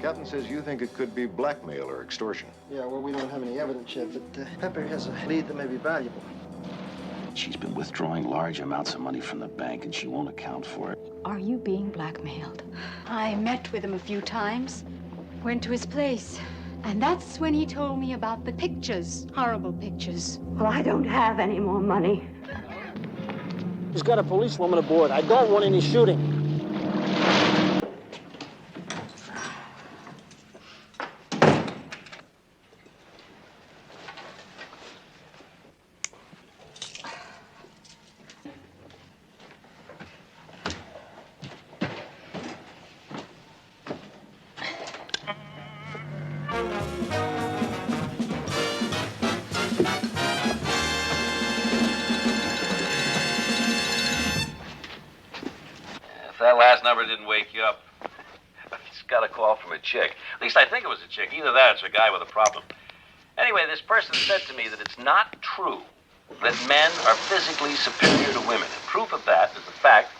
Captain says you think it could be blackmail or extortion. Yeah, well, we don't have any evidence yet, but Pepper has a lead that may be valuable. She's been withdrawing large amounts of money from the bank, and she won't account for it. Are you being blackmailed? I met with him a few times, went to his place, and that's when he told me about the pictures, horrible pictures. Well, I don't have any more money. He's got a policewoman aboard. I don't want any shooting. If that last number didn't wake you up, I just got a call from a chick. At least I think it was a chick. Either that or it's a guy with a problem. Anyway, this person said to me that it's not true that men are physically superior to women. And proof of that is the fact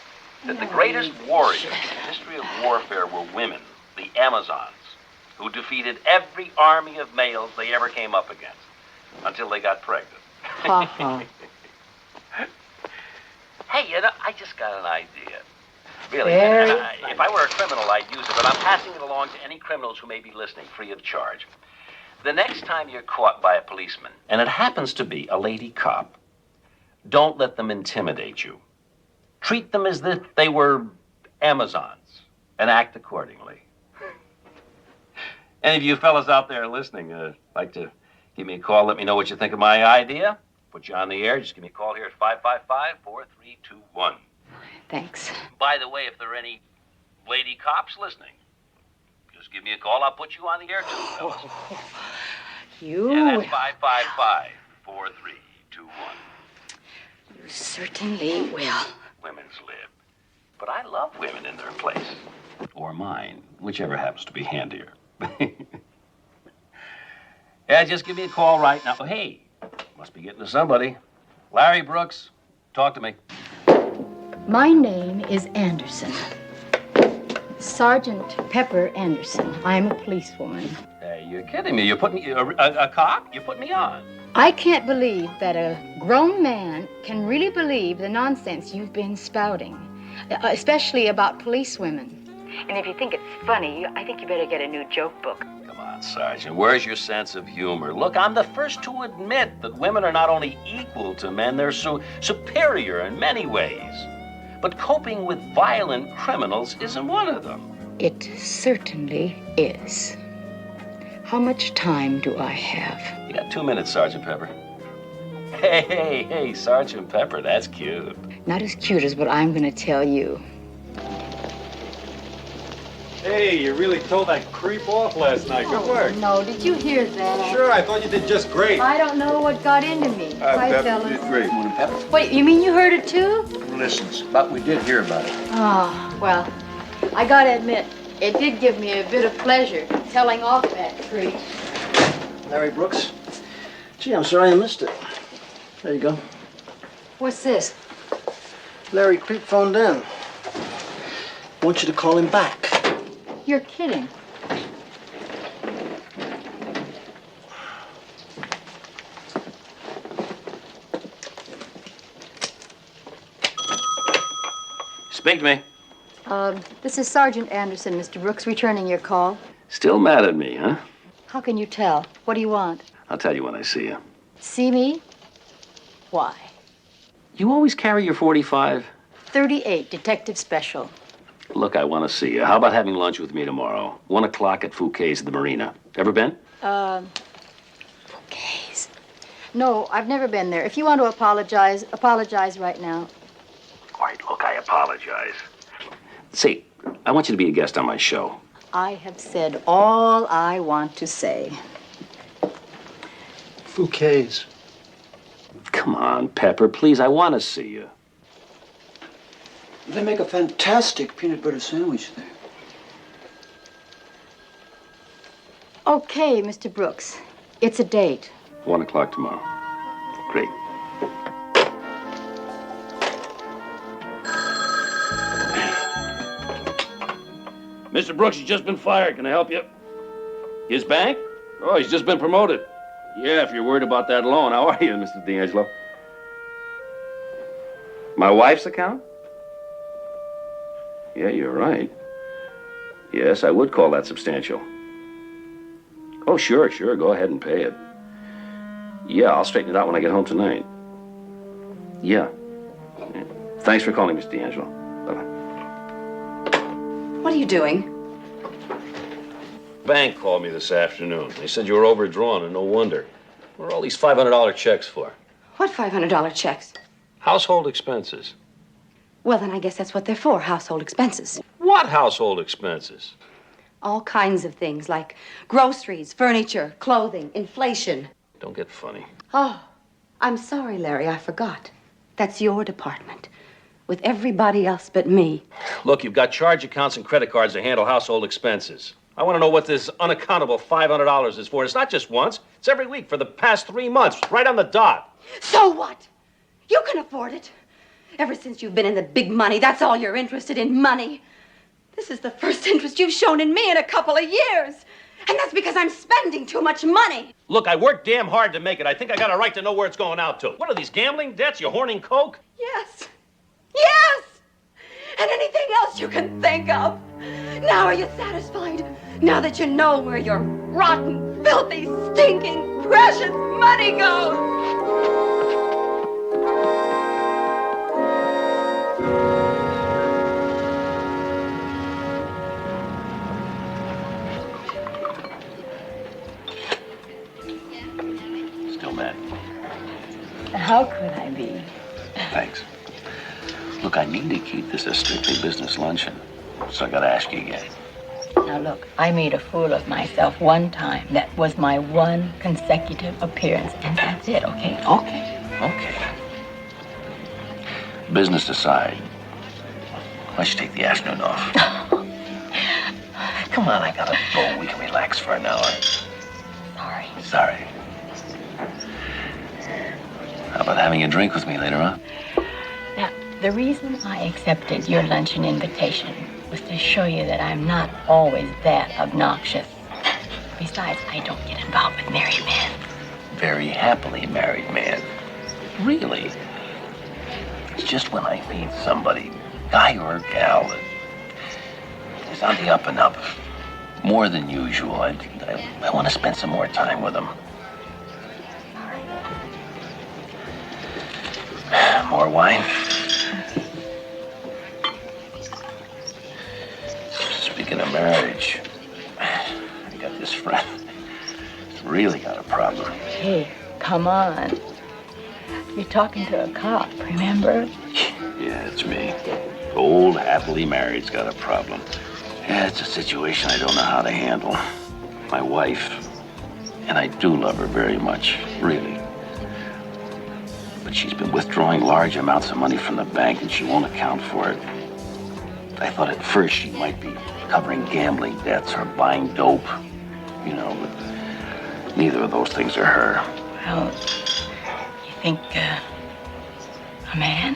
that the greatest warriors in the history of warfare were women, the Amazons, who defeated every army of males they ever came up against until they got pregnant. Ha ha. Hey, you know, I just got an idea. Really, and if I were a criminal, I'd use it, but I'm passing it along to any criminals who may be listening, free of charge. The next time you're caught by a policeman, and it happens to be a lady cop, don't let them intimidate you. Treat them as if they were Amazons, and act accordingly. Any of you fellas out there listening, like to give me a call, let me know what you think of my idea. Put you on the air, just give me a call here at 555-4321. Thanks. By the way, if there are any lady cops listening, just give me a call. I'll put you on the air, too, fellas. You... Yeah, that's 555-4321. You certainly will. Women's lib. But I love women in their place. Or mine, whichever happens to be handier. Yeah, just give me a call right now. Hey, must be getting to somebody. Larry Brooks, talk to me. My name is Anderson. Sergeant Pepper Anderson. I'm a policewoman. Hey, you're kidding me. You're putting me, a cop? You put me on. I can't believe that a grown man can really believe the nonsense you've been spouting, especially about policewomen. And if you think it's funny, I think you better get a new joke book. Come on, Sergeant. Where's your sense of humor? Look, I'm the first to admit that women are not only equal to men, they're superior in many ways. But coping with violent criminals isn't one of them. It certainly is. How much time do I have? You got 2 minutes, Sergeant Pepper. Hey, Sergeant Pepper, that's cute. Not as cute as what I'm going to tell you. Hey, you really told that creep off last night. Good work. No, did you hear that? Sure, I thought you did just great. I don't know what got into me. Hi, Pepper, fellas. you did great. Morning, Pepper. Wait, you mean you heard it too? Listens, but we did hear about it. Oh, well, I gotta admit, it did give me a bit of pleasure telling off that creep. Larry Brooks. Gee, I'm sorry I missed it. There you go. What's this? Larry Creep phoned in. Want you to call him back. You're kidding. Speak to me. This is Sergeant Anderson, Mr. Brooks, returning your call. Still mad at me, huh? How can you tell? What do you want? I'll tell you when I see you. See me? Why? You always carry your 45? 38, Detective Special. Look, I want to see you. How about having lunch with me tomorrow? 1 o'clock at Fouquet's at the Marina. Ever been? Fouquet's. No, I've never been there. If you want to apologize right now. All right, look, I apologize. See, I want you to be a guest on my show. I have said all I want to say. Fouquet's. Come on, Pepper, please, I want to see you. They make a fantastic peanut butter sandwich there. Okay, Mr. Brooks. It's a date. 1 o'clock tomorrow. Great. Mr. Brooks, he's just been fired. Can I help you? His bank? Oh, he's just been promoted. Yeah, if you're worried about that loan. How are you, Mr. D'Angelo? My wife's account? Yeah, you're right. Yes, I would call that substantial. Oh, sure. Go ahead and pay it. Yeah, I'll straighten it out when I get home tonight. Yeah. Thanks for calling, Mr. D'Angelo. Bye-bye. What are you doing? Bank called me this afternoon. They said you were overdrawn, and no wonder. What are all these $500 checks for? What $500 checks? Household expenses. Well, then I guess that's what they're for, household expenses. What household expenses? All kinds of things like groceries, furniture, clothing, inflation. Don't get funny. Oh, I'm sorry, Larry, I forgot. That's your department. With everybody else but me. Look, you've got charge accounts and credit cards to handle household expenses. I want to know what this unaccountable $500 is for. It's not just once. It's every week for the past 3 months, right on the dot. So what? You can afford it. Ever since you've been in the big money, that's all you're interested in, money. This is the first interest you've shown in me in a couple of years. And that's because I'm spending too much money. Look, I worked damn hard to make it. I think I got a right to know where it's going out to. What are these, gambling debts? You horning coke? Yes. Yes! And anything else you can think of. Now are you satisfied? Now that you know where your rotten, filthy, stinking, precious money goes? Still mad. How could I be? Thanks. Look, I need to keep this a strictly business luncheon, so I gotta ask you again. Now look, I made a fool of myself one time. That was my one consecutive appearance, and that's it, okay? Okay. Business aside, why don't you take the afternoon off? Come on, I got a boat. We can relax for an hour. Sorry. How about having a drink with me later on? Now, the reason I accepted your luncheon invitation was to show you that I'm not always that obnoxious. Besides, I don't get involved with married men. Very happily married man. Really? It's just when I meet somebody, guy or gal, that is on the up and up, more than usual, I want to spend some more time with them. More wine? Speaking of marriage, I got this friend. He's really got a problem. Hey, come on. You're talking to a cop, remember? Yeah, it's me. Old, happily married's got a problem. Yeah, it's a situation I don't know how to handle. My wife, and I do love her very much, really. But she's been withdrawing large amounts of money from the bank and she won't account for it. I thought at first she might be covering gambling debts or buying dope, you know, but neither of those things are her. Well, you think, a man?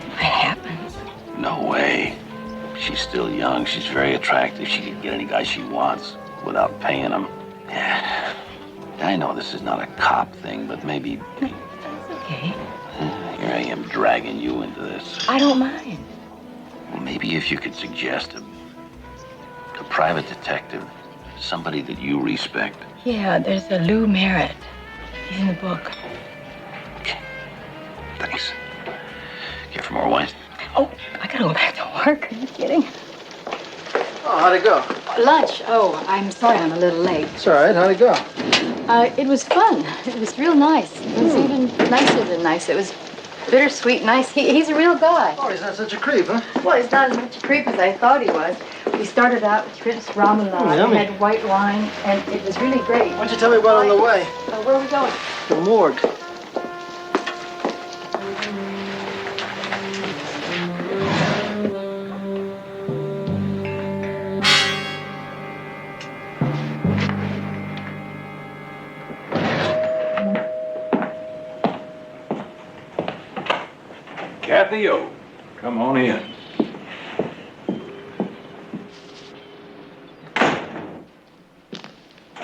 Might happen. No way. She's still young. She's very attractive. She can get any guy she wants without paying him. Yeah. I know this is not a cop thing, but maybe... That's okay. Here I am dragging you into this. I don't mind. Well, maybe if you could suggest a private detective, somebody that you respect. Yeah, there's a Lou Merritt. He's in the book. Okay. Thanks. Care for more wine? Oh, I gotta go back to work. Are you kidding? Oh, how'd it go? Lunch. Oh, I'm sorry I'm a little late. It's all right. How'd it go? It was fun. It was real nice. It was even nicer than nice. It was bittersweet nice. He's a real guy. Oh, he's not such a creep, huh? Well, he's not as much a creep as I thought he was. We started out with Fritz ramen, yummy. had white wine, and it was really great. Why don't you tell me about it on the way? Where are we going? The morgue. Kathy O, come on in.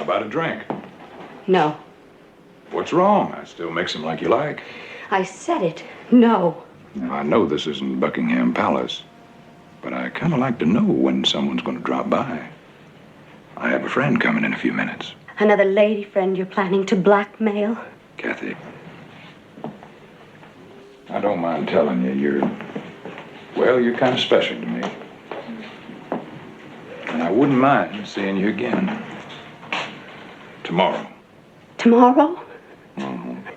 about a drink? No. What's wrong? I still mix them like you like. I said it. No. Now, I know this isn't Buckingham Palace, but I kind of like to know when someone's going to drop by. I have a friend coming in a few minutes. Another lady friend you're planning to blackmail? Kathy, I don't mind telling you, you're kind of special to me. And I wouldn't mind seeing you again. Tomorrow. Tomorrow?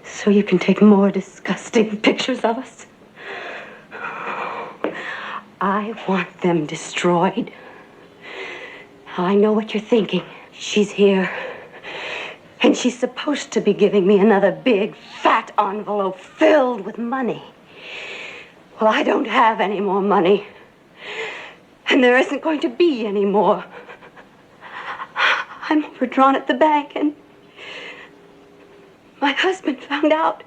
So you can take more disgusting pictures of us? I want them destroyed. I know what you're thinking. She's here. And she's supposed to be giving me another big, fat envelope filled with money. Well, I don't have any more money. And there isn't going to be any more. I'm overdrawn at the bank, and my husband found out.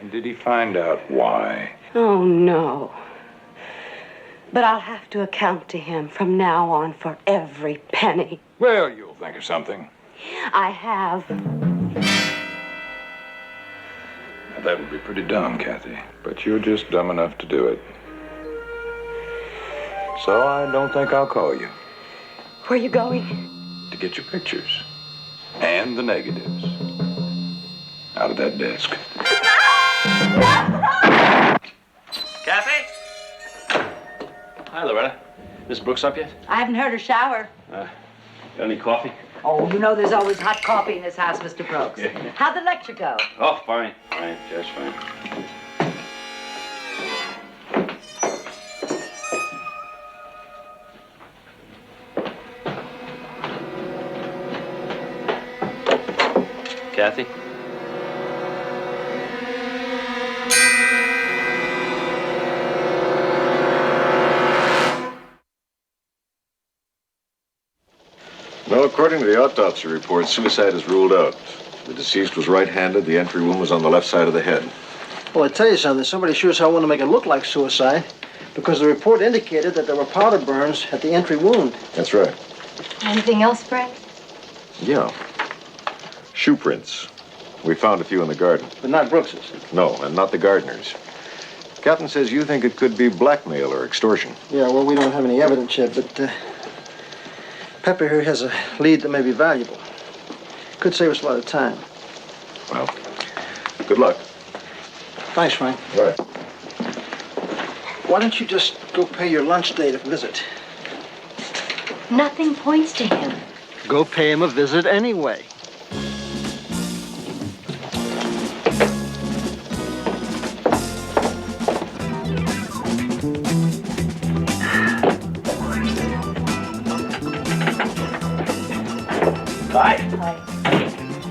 And did he find out why? Oh, no. But I'll have to account to him from now on for every penny. Well, you'll think of something. I have. Now, that would be pretty dumb, Kathy. But you're just dumb enough to do it. So I don't think I'll call you. Where are you going? To get your pictures. And the negatives. Out of that desk. Kathy? Hi, Loretta. Miss Brooks up yet? I haven't heard her shower. Got any coffee? Oh, you know there's always hot coffee in this house, Mr. Brooks. Yeah. How'd the lecture go? Oh, fine. Fine, just fine. Kathy? No, according to the autopsy report, suicide is ruled out. The deceased was right-handed. The entry wound was on the left side of the head. Well, I tell you something. Somebody sure as hell wanted to make it look like suicide because the report indicated that there were powder burns at the entry wound. That's right. Anything else, Fred? Yeah. Shoe prints. We found a few in the garden. But not Brooks's. No, and not the gardener's. Captain says you think it could be blackmail or extortion. Yeah, well, we don't have any evidence yet, but Pepper here has a lead that may be valuable. Could save us a lot of time. Well, good luck. Thanks, Frank. All right. Why don't you just go pay your lunch date a visit? Nothing points to him. Go pay him a visit anyway. Hi. Hi.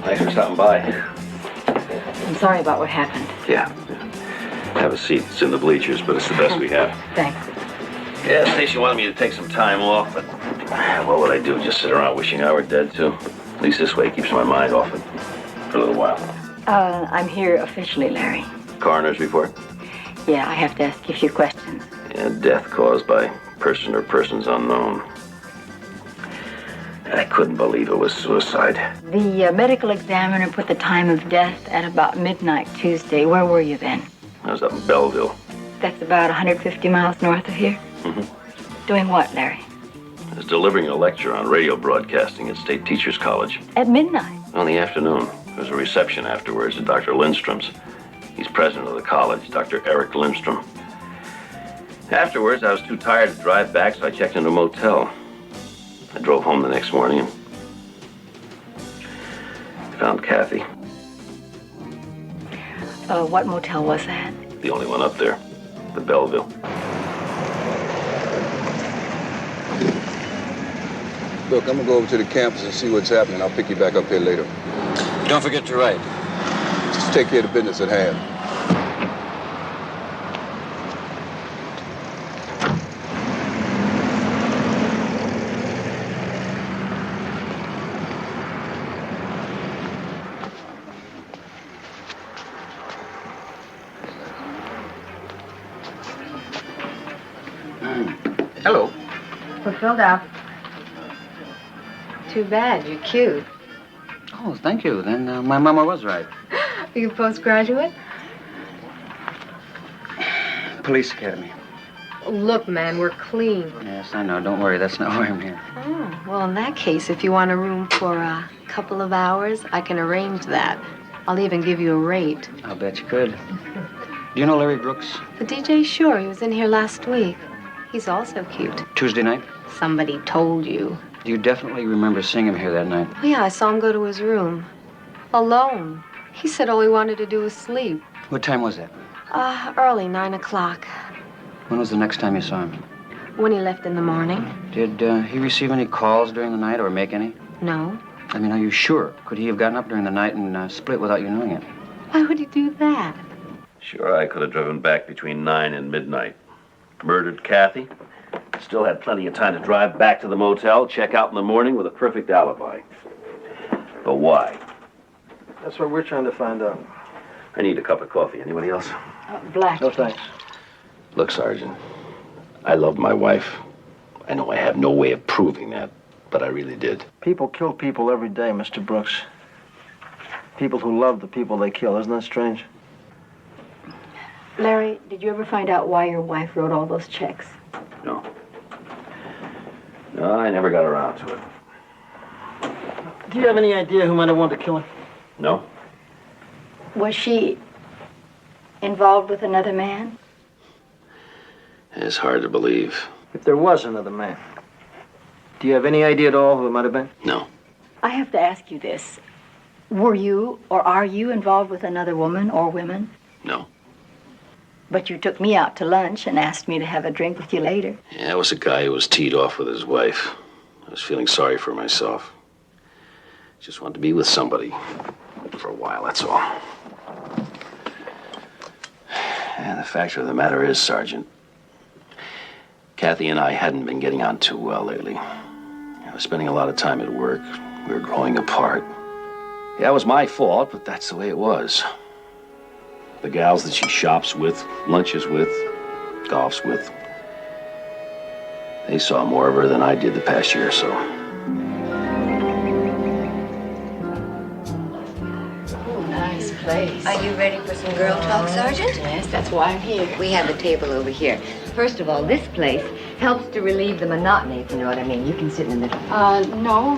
Thanks for stopping by. I'm sorry about what happened. Yeah. Have a seat. It's in the bleachers, but it's the best we have. Thanks. Yeah, Stacy wanted me to take some time off, but what would I do? Just sit around wishing I were dead, too? At least this way it keeps my mind off it for a little while. I'm here officially, Larry. Coroner's report? Yeah, I have to ask you a few questions. Yeah, death caused by person or persons unknown. I couldn't believe it was suicide. The medical examiner put the time of death at about midnight Tuesday. Where were you then? I was up in Belleville. That's about 150 miles north of here. Mm-hmm. Doing what, Larry? I was delivering a lecture on radio broadcasting at State Teachers College. At midnight? On the afternoon. There was a reception afterwards at Dr. Lindstrom's. He's president of the college, Dr. Eric Lindstrom. Afterwards, I was too tired to drive back, so I checked into a motel. I drove home the next morning and found Kathy. What motel was that? The only one up there, the Belleville. Look, I'm gonna go over to the campus and see what's happening. I'll pick you back up here later. Don't forget to write. Just take care of the business at hand. Hello. We're filled out. Too bad. You're cute. Oh, thank you. Then my mama was right. Are you a postgraduate? Police Academy. Look, man, we're clean. Yes, I know. Don't worry. That's not why I'm here. Oh, well, in that case, if you want a room for a couple of hours, I can arrange that. I'll even give you a rate. I'll bet you could. Do you know Larry Brooks? The DJ, sure. He was in here last week. He's also cute. Tuesday night? Somebody told you. You definitely remember seeing him here that night. Oh, yeah, I saw him go to his room. Alone. He said all he wanted to do was sleep. What time was that? Early, 9 o'clock. When was the next time you saw him? When he left in the morning. Did he receive any calls during the night or make any? No. I mean, are you sure? Could he have gotten up during the night and split without you knowing it? Why would he do that? Sure, I could have driven back between 9 and midnight. Murdered Kathy. Still had plenty of time to drive back to the motel, check out in the morning with a perfect alibi. But why? That's what we're trying to find out. I need a cup of coffee. Anybody else? Black. No, thanks. Look, Sergeant, I love my wife. I know I have no way of proving that, but I really did. People kill people every day, Mr. Brooks. People who love the people they kill. Isn't that strange? Larry, did you ever find out why your wife wrote all those checks? No. No, I never got around to it. Do you have any idea who might have wanted to kill her? No? Was she involved with another man? It's hard to believe. If there was another man, do you have any idea at all who it might have been? No. I have to ask you this. Were you or are you involved with another woman or women? No. But you took me out to lunch and asked me to have a drink with you later. Yeah, it was a guy who was teed off with his wife. I was feeling sorry for myself. Just wanted to be with somebody for a while, that's all. And the fact of the matter is, Sergeant, Kathy and I hadn't been getting on too well lately. I was spending a lot of time at work. We were growing apart. Yeah, it was my fault, but that's the way it was. The gals that she shops with, lunches with, golfs with, they saw more of her than I did the past year or so. Oh, nice place. Are you ready for some girl talk, Sergeant? Yes, that's why I'm here. We have a table over here. First of all, this place helps to relieve the monotony, if you know what I mean. You can sit in the middle. No.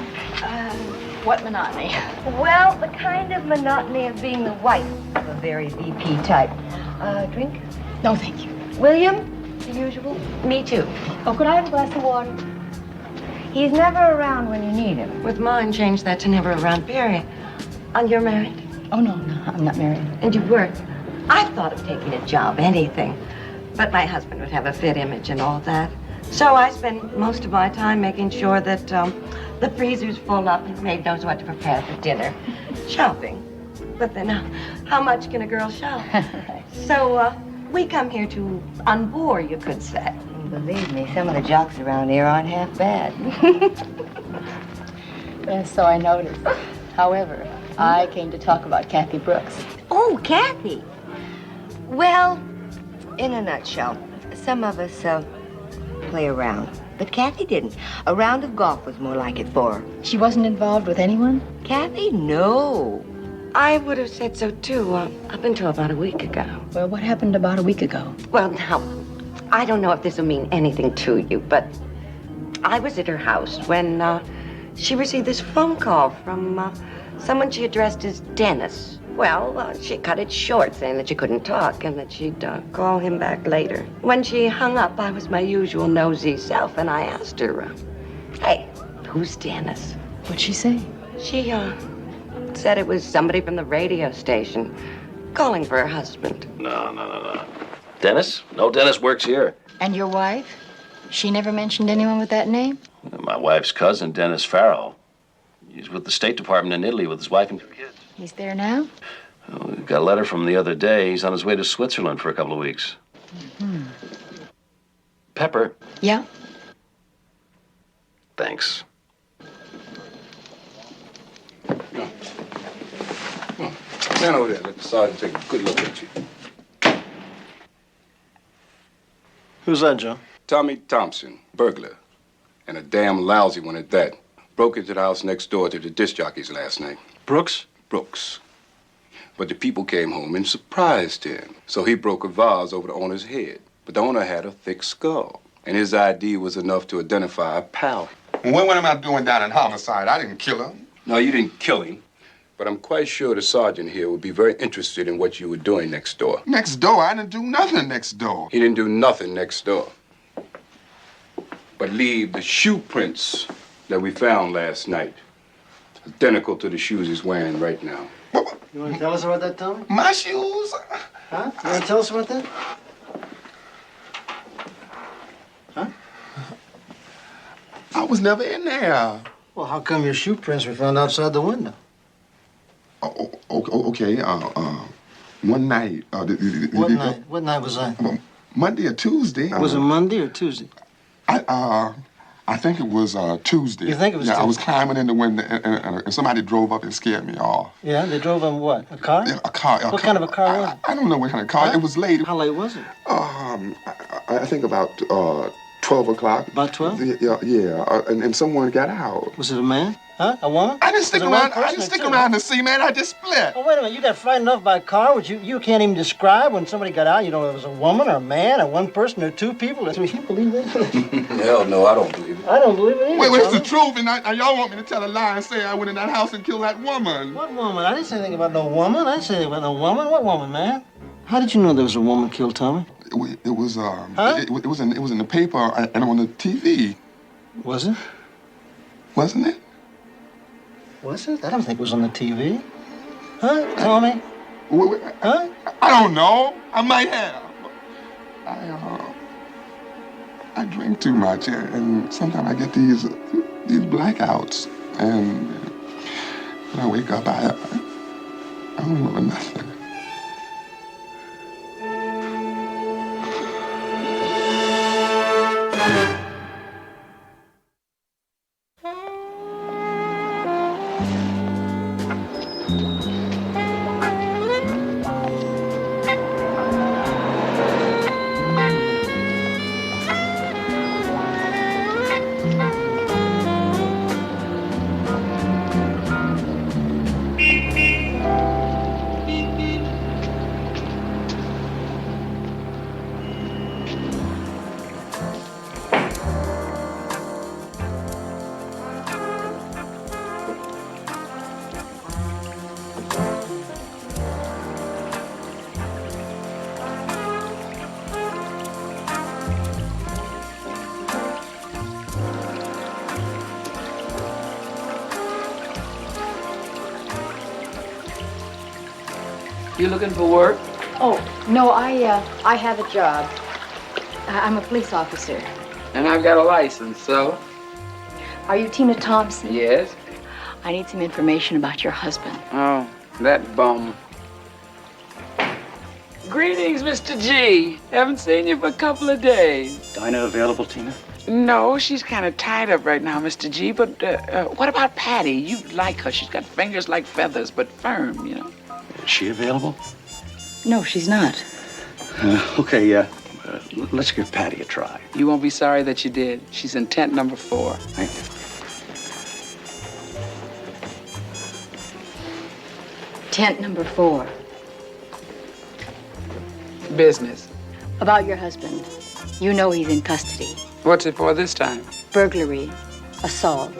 What monotony? Well, the kind of monotony of being the wife of a very VP type. Drink? No, thank you. William, the usual? Me too. Oh, could I have a glass of water? He's never around when you need him. With mine, change that to never around Perry. And you're married? Oh, no, I'm not married. And you work? I've thought of taking a job, anything. But my husband would have a fit image and all that. So I spend most of my time making sure that the freezer's full up and the maid knows what to prepare for dinner. Shopping. But then how much can a girl shop? Right. So we come here to unbore, you could say. Believe me, some of the jocks around here aren't half bad. Yes, so I noticed. However, I came to talk about Kathy Brooks. Oh, Kathy. Well, in a nutshell, some of us play around. But Kathy didn't. A round of golf was more like it for her. She wasn't involved with anyone? Kathy? No. I would have said so, too, up until about a week ago. Well, what happened about a week ago? Well, now, I don't know if this will mean anything to you, but I was at her house when she received this phone call from someone she addressed as Dennis. Well, she cut it short, saying that she couldn't talk and that she'd call him back later. When she hung up, I was my usual nosy self, and I asked her, hey, who's Dennis? What'd she say? She said it was somebody from the radio station calling for her husband. No. Dennis? No, Dennis works here. And your wife? She never mentioned anyone with that name? My wife's cousin, Dennis Farrell. He's with the State Department in Italy with his wife and 2 kids. He's there now? Oh, we got a letter from the other day. He's on his way to Switzerland for a couple of weeks. Hmm. Pepper. Yeah? Thanks. Stand over there. Let the sergeant take a good look at you. Who's that, Joe? Tommy Thompson, burglar. And a damn lousy one at that. broke into the house next door to the disc jockeys last night. Brooks? Brooks. But the people came home and surprised him. So he broke a vase over the owner's head. But the owner had a thick skull. And his ID was enough to identify a pal. What am I doing down in homicide? I didn't kill him. No, you didn't kill him. But I'm quite sure the sergeant here would be very interested in what you were doing next door. Next door? I didn't do nothing next door. He didn't do nothing next door. But leave the shoe prints that we found last night. Identical to the shoes he's wearing right now. You want to tell us about that, Tommy? My shoes? Huh? You want to tell us about that? Huh? I was never in there. Well, how come your shoe prints were found outside the window? Okay. One night. What night? What night was that? Monday or Tuesday. Was it Monday or Tuesday? I think it was Tuesday. You think it was Tuesday? Tuesday? I was climbing in the window and somebody drove up and scared me off. Yeah, they drove on what? A car? Yeah, a car. What kind of a car was it? I don't know what kind of car. Huh? It was late. How late was it? I think about 12 o'clock. About 12? Yeah. And someone got out. Was it a man? Huh? A woman? I didn't stick Was it around. one I didn't person stick or two? around to see, man. I just split. Oh, wait a minute. You got frightened off by a car, which you can't even describe when somebody got out. You know, it was a woman or a man or one person or two people. I mean, you believe that? Hell no, I don't believe it. I don't believe it either. Wait, it's Tommy. the truth, and y'all want me to tell a lie and say I went in that house and killed that woman. What woman? I didn't say anything about no woman. I didn't say anything about no woman. What woman, man? How did you know there was a woman killed, Tommy? It was Huh? it was in the paper and on the TV. Was it? Wasn't it? Was it? I don't think it was on the TV. Huh, Tommy? Huh? I don't know. I might have. I drink too much, and sometimes I get these blackouts, and when I wake up, I don't remember nothing. You looking for work? Oh, no, I have a job. I'm a police officer. And I've got a license, so? Are you Tina Thompson? Yes. I need some information about your husband. Oh, that bum. Greetings, Mr. G. Haven't seen you for a couple of days. Dinah available, Tina? No, she's kind of tied up right now, Mr. G. But what about Patty? You like her. She's got fingers like feathers, but firm, you know. Is she available? No, she's not. Okay, let's give Patty a try. You won't be sorry that you did. She's in tent number 4. Thank you. Tent number 4. Business. About your husband. You know he's in custody. What's it for this time? Burglary, assault,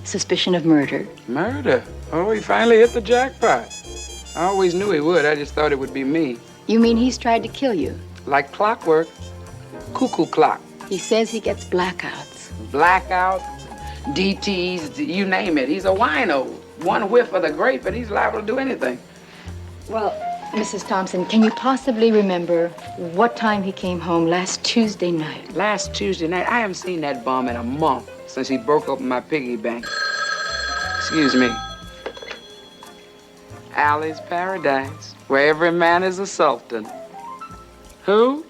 suspicion of murder. Murder? Oh, he finally hit the jackpot. I always knew he would. I just thought it would be me. You mean he's tried to kill you? Like clockwork. Cuckoo clock. He says he gets blackouts. Blackout, DTs, you name it. He's a wino. One whiff of the grape and he's liable to do anything. Well, Mrs. Thompson, can you possibly remember what time he came home last Tuesday night? Last Tuesday night? I haven't seen that bum in a month since he broke open my piggy bank. Excuse me. Alley's Paradise, where every man is a sultan. Who?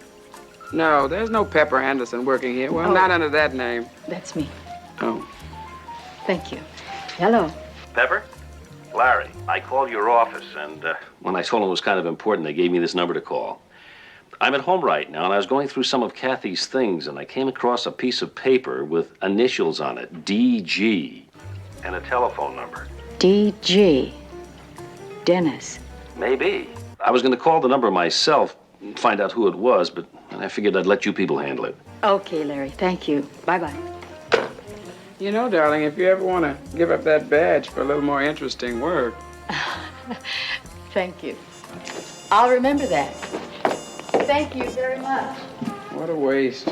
No, there's no Pepper Anderson working here. Well, not under that name. That's me. Oh. Thank you. Hello. Pepper? Larry, I called your office, and when I told them it was kind of important, they gave me this number to call. I'm at home right now, and I was going through some of Kathy's things, and I came across a piece of paper with initials on it, DG. and a telephone number. D.G. Dennis. Maybe. I was going to call the number myself and find out who it was, but I figured I'd let you people handle it. Okay, Larry. Thank you. Bye-bye. You know, darling, if you ever want to give up that badge for a little more interesting work. Thank you. I'll remember that. Thank you very much. What a waste.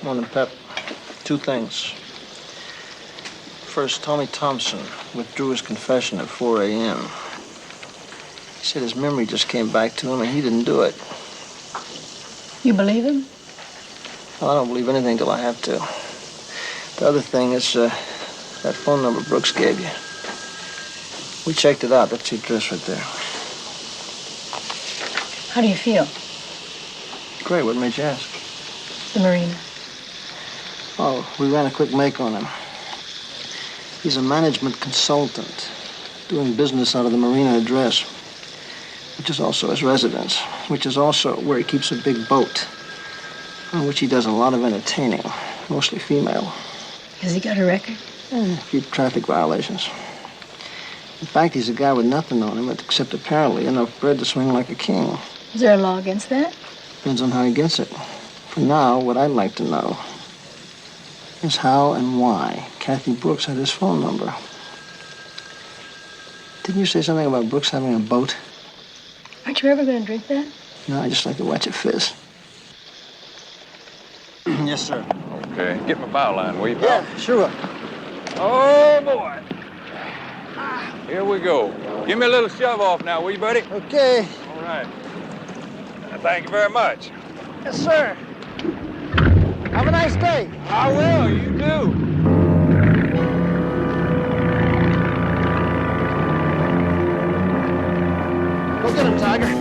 Morning, Pep. Two things. First, Tommy Thompson withdrew his confession at 4 a.m. He said his memory just came back to him and he didn't do it. You believe him? Well, I don't believe anything till I have to. The other thing is that phone number Brooks gave you. We checked it out. That's the address right there. How do you feel? Great. What made you ask? The marina. Oh, we ran a quick make on him. He's a management consultant doing business out of the marina address, which is also his residence, which is also where he keeps a big boat, on which he does a lot of entertaining, mostly female. Has he got a record? A few traffic violations. In fact, he's a guy with nothing on him, except apparently enough bread to swing like a king. Is there a law against that? Depends on how he gets it. For now, what I'd like to know is how and why Kathy Brooks had his phone number. Didn't you say something about Brooks having a boat? Aren't you ever going to drink that? No, I just like to watch it fizz. Yes, sir. Okay, get my bow line, will you, pal? Yeah, sure. Oh, boy. Here we go. Give me a little shove off now, will you, buddy? Okay. All right. Thank you very much. Yes, sir. Have a nice day. I will, you too. Go get him, Tiger.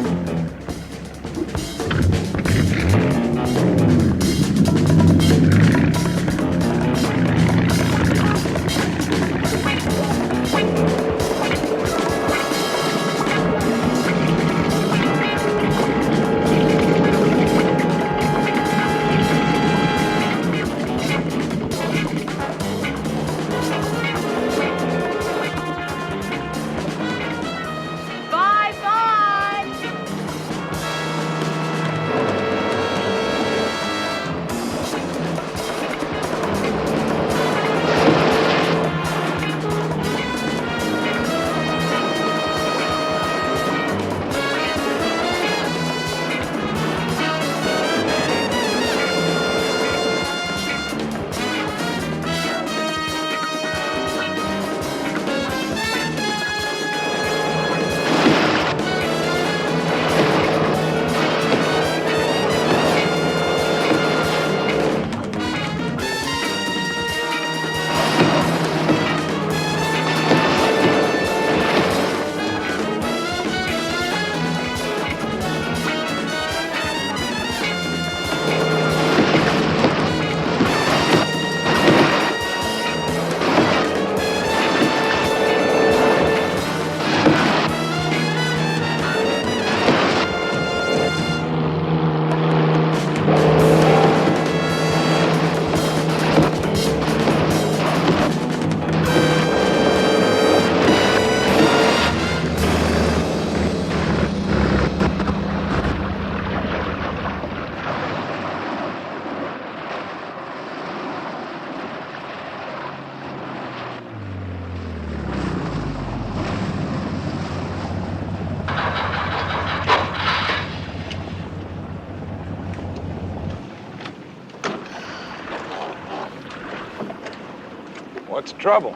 What's the trouble?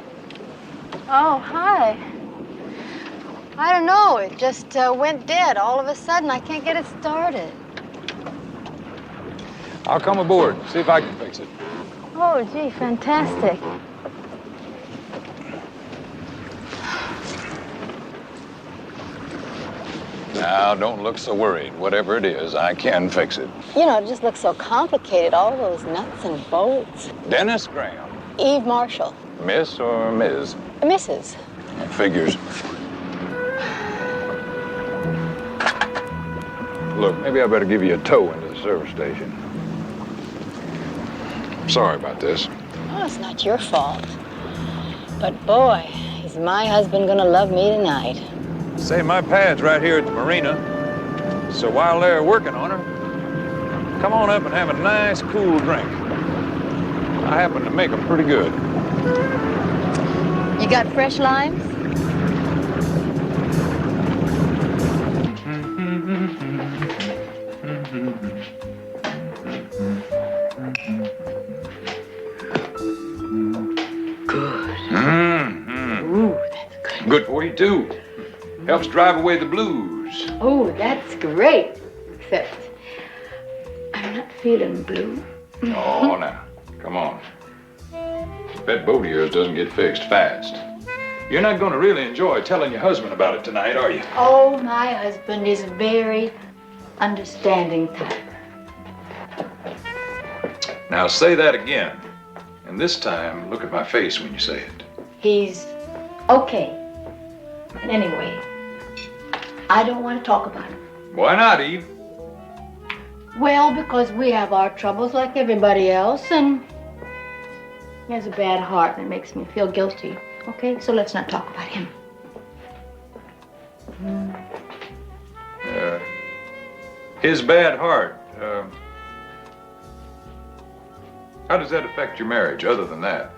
Oh, hi. I don't know. It just went dead all of a sudden. I can't get it started. I'll come aboard, see if I can fix it. Oh, gee, fantastic. Now, don't look so worried. Whatever it is, I can fix it. You know, it just looks so complicated. All those nuts and bolts. Dennis Graham. Eve Marshall. Miss or Ms.? Mrs. Figures. Look, maybe I better give you a tow into the service station. Sorry about this. Oh, it's not your fault. But boy, is my husband gonna love me tonight. Say, my pad's right here at the marina. So while they're working on her, come on up and have a nice, cool drink. I happen to make them pretty good. You got fresh limes? Ooh, that's good. Good for you, too. Helps drive away the blues. Oh, that's great. Except I'm not feeling blue. Oh, now, come on. That boat of yours doesn't get fixed fast. You're not going to really enjoy telling your husband about it tonight, are you? Oh, my husband is a very understanding type. Now say that again. And this time, look at my face when you say it. He's okay. And anyway, I don't want to talk about it. Why not, Eve? Well, because we have our troubles like everybody else, and he has a bad heart and it makes me feel guilty. Okay, so let's not talk about him. His bad heart. How does that affect your marriage, other than that?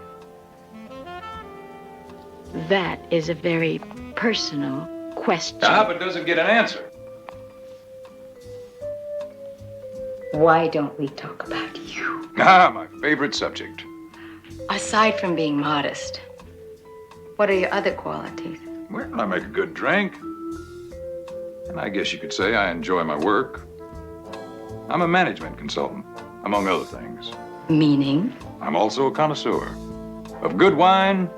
That is a very personal question. But doesn't get an answer. Why don't we talk about you? My favorite subject. Aside from being modest, what are your other qualities? Well, I make a good drink. And I guess you could say I enjoy my work. I'm a management consultant, among other things. Meaning? I'm also a connoisseur of good wine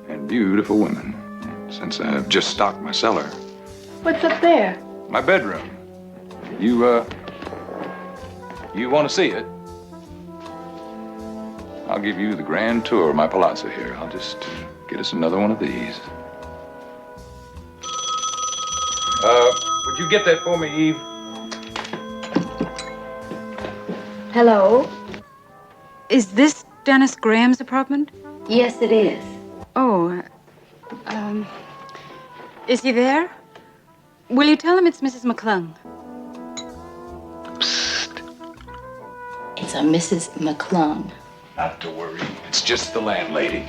and beautiful women. Since I've just stocked my cellar. What's up there? My bedroom. You want to see it? I'll give you the grand tour of my palazzo here. I'll just get us another one of these. Would you get that for me, Eve? Hello? Is this Dennis Graham's apartment? Yes, it is. Oh, is he there? Will you tell him it's Mrs. McClung? It's a Mrs. McClung. Not to worry. It's just the landlady.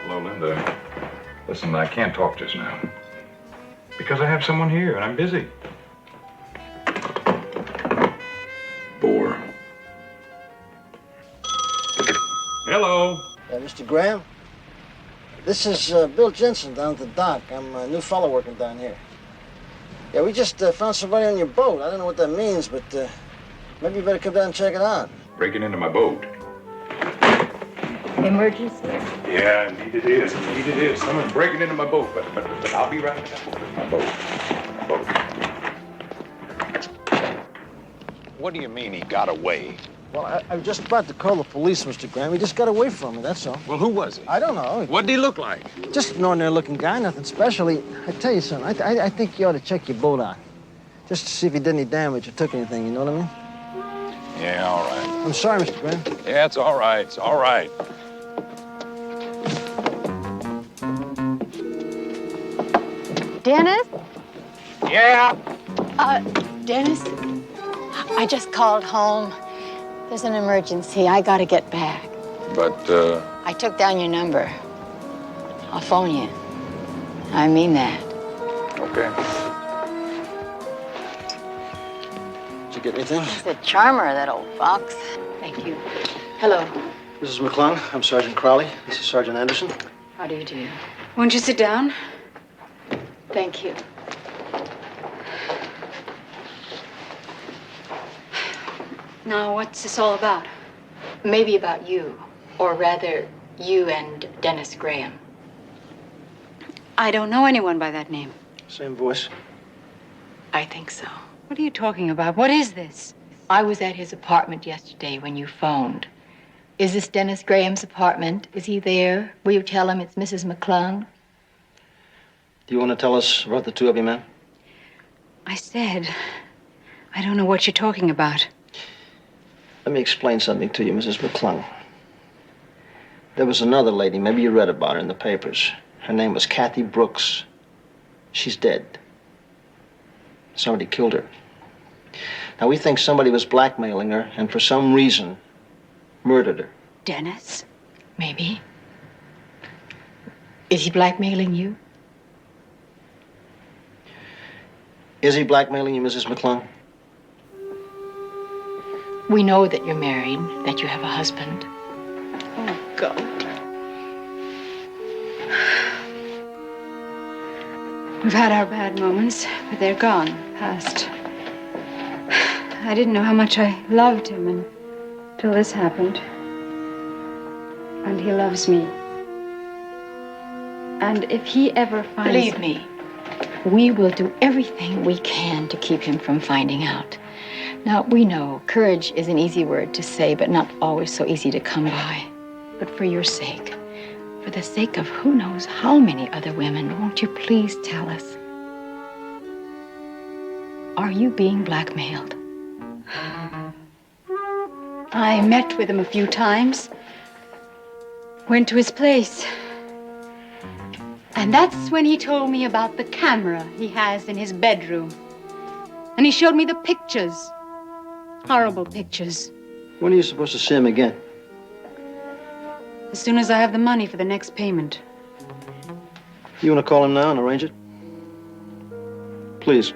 Hello, Linda. Listen, I can't talk just now. Because I have someone here and I'm busy. Bore. Hello. Mr. Graham? This is Bill Jensen down at the dock. I'm a new fellow working down here. Yeah, we just found somebody on your boat. I don't know what that means, but maybe you better come down and check it out. Breaking into my boat. Emergency? Yeah, indeed it is. Indeed it is. Someone's breaking into my boat, but I'll be right back. My boat. What do you mean he got away? Well, I was just about to call the police, Mr. Graham. He just got away from me, that's all. Well, who was he? I don't know. What did he look like? Just an ordinary-looking guy, nothing special. I tell you something, I think you ought to check your boat out. Just to see if he did any damage or took anything, you know what I mean? Yeah, all right. I'm sorry, Mr. Graham. Yeah, it's all right. It's all right. Dennis? Yeah? Dennis? I just called home. There's an emergency. I gotta get back. But, I took down your number. I'll phone you. I mean that. Okay. Did you get anything? He's a charmer, that old fox. Thank you. Hello. Mrs. McClung, I'm Sergeant Crowley. This is Sergeant Anderson. How do you do? Won't you sit down? Thank you. Now, what's this all about? Maybe about you, or rather, you and Dennis Graham. I don't know anyone by that name. Same voice. I think so. What are you talking about? What is this? I was at his apartment yesterday when you phoned. Is this Dennis Graham's apartment? Is he there? Will you tell him it's Mrs. McClung? Do you want to tell us about the two of you, ma'am? I said, I don't know what you're talking about. Let me explain something to you, Mrs. McClung. There was another lady, maybe you read about her in the papers. Her name was Kathy Brooks. She's dead. Somebody killed her. Now, we think somebody was blackmailing her and for some reason murdered her. Dennis? Maybe. Is he blackmailing you? Is he blackmailing you, Mrs. McClung? We know that you're married, that you have a husband. Oh, God. We've had our bad moments, but they're gone, past. I didn't know how much I loved him until this happened. And he loves me. And if he ever finds... Believe me, we will do everything we can to keep him from finding out. Now, we know courage is an easy word to say, but not always so easy to come by. But for your sake, for the sake of who knows how many other women, won't you please tell us? Are you being blackmailed? I met with him a few times. Went to his place. And that's when he told me about the camera he has in his bedroom. And he showed me the pictures. Horrible pictures. When are you supposed to see him again? As soon as I have the money for the next payment. You want to call him now and arrange it? Please.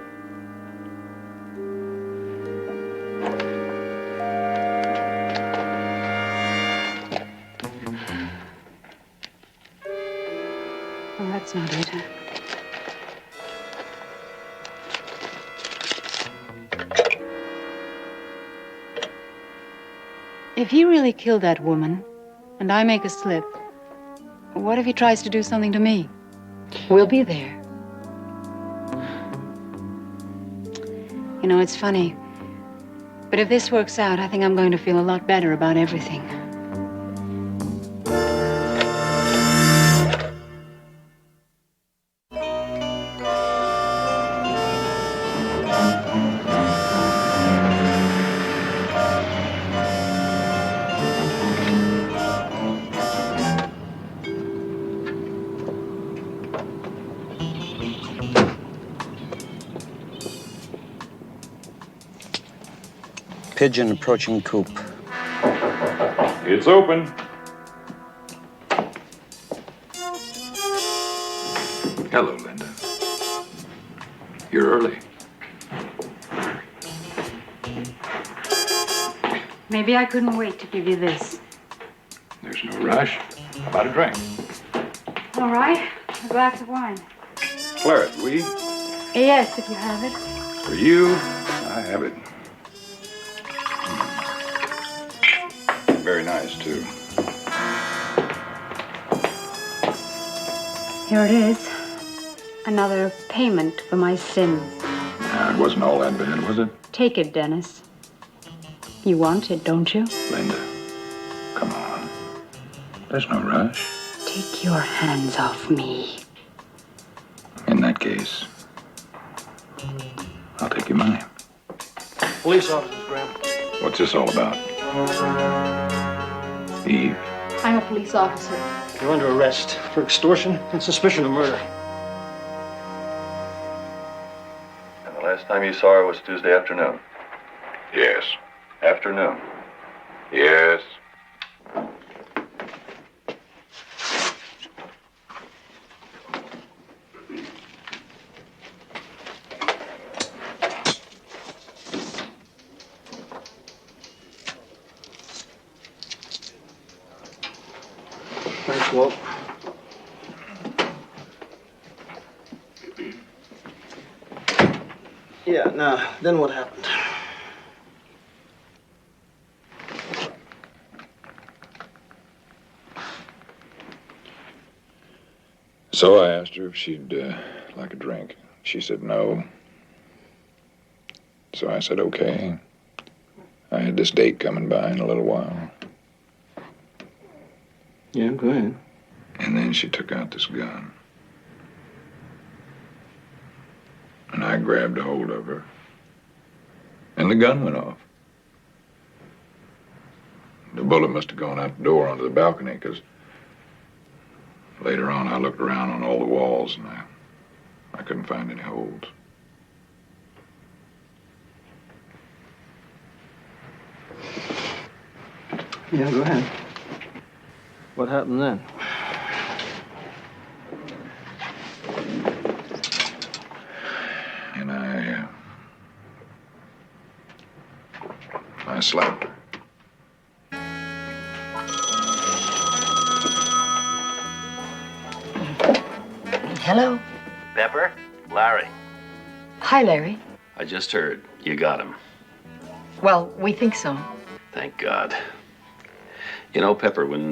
Oh, that's not it. If he really killed that woman, and I make a slip, what if he tries to do something to me? We'll be there. You know, it's funny, but if this works out, I think I'm going to feel a lot better about everything. Pigeon approaching coop. It's open. Hello, Linda. You're early. Maybe I couldn't wait to give you this. There's no rush. How about a drink? All right, a glass of wine. Claret, we? Yes, if you have it. For you, I have it. Very nice, too. Here it is. Another payment for my sins. It wasn't all that bad, was it? Take it, Dennis. You want it, don't you? Linda, come on. There's no rush. Take your hands off me. In that case, I'll take your money. Police officers, Graham. What's this all about? Eve? I'm a police officer. You're under arrest for extortion and suspicion of murder. And the last time you saw her was Tuesday afternoon? Yes. Afternoon? Yes. Thanks, Walt. Yeah, now, then what happened? So I asked her if she'd like a drink. She said no. So I said, okay. I had this date coming by in a little while. Yeah, go ahead. And then she took out this gun. And I grabbed a hold of her. And the gun went off. The bullet must have gone out the door onto the balcony, because later on I looked around on all the walls and I couldn't find any holes. Yeah, go ahead. What happened then? And I slapped her. Hello. Pepper? Larry. Hi, Larry. I just heard. You got him. Well, we think so. Thank God. You know, Pepper, when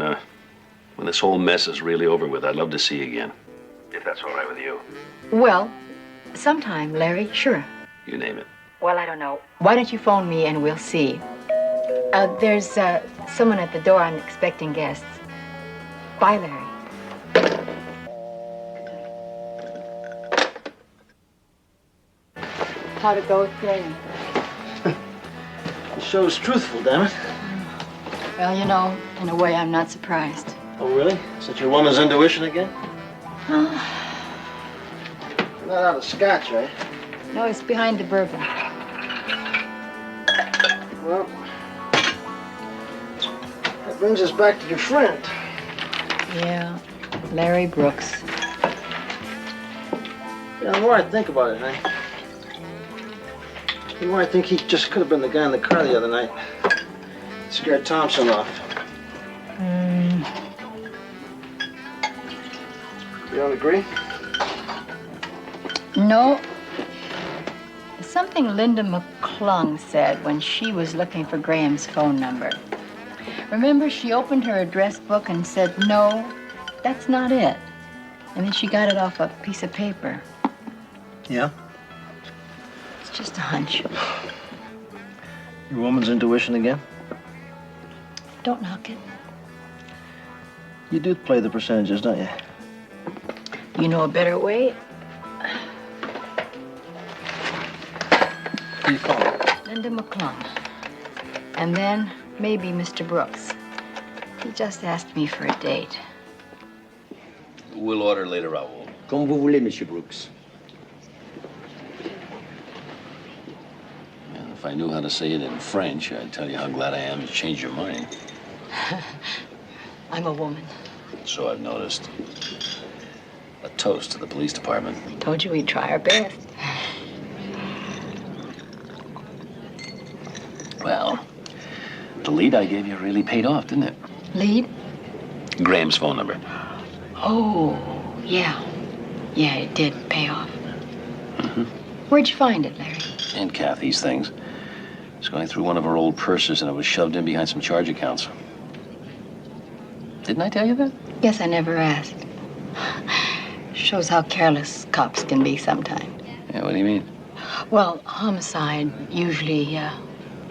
this whole mess is really over with, I'd love to see you again. If that's all right with you. Well, sometime, Larry, sure. You name it. Well, I don't know. Why don't you phone me and we'll see? There's someone at the door. I'm expecting guests. Bye, Larry. How'd it go with Graham? The show's truthful, damn it. Well, you know, in a way, I'm not surprised. Oh, really? Is that your woman's intuition again? Oh, Not out of scotch, right? no, it's behind the bourbon. Well, that brings us back to your friend. Yeah, Larry Brooks. Yeah, the more I think about it, honey, the more I think he just could have been the guy in the car the other night. Scared Thompson off. You don't agree? No. Something Linda McClung said when she was looking for Graham's phone number. Remember, she opened her address book and said, no, that's not it. And then she got it off a piece of paper. Yeah? It's just a hunch. Your woman's intuition again? Don't knock it. You do play the percentages, don't you? You know a better way? Who you calling? Linda McClung. And then maybe Mr. Brooks. He just asked me for a date. We'll order later, Raoul. Comme vous voulez, Monsieur Brooks. And if I knew how to say it in French, I'd tell you how glad I am you changed your mind. I'm a woman. So I've noticed. A toast to the police department. Told you we'd try our best. Well, the lead I gave you really paid off, didn't it? Lead? Graham's phone number. Oh, yeah. Yeah, it did pay off. Where'd you find it, Larry? And Kathy's things. I was going through one of her old purses and it was shoved in behind some charge accounts. Didn't I tell you that? Guess I never asked. Shows how careless cops can be sometimes. Yeah, what do you mean? Well, homicide usually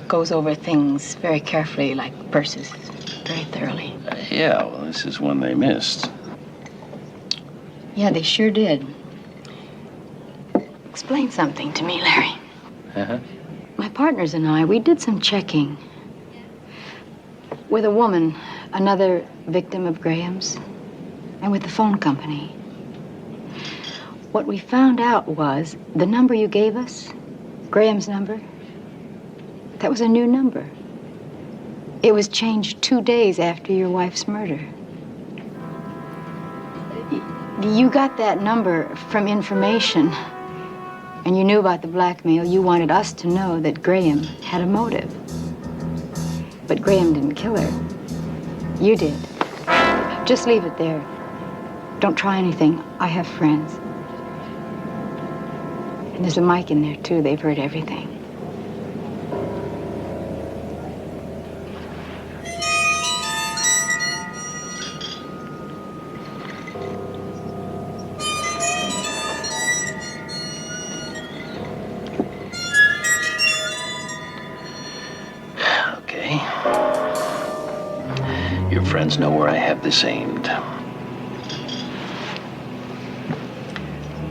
goes over things very carefully, like purses, very thoroughly. Yeah, well, this is one they missed. Yeah, they sure did. Explain something to me, Larry. Uh-huh. My partners and I, we did some checking with a woman, another victim of Graham's, and with the phone company. What we found out was the number you gave us, Graham's number, that was a new number. It was changed 2 days after your wife's murder. You got that number from information, and you knew about the blackmail. You wanted us to know that Graham had a motive. But Graham didn't kill her. You did. Just leave it there. Don't try anything. I have friends. And there's a mic in there, too. They've heard everything. hands know where I have this aimed.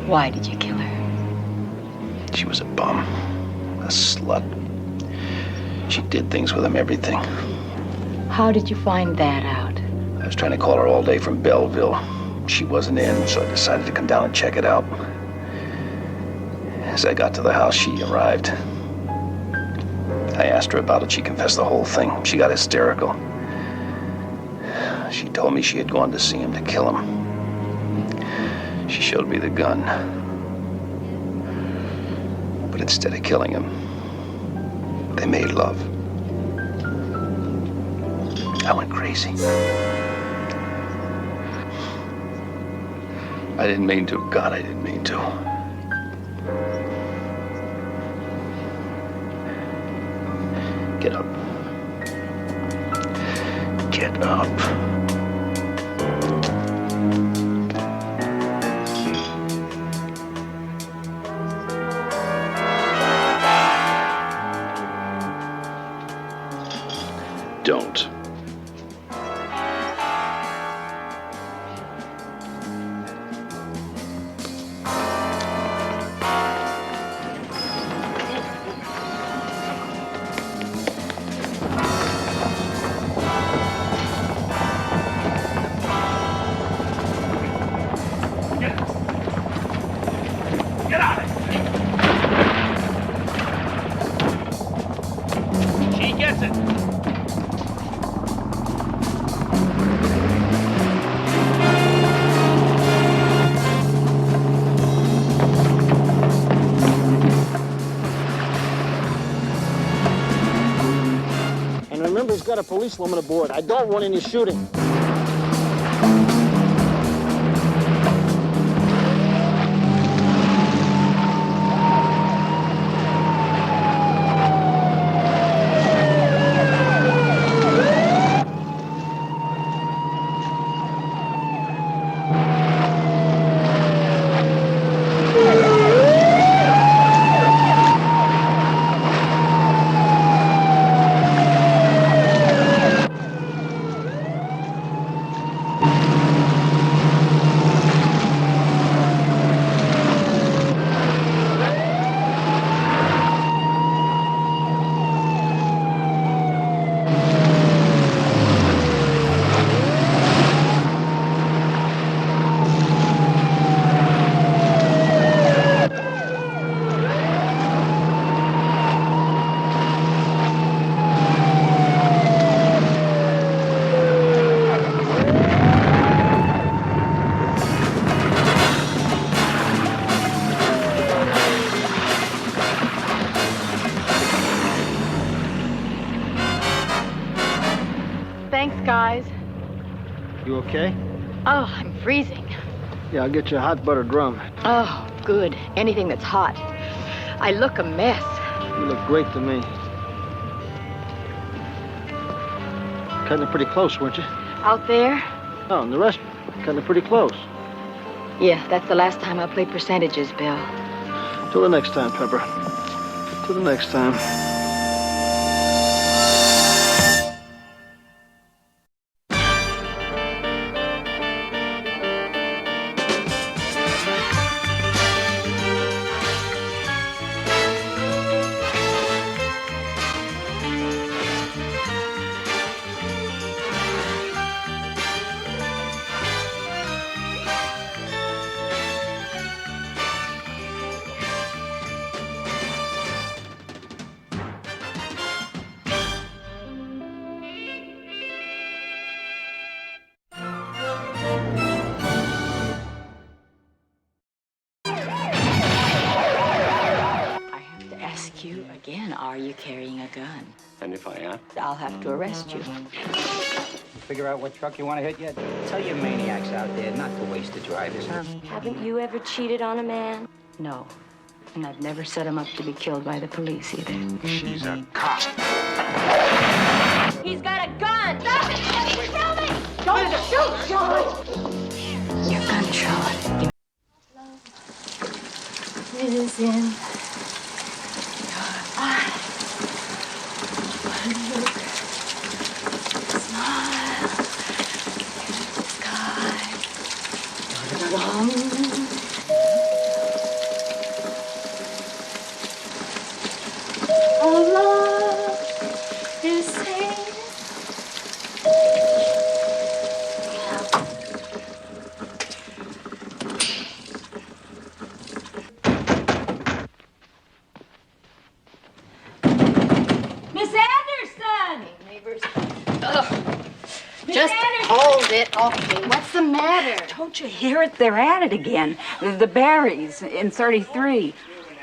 Why did you kill her? She was a bum. A slut. She did things with him, everything. How did you find that out? I was trying to call her all day from Belleville. She wasn't in, so I decided to come down and check it out. As I got to the house, she arrived. I asked her about it. She confessed the whole thing. She got hysterical. She told me she had gone to see him to kill him. She showed me the gun. But instead of killing him, they made love. I went crazy. I didn't mean to. God, I didn't mean to. Get up. Get up. Don't. Get out of here! She gets it! And remember, he's got a policewoman aboard. I don't want any shooting. Thanks, guys. You okay? Oh, I'm freezing. Yeah, I'll get you a hot buttered rum. Oh, good. Anything that's hot. I look a mess. You look great to me. Cutting it pretty close, weren't you? Out there? Oh, in the restaurant. Cutting it pretty close. Yeah, that's the last time I'll play percentages, Bill. Till the next time, Pepper. Till the next time. Ask you again, are you carrying a gun? And if I am? I'll have to arrest you. Figure out what truck you want to hit yet? Tell your maniacs out there not to waste the drivers, huh? Haven't you ever cheated on a man? No. And I've never set him up to be killed by the police either. She's a cop. He's got a gun! Stop it! Kill me! Don't shoot, John! Your gun, Charlotte. Is in your eyes. One look, smile, Miss Anderson! Neighbors. Just hold it, okay. What's the matter? Don't you hear it? They're at it again. The Barrys in 33.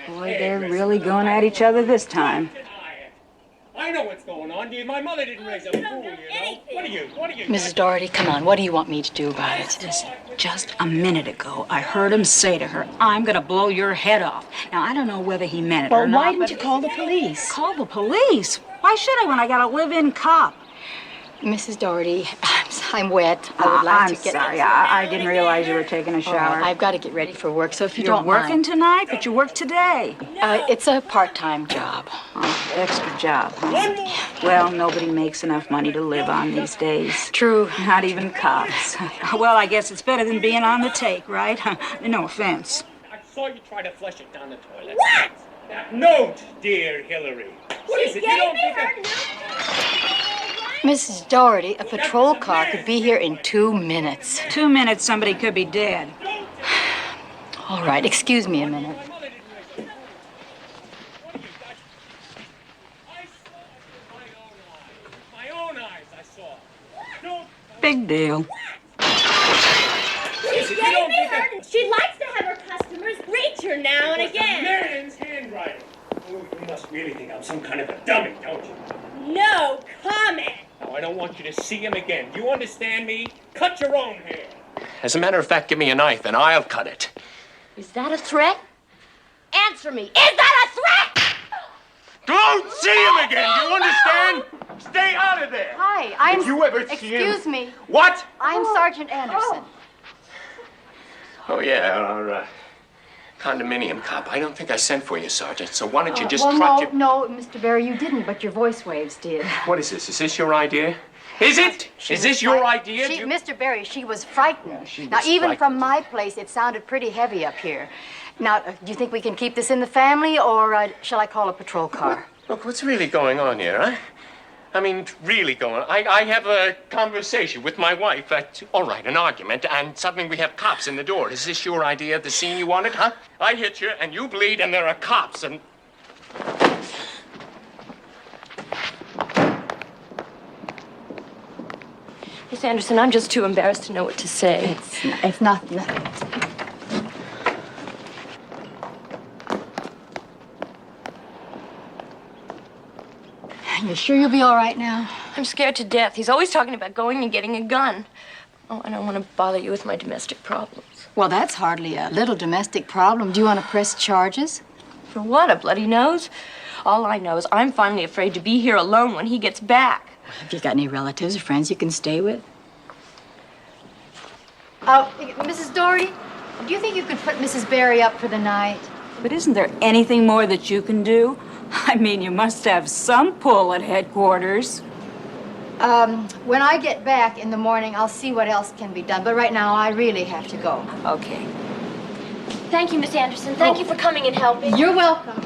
Boy, they're really going at each other this time. I know what's going on. My mother didn't raise a fool, you know. What are you? Mrs. Doherty, come on. What do you want me to do about it? Listen, just a minute ago, I heard him say to her, I'm going to blow your head off. Now, I don't know whether he meant it or not. Well, why didn't you call the police? Call the police? Why should I when I got a live-in cop? Mrs. Doherty, I'm wet. I would like I'm to get... sorry. I didn't realize you were taking a shower. I've got to get ready for work, so if you You're don't working mind... tonight, but you work today. It's a part-time job. Oh, extra job, huh? Well, nobody makes enough money to live on these days. True. Not even cops. Well, I guess it's better than being on the take, right? No offense. I saw you try to flush it down the toilet. What? That note, dear Hillary. What is it? You don't think Mrs. Doherty, a patrol car could be here in 2 minutes. 2 minutes, somebody could be dead. All right, excuse me a minute. My own eyes, I saw. Big deal. She's getting me hurt. She likes to have her customers reach her now and again. Marion's handwriting. Oh, you must really think I'm some kind of a dummy, don't you? No comment. Now, I don't want you to see him again. You understand me? Cut your own hair. As a matter of fact, give me a knife and I'll cut it. Is that a threat? Answer me. Is that a threat? Don't see him again, do you understand? Stay out of there. Hi, I'm... If you ever see him... Excuse me. What? I'm Sergeant Anderson. Oh, yeah, our condominium cop. I don't think I sent for you, Sergeant, so why don't you just well, trot your... no, Mr. Barry, you didn't, but your voice waves did. What is this? Is this your idea? Is it? Is this your idea? Mr. Barry, she was frightened. She Now, was even frightened. from my place, it sounded pretty heavy up here. Now, do you think we can keep this in the family, or shall I call a patrol car? Look, what's really going on here, huh? I mean, really going on. I have a conversation with my wife. All right, an argument, and suddenly we have cops in the door. Is this your idea of the scene you wanted, huh? I hit you, and you bleed, and there are cops, and... Miss Anderson, I'm just too embarrassed to know what to say. It's nothing. You sure you'll be all right now? I'm scared to death. He's always talking about going and getting a gun. Oh, I don't want to bother you with my domestic problems. Well, that's hardly a little domestic problem. Do you want to press charges? For what, a bloody nose? All I know is I'm finally afraid to be here alone when he gets back. Have you got any relatives or friends you can stay with? Mrs. Doherty, do you think you could put Mrs. Barry up for the night? But isn't there anything more that you can do? I mean, you must have some pull at headquarters. When I get back in the morning, I'll see what else can be done. But right now, I really have to go. Okay. Thank you, Miss Anderson. Thank you for coming and helping. You're welcome.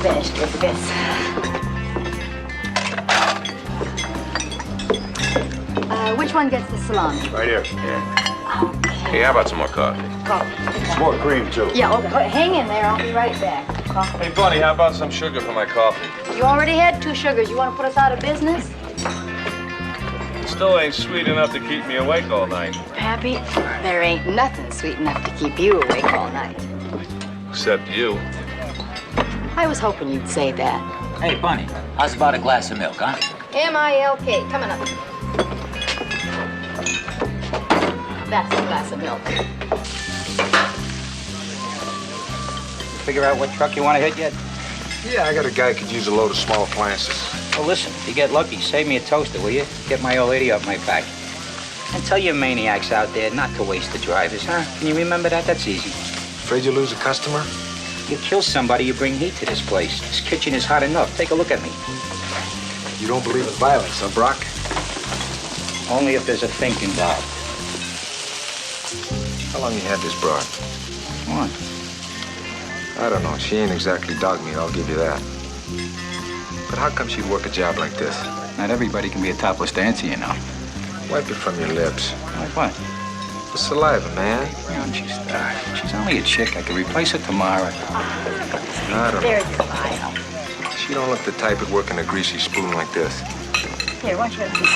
finished with this. Which one gets the salami? Right here. Hey, how about some more coffee? Coffee. Some more cream, too. Yeah, okay. Hang in there. I'll be right back. Coffee. Hey, Bunny, how about some sugar for my coffee? You already had 2 sugars. You want to put us out of business? It still ain't sweet enough to keep me awake all night. Pappy, there ain't nothing sweet enough to keep you awake all night. Except you. I was hoping you'd say that. Hey, Bunny, how's about a glass of milk, huh? M-I-L-K. Coming up. That's a glass of milk. Figure out what truck you want to hit yet? Yeah, I got a guy could use a load of small appliances. Oh, listen, if you get lucky, save me a toaster, will you? Get my old lady off my back. And tell your maniacs out there not to waste the drivers, huh? Can you remember that? That's easy. Afraid you lose a customer? You kill somebody, you bring heat to this place. This kitchen is hot enough. Take a look at me. You don't believe in violence, huh, Brock? Only if there's a think involved. How long you had this broad? What? I don't know. She ain't exactly dog meat, I'll give you that. But how come she'd work a job like this? Not everybody can be a topless dancer, you know. Wipe it from your lips. Like what? The saliva, man. She's only a chick. I could replace her tomorrow. I don't There's know. your file. She don't look the type that'd work in a greasy spoon like this. Here, why don't you have this?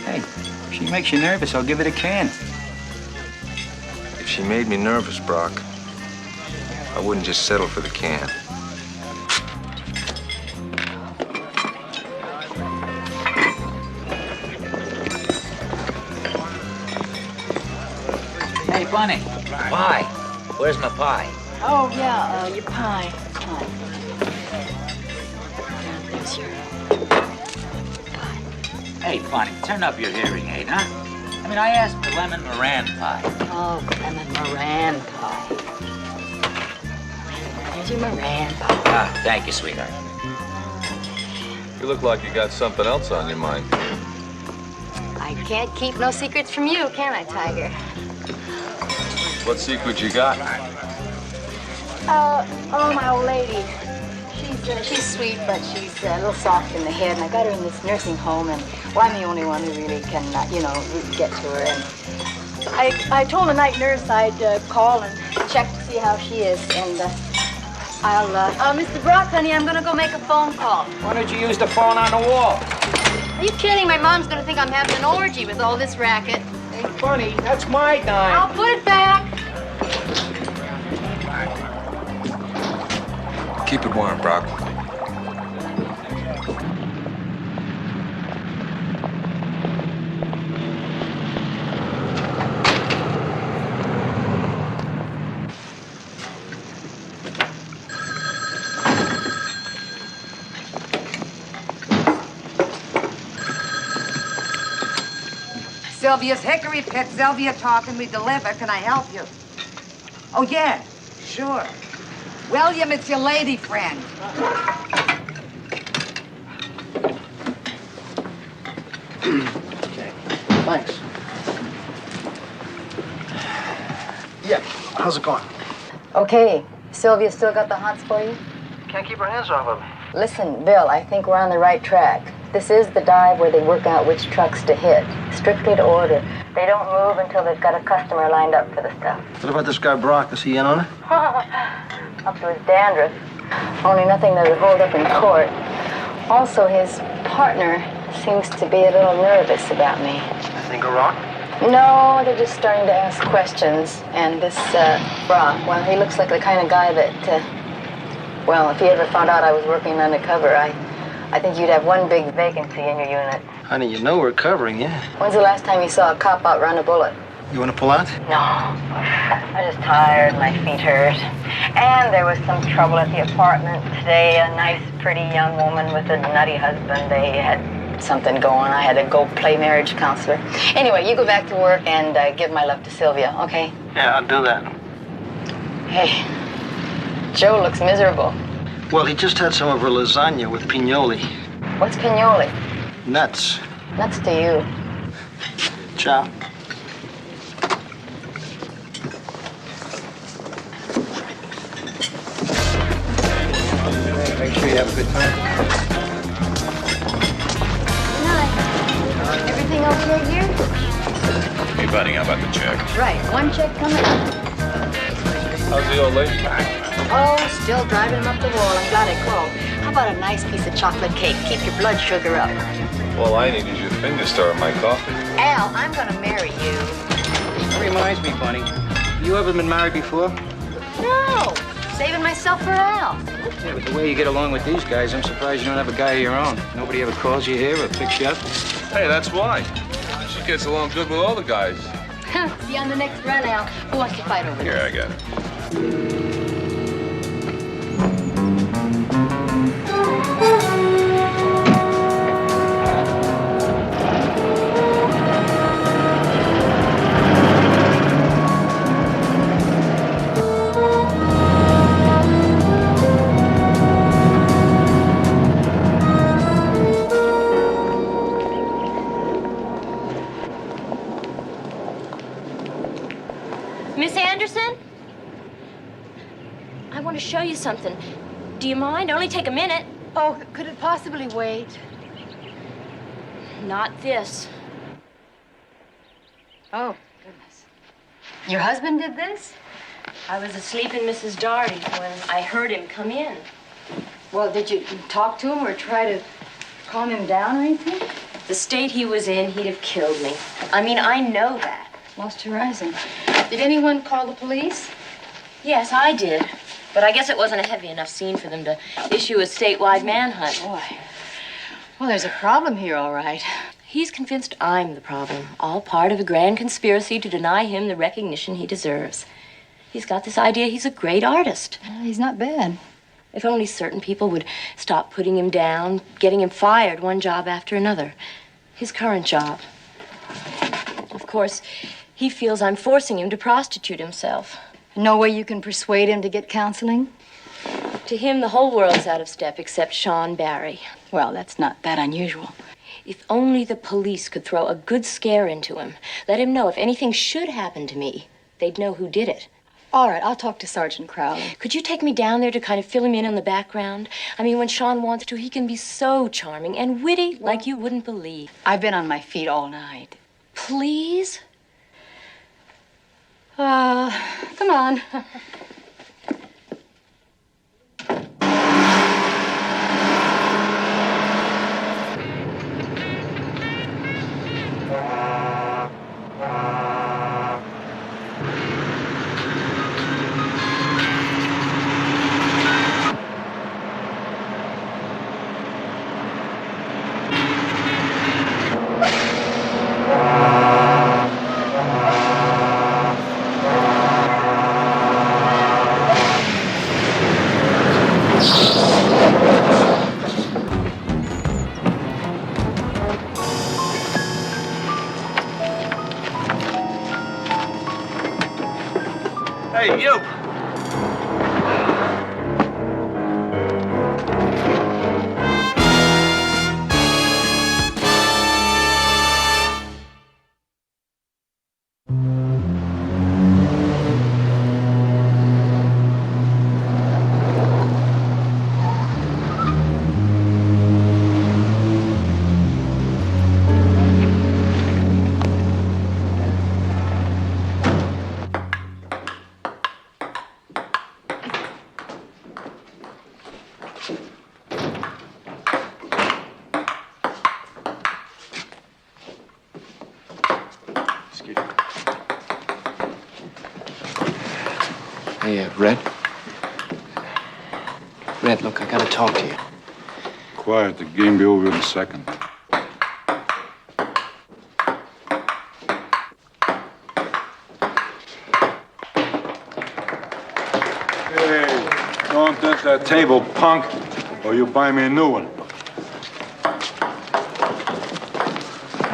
Hey, if she makes you nervous, I'll give it a can. If she made me nervous, Brock, I wouldn't just settle for the can. Hey, Bunny. Pie. Where's my pie? Oh, yeah, your pie. There's your... Hey, Bunny, turn up your hearing aid, huh? I mean, I asked for lemon meringue pie. Oh, lemon meringue pie. There's your meringue pie. Ah, thank you, sweetheart. You look like you got something else on your mind. I can't keep no secrets from you, can I, Tiger? What secret you got? Oh, my old lady. She's sweet, but she's a little soft in the head, and I got her in this nursing home, and well, I'm the only one who really can, get to her. And I told the night nurse I'd call and check to see how she is, and Mr. Brock, honey, I'm gonna go make a phone call. Why don't you use the phone on the wall? Are you kidding? My mom's gonna think I'm having an orgy with all this racket. Hey, Bunny, that's my dime. I'll put it back. Keep it warm, Brock. Sylvia's Hickory Pit. Sylvia talking. We deliver. Can I help you? Oh, yeah. Sure. William, it's your lady friend. Okay, thanks. Yeah, how's it going? Okay, Sylvia still got the hots for you? Can't keep her hands off of me. Listen, Bill, I think we're on the right track. This is the dive where they work out which trucks to hit, strictly to order. They don't move until they've got a customer lined up for the stuff. What about this guy Brock? Is he in on it? Up to his dandruff. Only nothing that would hold up in court. Also, his partner seems to be a little nervous about me. Anything go wrong? No, they're just starting to ask questions. And this Brock, well, he looks like the kind of guy that, well, if he ever found out I was working undercover, I think you'd have one big vacancy in your unit. Honey, you know we're covering you. When's the last time you saw a cop outrun a bullet? You want to pull out? No. I'm just tired, my feet hurt. And there was some trouble at the apartment today. A nice, pretty young woman with a nutty husband. They had something going. I had to go play marriage counselor. Anyway, you go back to work and give my love to Sylvia, okay? Yeah, I'll do that. Hey, Joe looks miserable. Well, he just had some of her lasagna with pignoli. What's pignoli? Nuts. Nuts to you. Ciao. Make sure you have a good time. Good night. Everything okay here? Hey, buddy, how about the check? Right. One check coming up. How's the old lady? Oh, still driving him up the wall. I'm glad I called. How about a nice piece of chocolate cake? Keep your blood sugar up. Well, I need is your finger star in my coffee. Al, I'm gonna marry you. That reminds me, Bunny. You ever been married before? No. Saving myself for Al. Yeah, but the way you get along with these guys, I'm surprised you don't have a guy of your own. Nobody ever calls you here or picks you up. Hey, that's why. She gets along good with all the guys. See you on the next run, Al. Who wants to fight over Here, this? I got it. Miss Anderson? I want to show you something. Do you mind? Only take a minute. Oh, could it possibly wait? Not this. Oh, goodness. Your husband did this? I was asleep in Mrs. Doherty's when I heard him come in. Well, did you talk to him or try to calm him down or anything? The state he was in, he'd have killed me. I mean, I know that. Lost horizon. Did anyone call the police? Yes, I did. But I guess it wasn't a heavy enough scene for them to issue a statewide manhunt. Boy. Well, there's a problem here, all right. He's convinced I'm the problem, all part of a grand conspiracy to deny him the recognition he deserves. He's got this idea he's a great artist. He's not bad. If only certain people would stop putting him down, getting him fired one job after another. His current job. Of course, he feels I'm forcing him to prostitute himself. No way you can persuade him to get counseling? To him, the whole world's out of step except Sean Barry. Well, that's not that unusual. If only the police could throw a good scare into him, let him know if anything should happen to me, they'd know who did it. All right, I'll talk to Sergeant Crowley. Could you take me down there to kind of fill him in on the background? I mean, when Sean wants to, he can be so charming and witty like you wouldn't believe. I've been on my feet all night. Please? Come on. Hey, you! Hey, Red? Red, look, I gotta talk to you. Quiet, the game be over in a second. Hey, don't touch that table, punk, or you'll buy me a new one.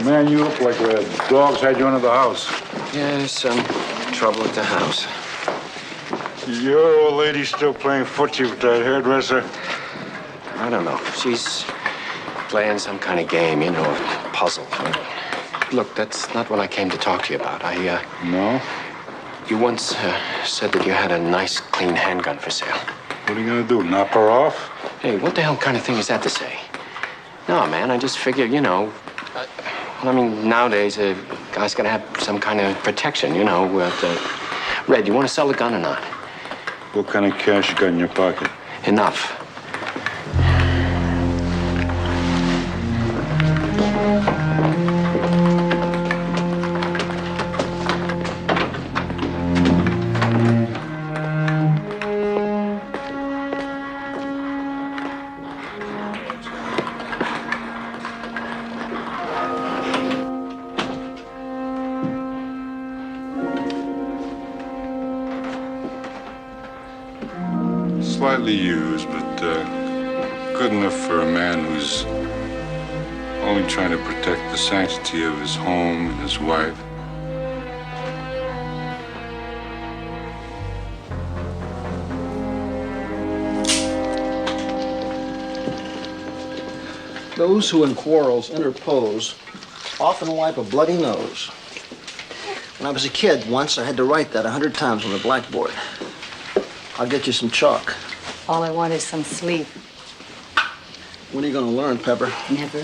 Man, you look like the dogs had you into the house. Yeah, there's some trouble at the house. Your old lady still playing footsie with that hairdresser? I don't know. She's playing some kind of game, you know, a puzzle. Look, that's not what I came to talk to you about. No? You once said that you had a nice, clean handgun for sale. What are you gonna do, knock her off? Hey, what the hell kind of thing is that to say? No, man, I just figure, I mean, nowadays, a guy's got to have some kind of protection, Red, you want to sell the gun or not? What kind of cash you got in your pocket? Enough. Slightly used, but good enough for a man who's only trying to protect the sanctity of his home and his wife. Those who in quarrels interpose often wipe a bloody nose. When I was a kid, once I had to write that 100 times on the blackboard. I'll get you some chalk. All I want is some sleep. When are you going to learn, Pepper? Never.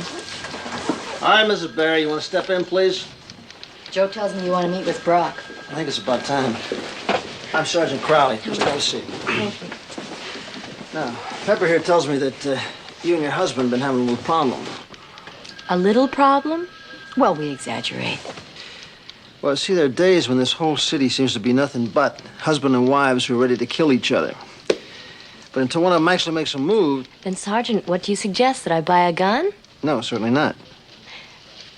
All right, Mrs. Barry, you want to step in, please? Joe tells me you want to meet with Brock. I think it's about time. I'm Sergeant Crowley. Just have a seat. Thank you. Now, Pepper here tells me that you and your husband have been having a little problem. A little problem? Well, we exaggerate. Well, see, there are days when this whole city seems to be nothing but husband and wives who are ready to kill each other. But until one of them actually makes a move... Then, Sergeant, what do you suggest? That I buy a gun? No, certainly not.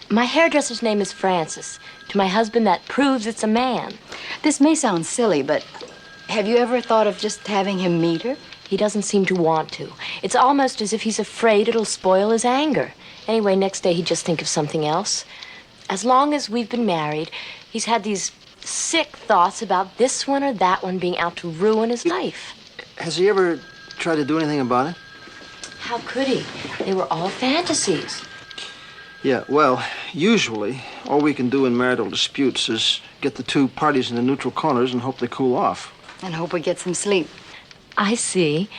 My hairdresser's name is Francis. To my husband, that proves it's a man. This may sound silly, but have you ever thought of just having him meet her? He doesn't seem to want to. It's almost as if he's afraid it'll spoil his anger. Anyway, next day he'd just think of something else. As long as we've been married, he's had these sick thoughts about this one or that one being out to ruin his life. Has he ever tried to do anything about it? How could he? They were all fantasies. Yeah, well, usually, all we can do in marital disputes is get the two parties into neutral corners and hope they cool off. And hope we get some sleep. I see.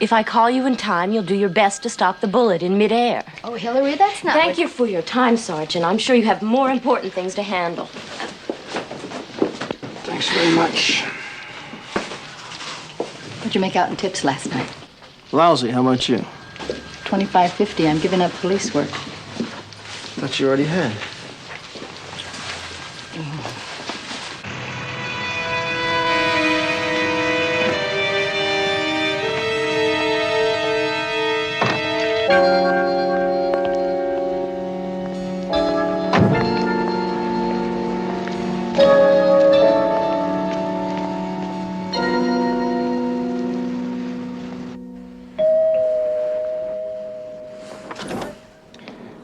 If I call you in time, you'll do your best to stop the bullet in midair. Oh, Hillary, that's not... Thank you for your time, Sergeant. I'm sure you have more important things to handle. Thanks very much. What'd you make out in tips last night? Lousy. How about you? $25.50. I'm giving up police work. Thought you already had.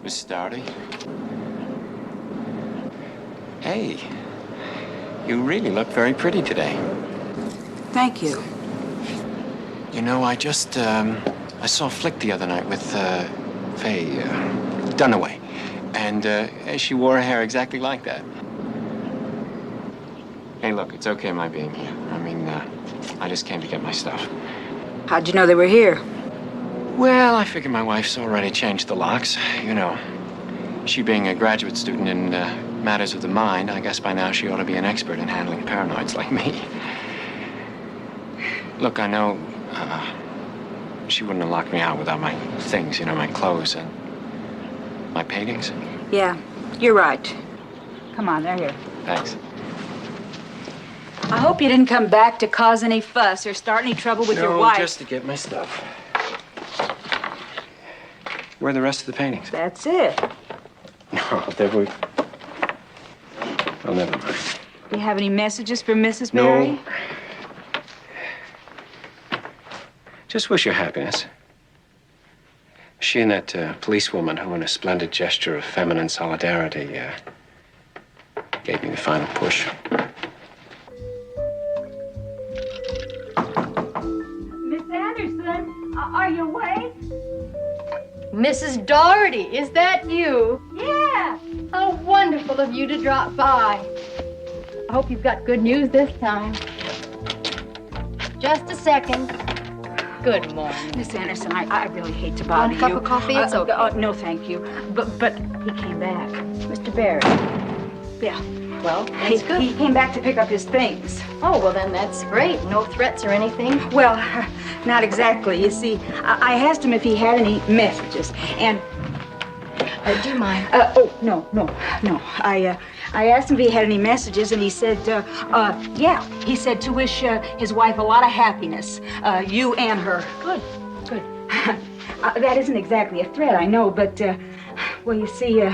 Miss Doherty? Hey, you really look very pretty today. Thank you. You know, I just, I saw a flick the other night with, Faye, Dunaway. And, she wore her hair exactly like that. Hey, look, it's okay my being here. I mean, I just came to get my stuff. How'd you know they were here? Well, I figured my wife's already changed the locks. You know, she being a graduate student in matters of the mind, I guess by now she ought to be an expert in handling paranoids like me. Look, I know she wouldn't have locked me out without my things, you know, my clothes and my paintings. Yeah, you're right. Come on, they're here. Thanks. I hope you didn't come back to cause any fuss or start any trouble with your wife. No, just to get my stuff. Where are the rest of the paintings? That's it. No, they were... Oh, never mind. Do you have any messages for Mrs. Barry? No. Just wish her happiness. She and that policewoman who, in a splendid gesture of feminine solidarity, gave me the final push. Miss Anderson, are you awake? Mrs. Doherty, is that you? Yeah. How wonderful of you to drop by. I hope you've got good news this time. Just a second. Good morning. Miss Anderson, I really hate to bother Want a cup you. of coffee? It's okay. No, thank you. But he came back. Mr. Barry. Yeah. Well, that's good. He came back to pick up his things. Oh, well, then that's great. No threats or anything? Well, not exactly. You see, I asked him if he had any messages, and... do you mind? No. I asked him if he had any messages, and he said, yeah. He said to wish his wife a lot of happiness, you and her. Good. That isn't exactly a threat, I know, but, well, you see,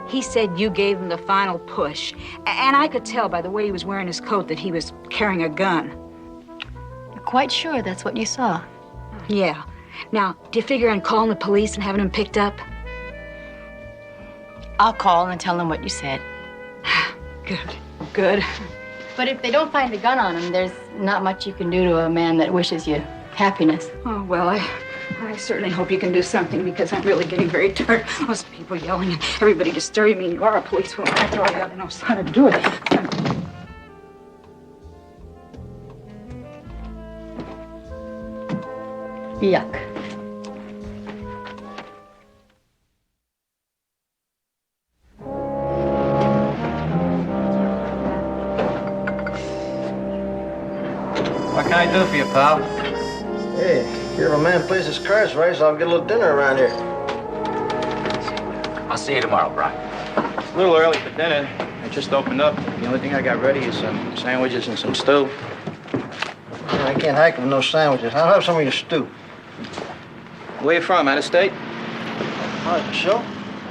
he said you gave him the final push. And I could tell by the way he was wearing his coat that he was carrying a gun. You're quite sure that's what you saw? Yeah. Now, do you figure on calling the police and having him picked up? I'll call and tell them what you said. Good. But if they don't find a gun on him, there's not much you can do to a man that wishes you happiness. Oh, well, I certainly hope you can do something because I'm really getting very tired. Those people yelling and everybody disturbing me. You are a policewoman. After all, you ought to know how to do it. Yuck. What can I do for you, pal? Hey, if a man plays his cards right, so I'll get a little dinner around here. I'll see you tomorrow, Brock. It's a little early for dinner. I just opened up. The only thing I got ready is some sandwiches and some stew. Yeah, I can't hack with no sandwiches. I'll have some of your stew. Where you from? Out of state? All right, sure.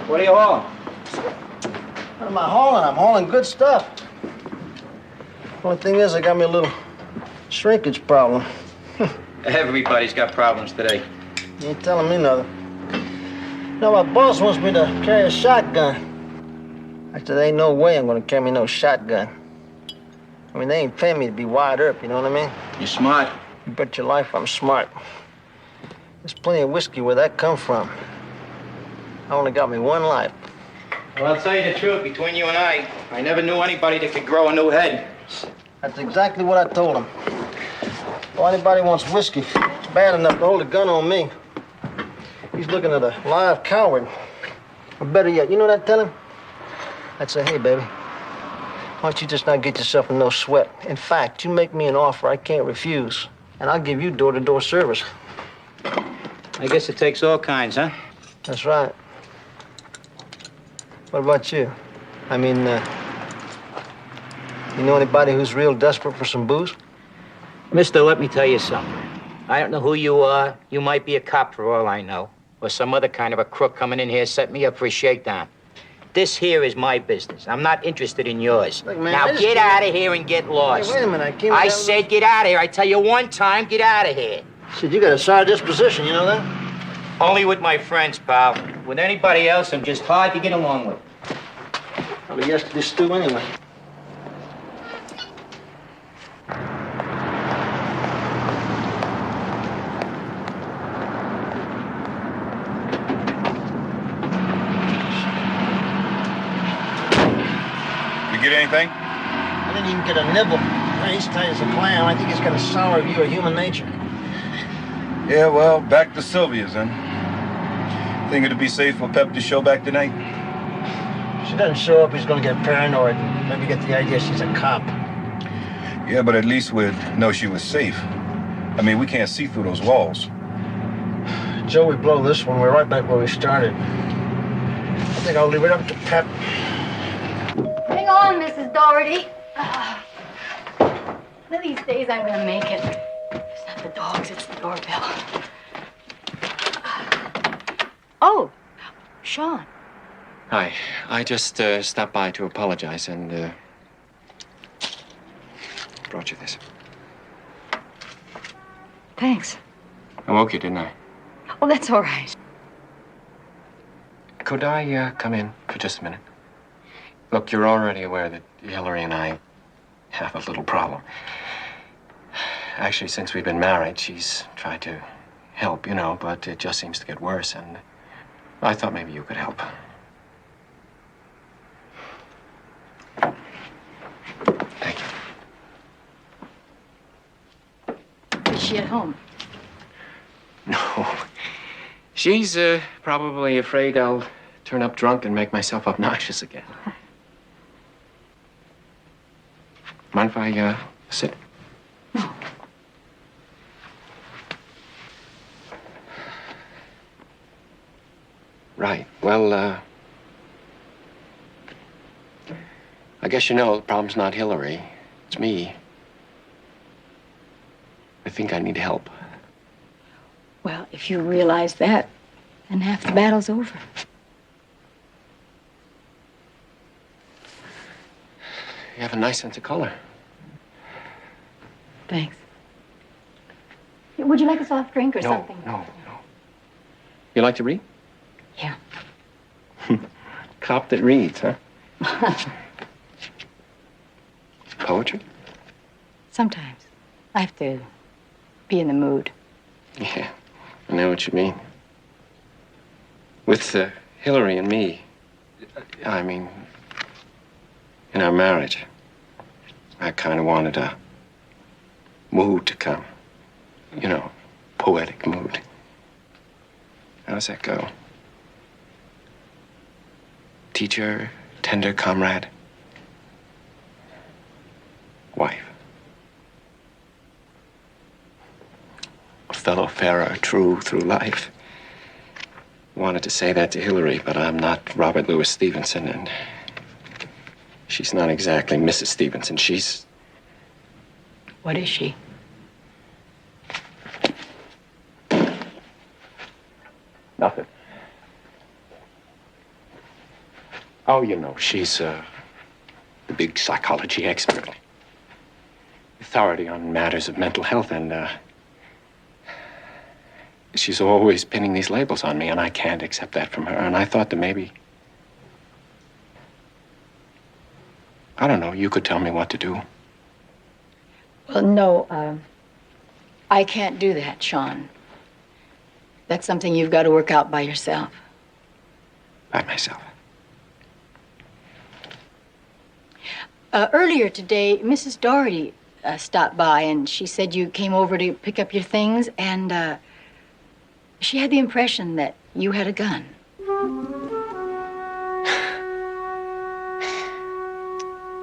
What are you hauling? What am I hauling? I'm hauling good stuff. Only thing is, I got me a little shrinkage problem. Everybody's got problems today. You ain't telling me nothing. Now, my boss wants me to carry a shotgun. I said, there ain't no way I'm gonna carry no shotgun. I mean, they ain't paying me to be wired up, you know what I mean? You're smart. You bet your life I'm smart. There's plenty of whiskey where that come from. I only got me one life. Well, I'll tell you the truth, between you and I never knew anybody that could grow a new head. That's exactly what I told him. If anybody wants whiskey, it's bad enough to hold a gun on me. He's looking at a live coward. Or better yet, you know what I'd tell him? I'd say, hey, baby, why don't you just not get yourself in no sweat? In fact, you make me an offer I can't refuse, and I'll give you door-to-door service. I guess it takes all kinds, huh? That's right. What about you? I mean, you know anybody who's real desperate for some booze? Mister, let me tell you something. I don't know who you are. You might be a cop for all I know. Or some other kind of a crook coming in here setting me up for a shakedown. This here is my business. I'm not interested in yours. Look, man, now get out of here and get lost. Hey, wait a minute. I said get out of here. I tell you one time, get out of here. Shit, you got a sour disposition, you know that? Only with my friends, pal. With anybody else, I'm just hard to get along with. Probably yesterday's stew anyway. You get anything? I didn't even get a nibble. He's tight as a clam. I think he's got a sour view of human nature. Yeah, well, back to Sylvia's then. Think it'd be safe for Pep to show back tonight? If she doesn't show up, he's gonna get paranoid and maybe get the idea she's a cop. Yeah, but at least we'd know she was safe. I mean, we can't see through those walls. Joe, we blow this one. We're right back where we started. I think I'll leave it up to Pep. Hang on, Mrs. Doherty. One of these days I'm gonna make it. It's not the dogs, it's the doorbell. Oh, Sean. Hi. I just stopped by to apologize and brought you this. Thanks. I woke you, didn't I? Oh, that's all right. Could I come in for just a minute? Look, you're already aware that Hillary and I have a little problem. Actually, since we've been married, she's tried to help, you know, but it just seems to get worse, and I thought maybe you could help. Thank you. Is she at home? She's probably afraid I'll turn up drunk and make myself obnoxious again. Mind if I sit? Right. Well, I guess you know the problem's not Hillary. It's me. I think I need help. Well, if you realize that, then half the battle's over. You have a nice sense of color. Thanks. Would you like a soft drink or No, something? no. You like to read? Yeah. Cop that reads, huh? Poetry? Sometimes. I have to be in the mood. Yeah, I know what you mean. With Hillary and me, I mean, in our marriage, I kind of wanted a mood to come. You know, poetic mood. How does that go? Teacher, tender comrade, wife. A fellow farer, true through life. Wanted to say that to Hillary, but I'm not Robert Louis Stevenson, and she's not exactly Mrs. Stevenson. She's... What is she? Nothing. Oh, you know, she's the big psychology expert. Authority on matters of mental health, and she's always pinning these labels on me, and I can't accept that from her. And I thought that maybe, I don't know, you could tell me what to do. Well, no, I can't do that, Sean. That's something you've got to work out by yourself. By myself. Earlier today, Mrs. Doherty stopped by, and she said you came over to pick up your things, and she had the impression that you had a gun.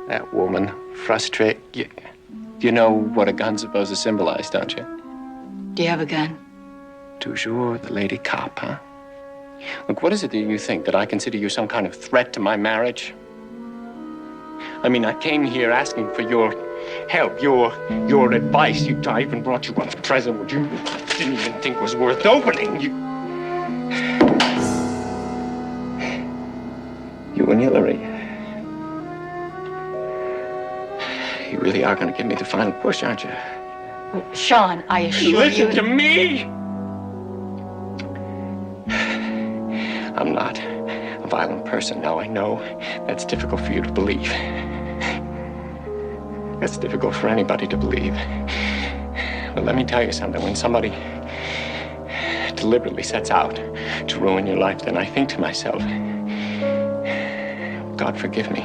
That woman, frustrate. You know what a gun's supposed to symbolize, don't you? Do you have a gun? Toujours the lady cop, huh? Look, what is it that you think? That I consider you some kind of threat to my marriage? I mean, I came here asking for your help, your advice. I even brought you a present which you didn't even think was worth opening. You and Hillary. You really are going to give me the final push, aren't you? Well, Sean, I assure you... Listen to me! I'm not a violent person. Now, I know that's difficult for you to believe. That's difficult for anybody to believe. But let me tell you something. When somebody deliberately sets out to ruin your life, then I think to myself, God forgive me.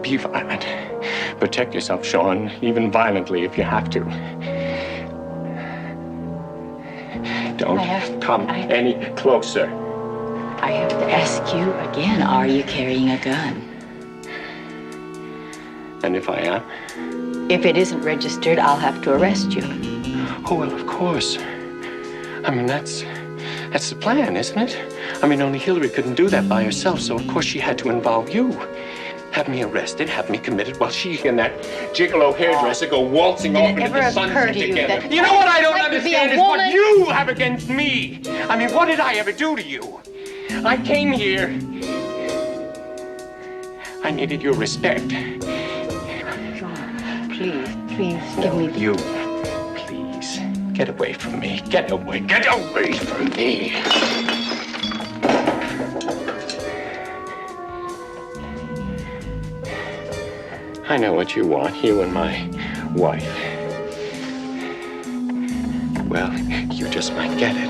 Be violent. Protect yourself, Sean, even violently if you have to. Don't come any closer. I have to ask you again, are you carrying a gun? And if I am? If it isn't registered, I'll have to arrest you. Oh, well, of course. I mean, that's the plan, isn't it? I mean, only Hillary couldn't do that by herself, so of course she had to involve you. Have me arrested, have me committed, while she and that gigolo hairdresser go waltzing off into the sunset together. You know what I don't understand is what you have against me. I mean, what did I ever do to you? I came here. I needed your respect. John, please give me the... You, please, get away from me. Get away from me. I know what you want, you and my wife. Well, you just might get it.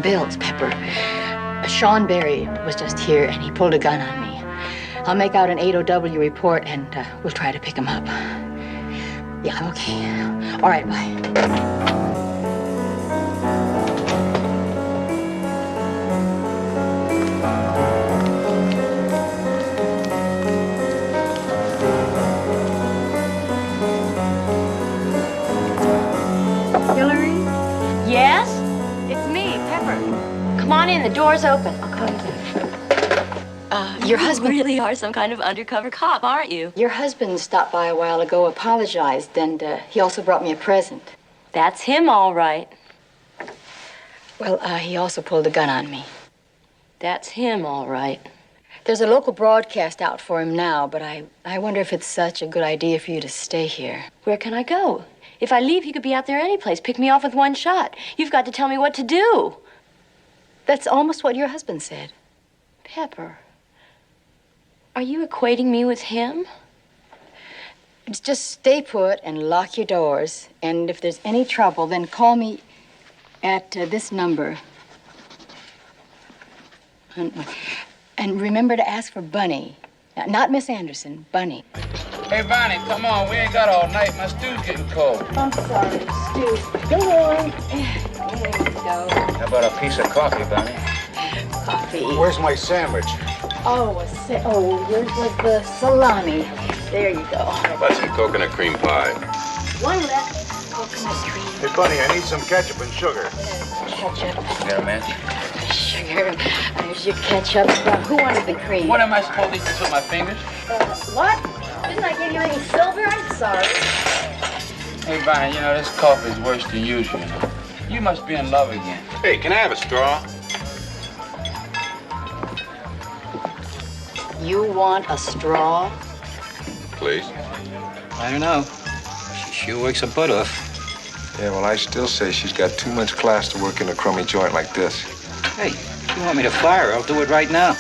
bills, Pepper. Sean Berry was just here, and he pulled a gun on me. I'll make out an 8OW report, and we'll try to pick him up. Yeah, okay. All right, bye. Hillary? Yes? It's me, Pepper. Come on in, the door's open. I'll call you back. Your husband really are some kind of undercover cop, aren't you? Your husband stopped by a while ago, apologized, and he also brought me a present. That's him, all right. Well, he also pulled a gun on me. That's him, all right. There's a local broadcast out for him now, but I wonder if it's such a good idea for you to stay here. Where can I go? If I leave, he could be out there any place. Pick me off with one shot. You've got to tell me what to do. That's almost what your husband said. Pepper, are you equating me with him? Just stay put and lock your doors. And if there's any trouble, then call me at this number. And remember to ask for Bunny. Not Miss Anderson, Bunny. Hey, Bonnie, come on. We ain't got all night. My stew's getting cold. I'm sorry, Stu. Go on. There you go. How about a piece of coffee, Bonnie? Coffee. Where's my sandwich? Yours was the salami. There you go. How about some coconut cream pie? One left. Coconut cream. Hey, Bunny, I need some ketchup and sugar. Ketchup. You got a match? Sugar. There's your ketchup. Who wanted the cream? What am I supposed to do with my fingers? What? Didn't I give you any silver? I'm sorry. Hey, Bonnie, you know, this coffee's worse than usual. You must be in love again. Hey, can I have a straw? You want a straw? Please. I don't know. She sure wakes her butt off. Yeah, well, I still say she's got too much class to work in a crummy joint like this. Hey, if you want me to fire her, I'll do it right now.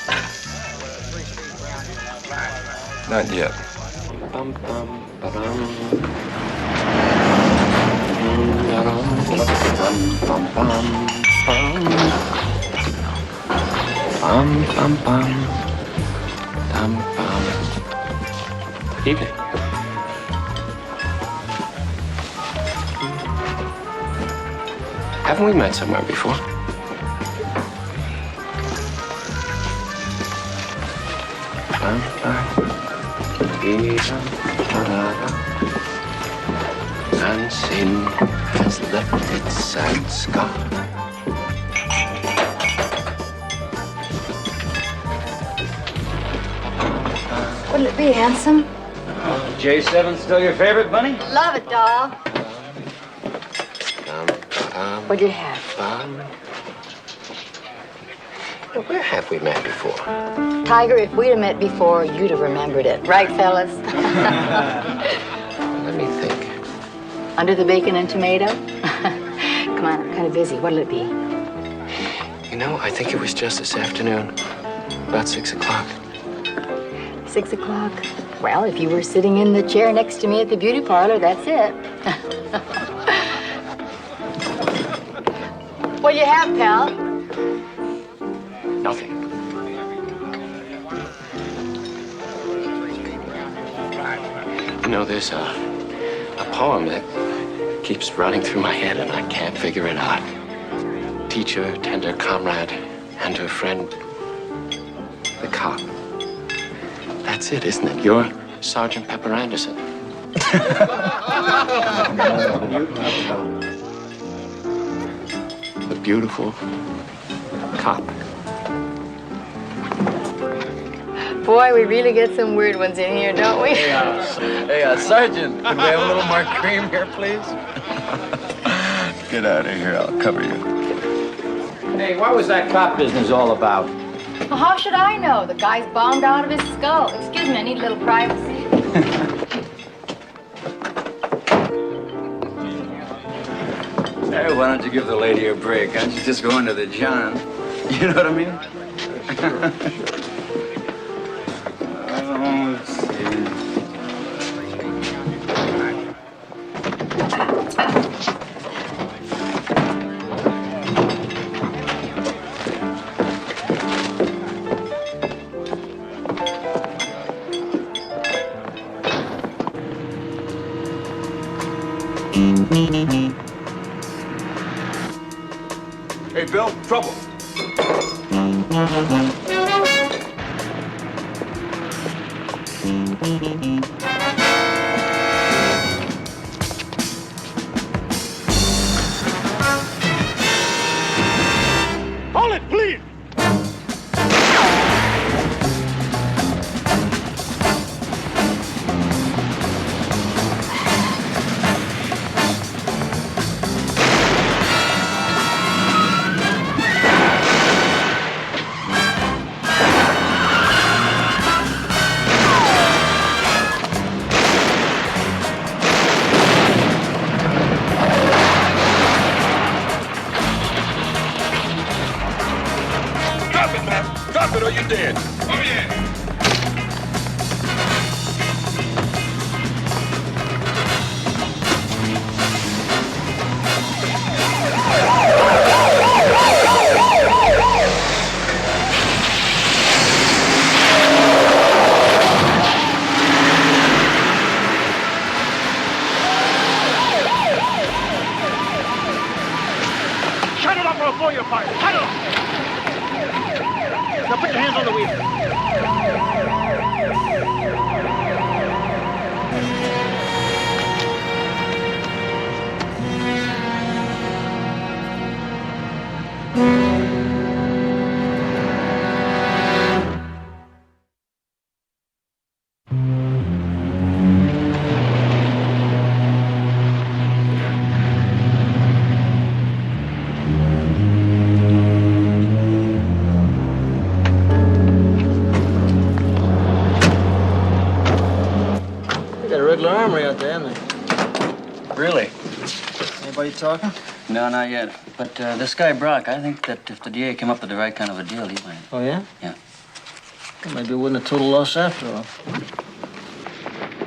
Not yet. Bum, bum, ba-dum. Bum, bum, bum. Bum, bum, bum. Bum, bum. Evening. Haven't we met somewhere before? Bum, bum. And sin has left its sad scar. Wouldn't it be handsome? J7 still your favorite, Bunny? Love it, doll. What'd you have? Where have we met before? Tiger, if we'd have met before, you'd have remembered it. Right, fellas? Let me think. Under the bacon and tomato? Come on, I'm kind of busy. What'll it be? You know, I think it was just this afternoon. About 6 o'clock. 6 o'clock? Well, if you were sitting in the chair next to me at the beauty parlor, that's it. What'd you have, pal? Nothing. You know, there's a poem that keeps running through my head and I can't figure it out. Teacher, tender comrade, and her friend, the cop. That's it, isn't it? You're Sergeant Pepper Anderson. The beautiful cop. Boy, we really get some weird ones in here, don't we? Hey, Sergeant, can we have a little more cream here, please? Get out of here, I'll cover you. Hey, what was that cop business all about? Well, how should I know? The guy's bombed out of his skull. Excuse me, I need a little privacy. Hey, why don't you give the lady a break? Can't you just go into the John? You know what I mean? Let's see. Hey, Bill, trouble. Hold it, please! Drop it, man. Drop it or you're dead. Oh, yeah. Shut it up or I'll blow you apart. Shut it up! Now put your hands on the wheel. They got a regular armory out there, haven't they? Really? Anybody talking? No, not yet. But this guy Brock, I think that if the DA came up with the right kind of a deal, he might. Oh, yeah? Yeah. Well, maybe it wasn't a total loss after all.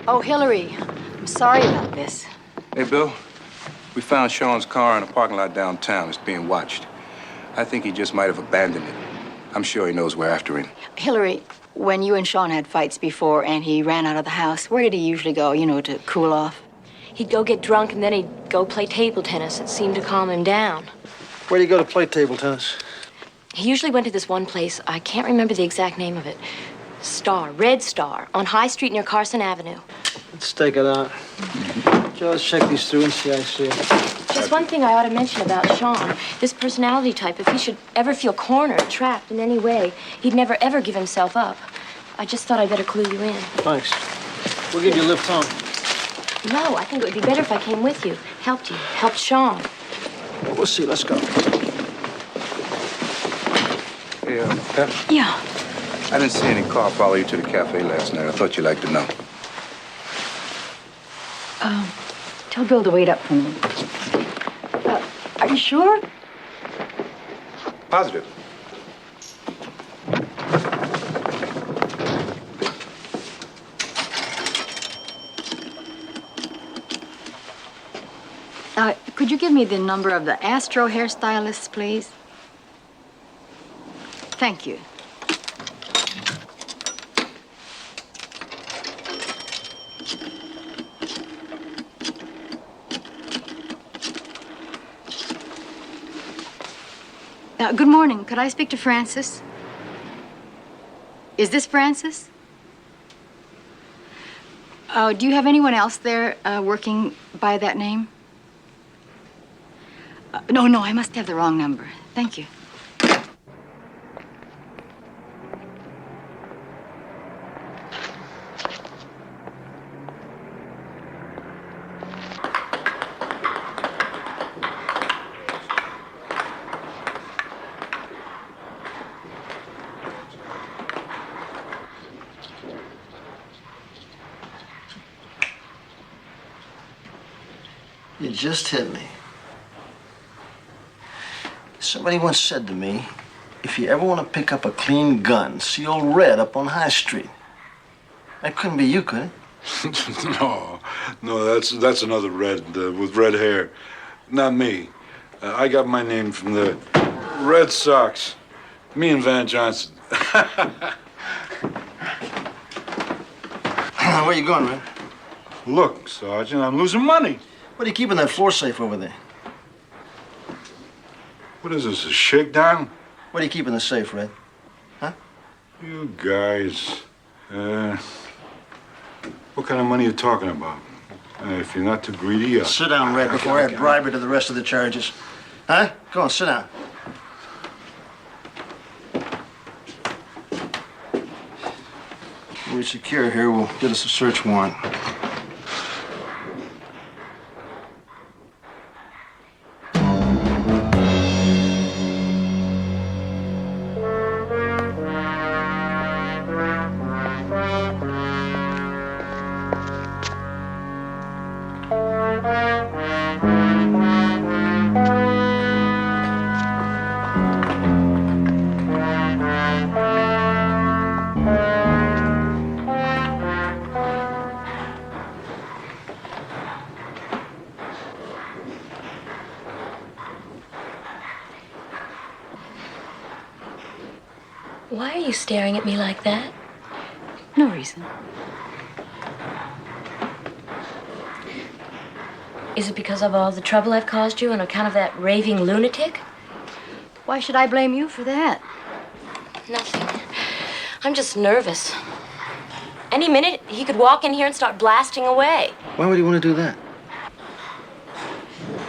Oh, Hillary, I'm sorry about this. Hey, Bill, we found Sean's car in a parking lot downtown. It's being watched. I think he just might have abandoned it. I'm sure he knows we're after him. Hillary, when you and Sean had fights before and he ran out of the house, where did he usually go, to cool off? He'd go get drunk and then he'd go play table tennis. It seemed to calm him down. Where do you go to play table tennis? He usually went to this one place. I can't remember the exact name of it. Red Star, on High Street near Carson Avenue. Let's stake it out. Joe, let's check these through and see I see it. Just one thing I ought to mention about Sean. This personality type, if he should ever feel cornered, trapped in any way, he'd never, ever give himself up. I just thought I'd better clue you in. Thanks. We'll give you a lift home. No, I think it would be better if I came with you. Helped you. Helped Sean. Well, we'll see. Let's go. Hey, Pep? Yeah. I didn't see any car follow you to the cafe last night. I thought you'd like to know. Tell Bill to wait up for me. Are you sure? Positive. Could you give me the number of the Astro hairstylist, please? Thank you. Good morning. Could I speak to Francis? Is this Francis? Do you have anyone else there working by that name? No, I must have the wrong number. Thank you. You just hit me. Somebody once said to me, if you ever want to pick up a clean gun, see old Red up on High Street. That couldn't be you, could it? No, that's another Red with red hair. Not me. I got my name from the Red Sox. Me and Van Johnson. Where you going, Red? Look, Sergeant, I'm losing money. What are you keeping that floor safe over there? What is this, a shakedown? What do you keep in the safe, Red? Huh? You guys, what kind of money are you talking about? If you're not too greedy, Sit down, Red, before I bribe you to the rest of the charges. Huh? Go on, sit down. When we secure here, we'll get us a search warrant. Why are you staring at me like that? No reason. Is it because of all the trouble I've caused you on account of that raving lunatic? Why should I blame you for that? Nothing. I'm just nervous. Any minute, he could walk in here and start blasting away. Why would he want to do that?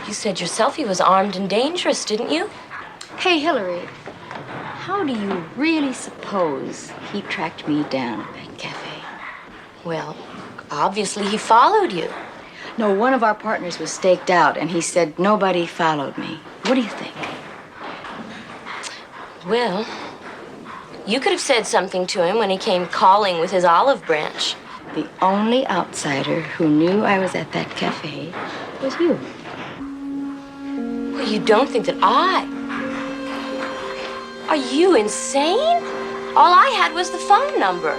You said yourself he was armed and dangerous, didn't you? Hey, Hillary, how do you really suppose he tracked me down at that cafe? Well, obviously he followed you. No, one of our partners was staked out, and he said nobody followed me. What do you think? Well, you could have said something to him when he came calling with his olive branch. The only outsider who knew I was at that cafe was you. Well, you don't think that Are you insane? All I had was the phone number.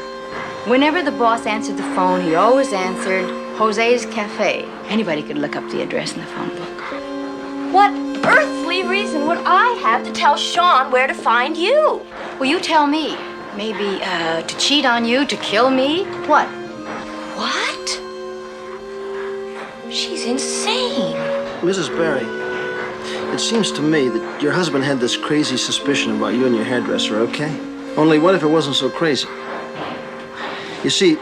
Whenever the boss answered the phone, he always answered Jose's Cafe. Anybody could look up the address in the phone book. What earthly reason would I have to tell Sean where to find you? Well, you tell me. Maybe to cheat on you, to kill me? What? What? She's insane. Mrs. Barry, it seems to me that your husband had this crazy suspicion about you and your hairdresser, okay? Only what if it wasn't so crazy? You see,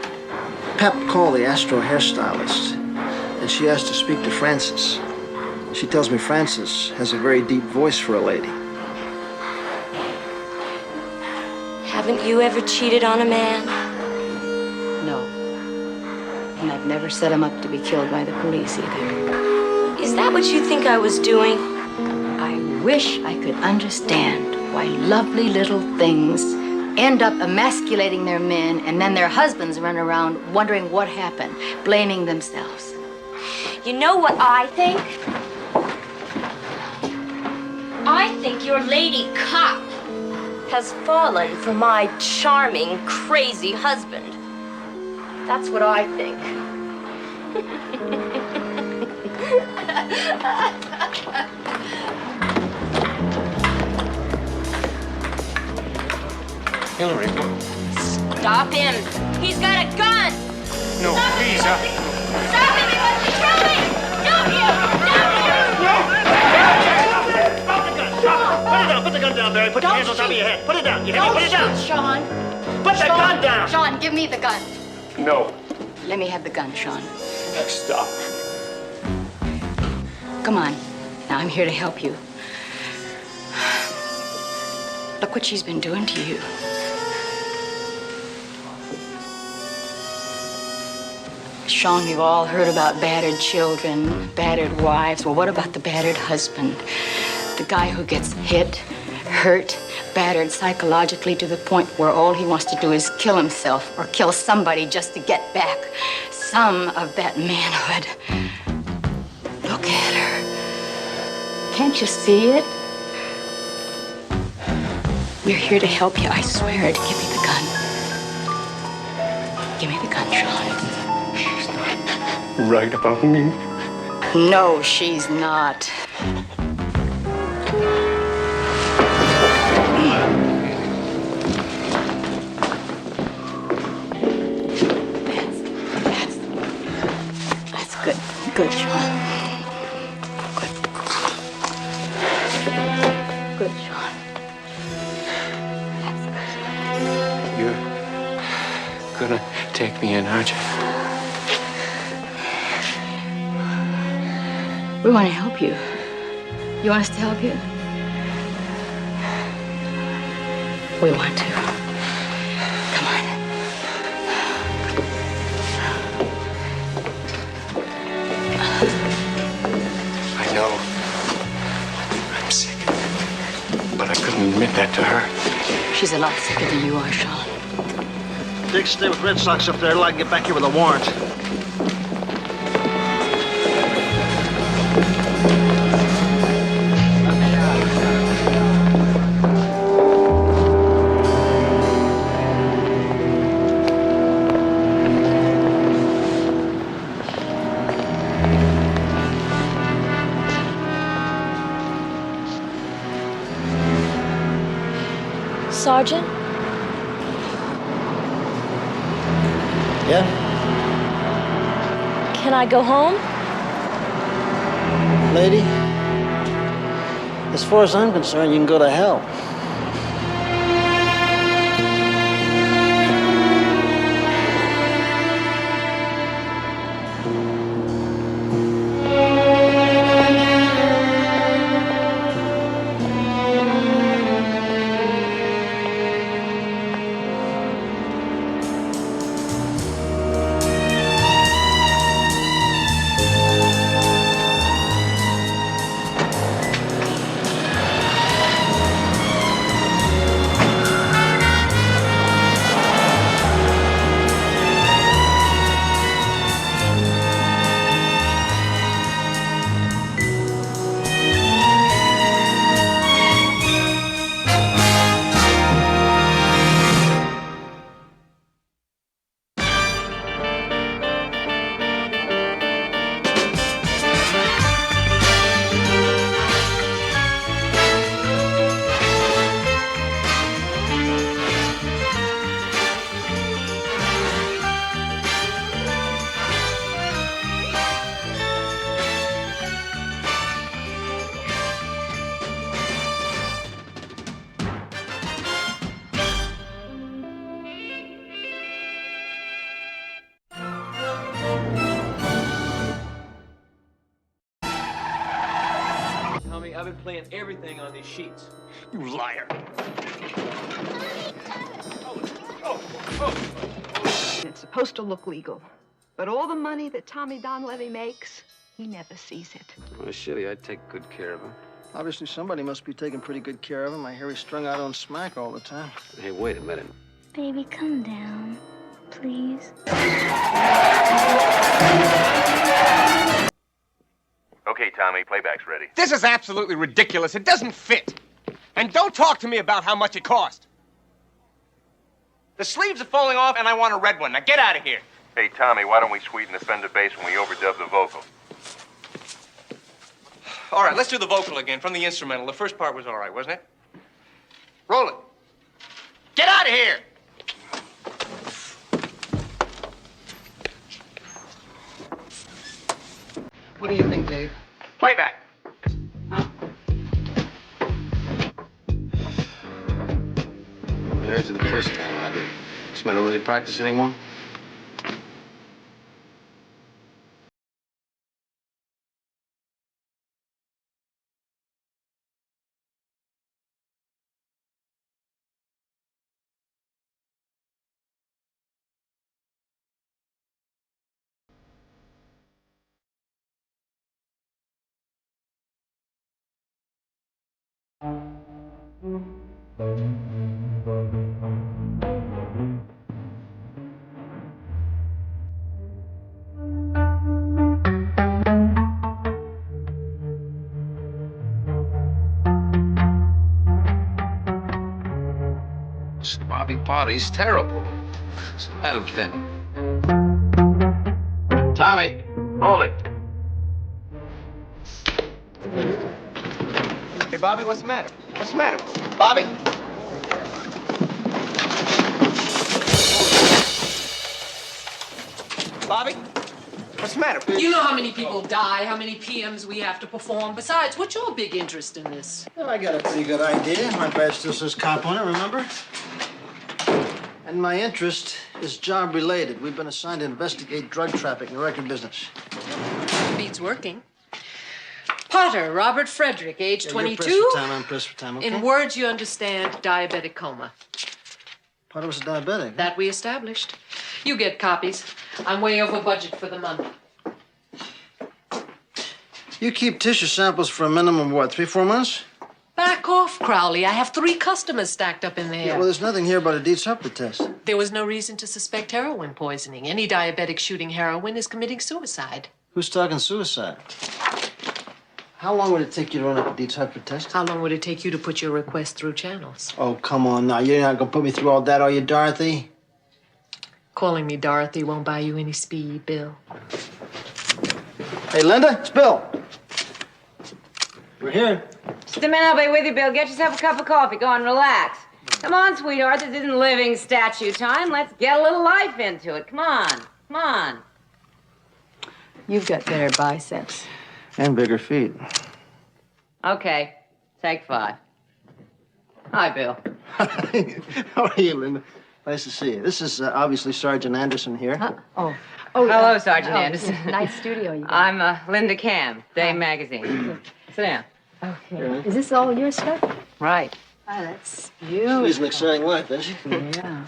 Pep called the Astro hairstylist, and she asked to speak to Frances. She tells me Frances has a very deep voice for a lady. Haven't you ever cheated on a man? No. And I've never set him up to be killed by the police either. Is that what you think I was doing? I wish I could understand why lovely little things end up emasculating their men, and then their husbands run around wondering what happened, blaming themselves. You know what I think? I think your lady cop has fallen for my charming, crazy husband. That's what I think. Hillary, Stop him! He's got a gun! no, please, Stop him! He wants to kill me! Don't you! Put the gun down, Barry. Put your hands on top of your head. Put it down. You hear me? Put it down. Sean. Put the gun down. Sean, give me the gun. No. Let me have the gun, Sean. Stop. Come on. Now I'm here to help you. Look what she's been doing to you. Sean, we've all heard about battered children, battered wives. Well, what about the battered husband? The guy who gets hit, hurt, battered psychologically to the point where all he wants to do is kill himself or kill somebody just to get back some of that manhood. Look at her. Can't you see it? We're here to help you, I swear. Give me the gun. Give me the gun, Sean. Right about me? No, she's not. That's good. Good, Sean. Good. good, Sean. You're gonna take me in, aren't you? We want to help you. You want us to help you? We want to. Come on. I know. I'm sick. But I couldn't admit that to her. She's a lot sicker than you are, Sean. Dick, stay with Red Sox up there till I can get back here with a warrant. Sergeant? Yeah? Can I go home? Lady? As far as I'm concerned, you can go to hell. Tommy, I've been playing everything on these sheets. You liar. It's supposed to look legal, but all the money that Tommy Donlevy makes, he never sees it. Well, shitty, I'd take good care of him. Obviously, somebody must be taking pretty good care of him. I hear he's strung out on smack all the time. Hey, wait a minute. Baby, come down, please. Okay, Tommy, playback's ready. This is absolutely ridiculous. It doesn't fit. And don't talk to me about how much it cost. The sleeves are falling off, and I want a red one. Now get out of here. Hey, Tommy, why don't we sweeten the Fender bass when we overdub the vocal? All right, let's do the vocal again from the instrumental. The first part was all right, wasn't it? Roll it. Get out of here! What do you think, Dave? Playback. There's the first time I did. Smell don't really practice anymore? This Bobby Potty's terrible. What's the matter with him? Tommy, hold it. Hey, Bobby, what's the matter? What's the matter? Bobby? Bobby? What's the matter? You know how many people die, how many PMs we have to perform. Besides, what's your big interest in this? Well, I got a pretty good idea. My badge still says cop on it, remember? And my interest is job-related. We've been assigned to investigate drug trafficking in the record business. Beats working. Potter, Robert Frederick, age 22. You're pressed for time, I'm pressed for time, okay? In words you understand, diabetic coma. Potter was a diabetic. That we established. You get copies. I'm way over budget for the month. You keep tissue samples for a minimum of what, 3-4 months? Back off, Crowley. I have 3 customers stacked up in there. Yeah, well, there's nothing here about a Dietz Hupper test. There was no reason to suspect heroin poisoning. Any diabetic shooting heroin is committing suicide. Who's talking suicide? How long would it take you to run up a Dietz Hupper test? How long would it take you to put your request through channels? Oh, come on now. You're not gonna put me through all that, are you, Dorothy? Calling me Dorothy won't buy you any speed, Bill. Hey, Linda, it's Bill. We're here. Just a minute, I'll be with you, Bill. Get yourself a cup of coffee. Go on, relax. Come on, sweetheart. This isn't living statue time. Let's get a little life into it. Come on. Come on. You've got better biceps. And bigger feet. Okay. Take 5. Hi, Bill. How are you, Linda? Nice to see you. This is obviously Sergeant Anderson here. Oh, hello, Sergeant Anderson. Nice studio you got. I'm Linda Cam, Dame Magazine. Sit down. Okay. Is this all your stuff? Right. Oh, that's She's beautiful. an exciting life, isn't she? Yeah.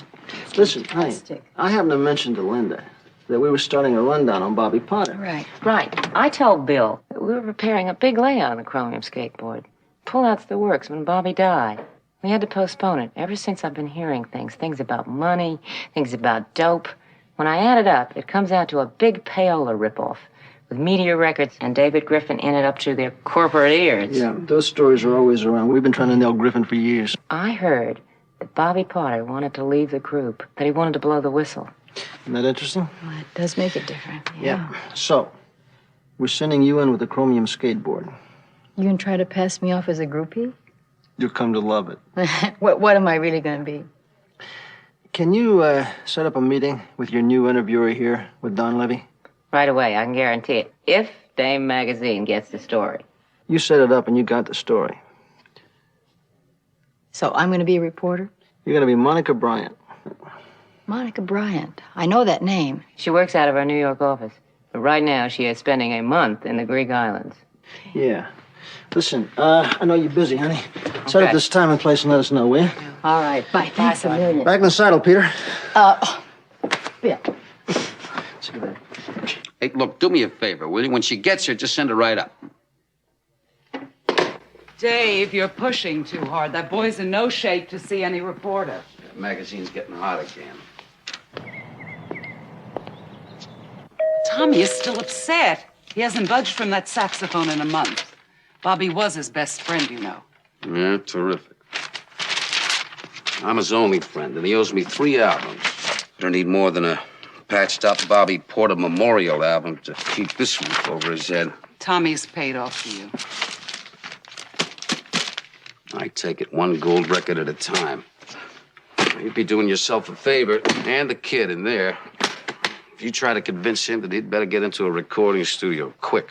Listen, honey, Fantastic. I happened to mention to Linda that we were starting a rundown on Bobby Potter. Right. Right. I told Bill that we were preparing a big layout on the chromium skateboard. Pullout's the works when Bobby died. We had to postpone it. Ever since I've been hearing things about money, things about dope. When I add it up, it comes out to a big payola ripoff with Meteor Records and David Griffin in it up to their corporate ears. Yeah, those stories are always around. We've been trying to nail Griffin for years. I heard that Bobby Potter wanted to leave the group, that he wanted to blow the whistle. Isn't that interesting? Well, it does make it different. Yeah. So, we're sending you in with a chromium skateboard. You can try to pass me off as a groupie? You'll come to love it. What am I really going to be? Can you set up a meeting with your new interviewer here with Don Levy? Right away, I can guarantee it. If Dame Magazine gets the story. You set it up and you got the story. So I'm going to be a reporter? You're going to be Monica Bryant. Monica Bryant. I know that name. She works out of our New York office. But right now, she is spending a month in the Greek islands. Yeah. Listen, I know you're busy, honey. Set up this time and place and let us know, will you? All right. Bye. Thanks a million. Back in the saddle, Peter. Yeah. See you later. Hey, look, do me a favor, will you? When she gets here, just send her right up. Dave, you're pushing too hard. That boy's in no shape to see any reporter. The magazine's getting hot again. Tommy is still upset. He hasn't budged from that saxophone in a month. Bobby was his best friend, you know. Yeah, terrific. I'm his only friend, and he owes me 3 albums. I don't need more than a patched-up Bobby Porter memorial album to keep this roof over his head. Tommy's paid off for you. I take it 1 gold record at a time. You'd be doing yourself a favor, and the kid in there, if you try to convince him that he'd better get into a recording studio quick,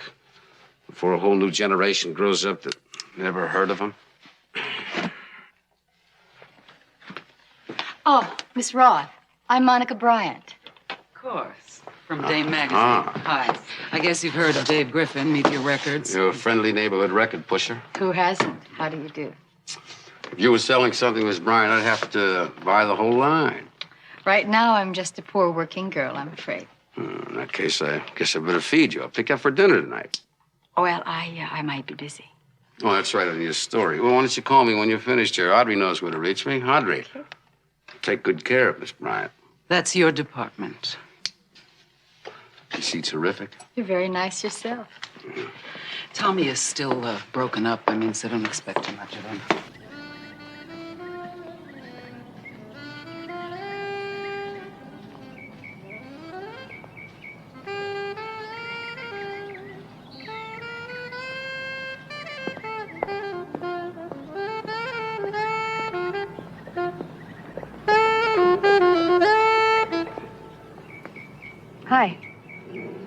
before a whole new generation grows up that never heard of him. Oh, Miss Roth. I'm Monica Bryant. Of course. From Dame Magazine. Hi. I guess you've heard of Dave Griffin, Meteor Records. You're a friendly neighborhood record pusher. Who hasn't? How do you do? If you were selling something, Miss Bryant, I'd have to buy the whole line. Right now, I'm just a poor working girl, I'm afraid. In that case, I guess I better feed you. I'll pick you up for dinner tonight. Well, I might be busy. Oh, that's right on your story. Well, why don't you call me when you're finished here? Audrey knows where to reach me. Audrey. Take good care of Miss Bryant. That's your department. Is she terrific? You're very nice yourself. Tommy is still broken up. I mean, so don't expect too much of him. Hi.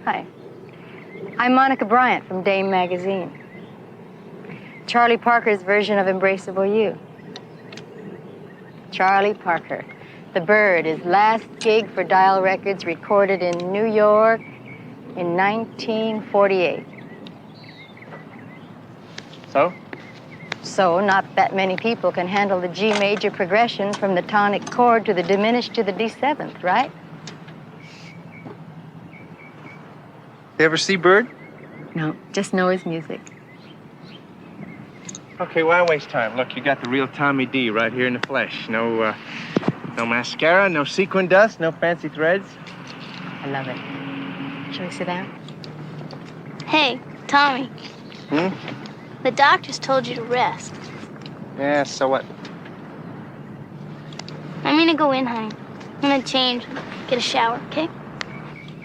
Hi. I'm Monica Bryant from Dame Magazine. Charlie Parker's version of Embraceable You. Charlie Parker, the Bird, his last gig for Dial Records, recorded in New York in 1948. So, not that many people can handle the G major progression from the tonic chord to the diminished to the D7th, right? You ever see Bird? No, just know his music. Okay, why waste time? Look, you got the real Tommy D right here in the flesh. No mascara, no sequin dust, no fancy threads. I love it. Shall we sit down? Hey, Tommy, the doctors told you to rest. Yeah, so what? I'm gonna go in, honey. I'm gonna change, get a shower, okay?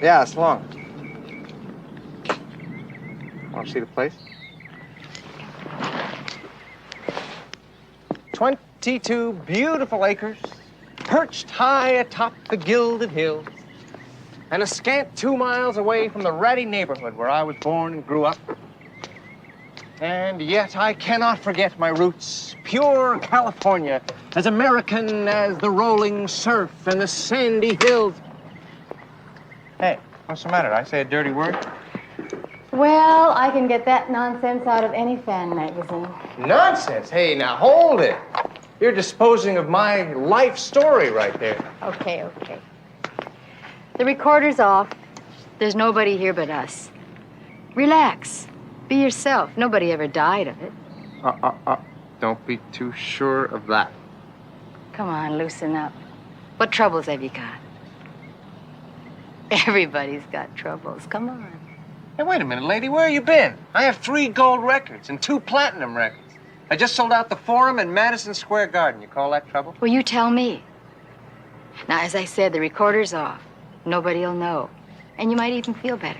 Yeah, it's long. Want to see the place? 22 beautiful acres, perched high atop the gilded hills, and a scant 2 miles away from the ratty neighborhood where I was born and grew up. And yet I cannot forget my roots, pure California, as American as the rolling surf and the sandy hills. Hey, what's the matter? I say a dirty word? Well, I can get that nonsense out of any fan magazine. Nonsense? Hey, now hold it. You're disposing of my life story right there. Okay. The recorder's off. There's nobody here but us. Relax. Be yourself. Nobody ever died of it. Don't be too sure of that. Come on, loosen up. What troubles have you got? Everybody's got troubles. Come on. Hey, wait a minute, lady. Where you been? I have 3 gold records and 2 platinum records. I just sold out the Forum in Madison Square Garden. You call that trouble? Well, you tell me. Now, as I said, the recorder's off. Nobody'll know. And you might even feel better.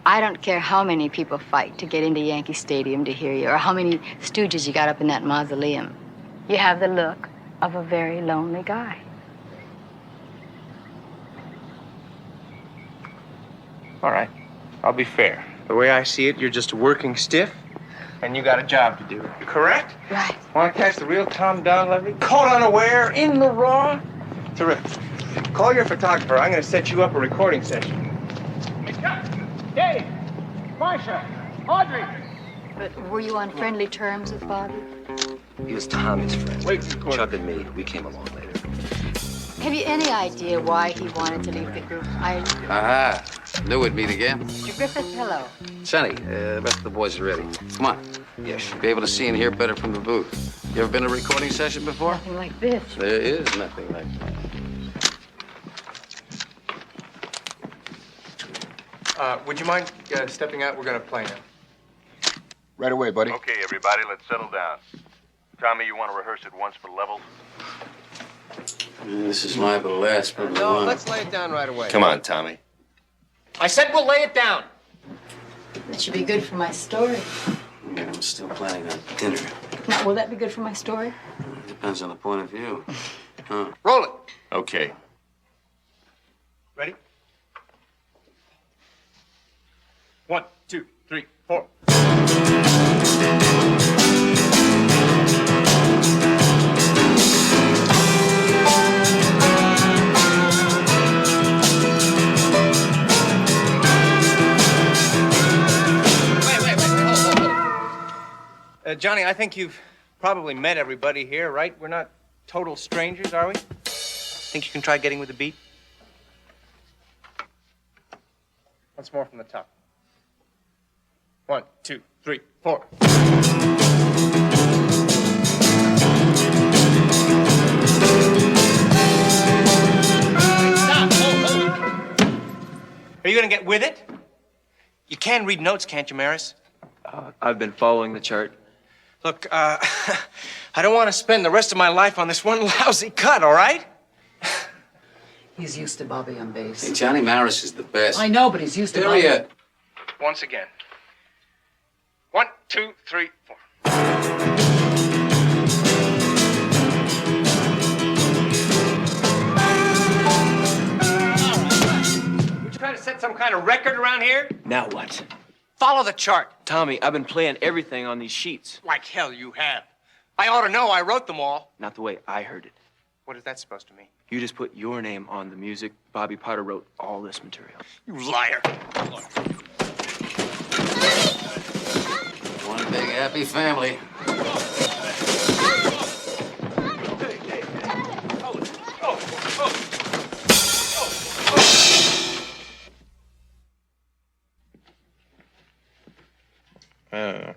I don't care how many people fight to get into Yankee Stadium to hear you, or how many stooges you got up in that mausoleum. You have the look of a very lonely guy. All right. I'll be fair. The way I see it, you're just a working stiff, and you got a job to do. Correct? Right. Want to catch the real Tom Donlevy? Caught unaware, in the raw? Terrific. Call your photographer. I'm going to set you up a recording session. Dave, Marcia, Audrey. But were you on friendly terms with Bobby? He was Tommy's friend. Wait, Chuck and me, we came along later. Have you any idea why he wanted to leave the group? Aha. Knew we'd meet again. Mr. Griffith, hello. Sonny, the rest of the boys are ready. Come on. You should be able to see and hear better from the booth. You ever been to a recording session before? Nothing like this. There is nothing like that. Would you mind stepping out? We're going to play now. Right away, buddy. Okay, everybody, let's settle down. Tommy, you want to rehearse it once for levels? This is my last one. No, let's lay it down right away. Come on, Tommy. I said we'll lay it down. That should be good for my story. Yeah, I'm still planning on dinner. Now, will that be good for my story? Depends on the point of view. Huh. Roll it. Okay. Ready? 1, 2, 3, 4. Johnny, I think you've probably met everybody here, right? We're not total strangers, are we? Think you can try getting with the beat? Once more from the top. 1, 2, 3, 4. Stop! Hold. Are you gonna get with it? You can read notes, can't you, Maris? I've been following the chart. Look, I don't want to spend the rest of my life on this one lousy cut, all right? He's used to Bobby on bass. Hey, Johnny Maris is the best. I know, but he's used to Bobby. Period. Once again. 1, 2, 3, 4. Would you try to set some kind of record around here? Now what? Follow the chart. Tommy, I've been playing everything on these sheets. Like hell you have. I ought to know. I wrote them all. Not the way I heard it. What is that supposed to mean? You just put your name on the music. Bobby Potter wrote all this material. You liar. One big happy family. I don't know.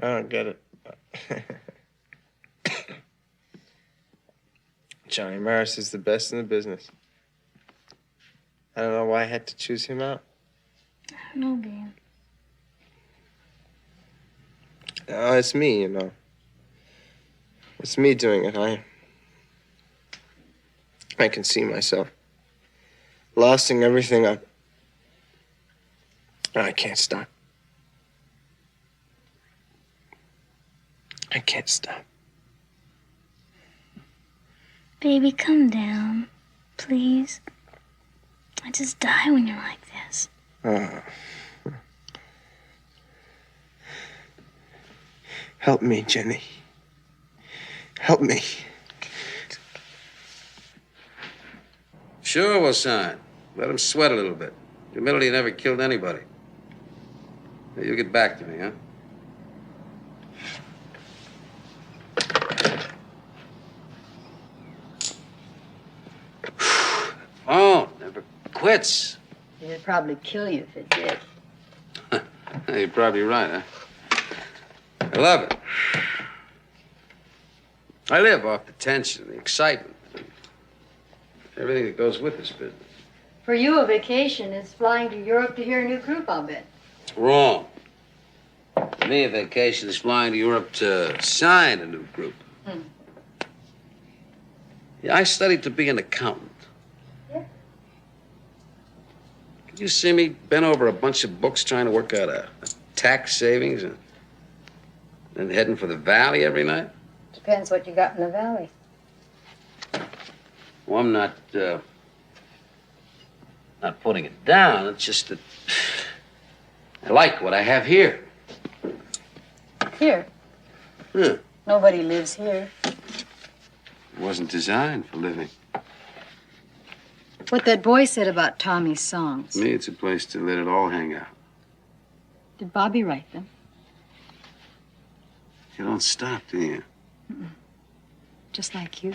I don't get it. Johnny Morris is the best in the business. I don't know why I had to choose him out. No, Dan. Oh, it's me, you know. It's me doing it. I can see myself losing everything up. I can't stop. I can't stop. Baby, come down, please. I just die when you're like this. Help me, Jenny. Help me. Sure, we'll sign. Let him sweat a little bit. Humility never killed anybody. Now, you get back to me, huh? Oh, never quits. It'd probably kill you if it did. You're probably right, huh? I love it. I live off the tension, the excitement, and everything that goes with this business. For you, a vacation is flying to Europe to hear a new group, I'll bet. It's wrong. For me, a vacation is flying to Europe to sign a new group. Yeah, I studied to be an accountant. Yeah. Could you see me bent over a bunch of books trying to work out a tax savings and then heading for the valley every night? Depends what you got in the valley. Well, I'm not putting it down. It's just that I like what I have here. Here. Huh. Nobody lives here. It wasn't designed for living. What that boy said about Tommy's songs. To me, it's a place to let it all hang out. Did Bobby write them? You don't stop, do you? Just like you.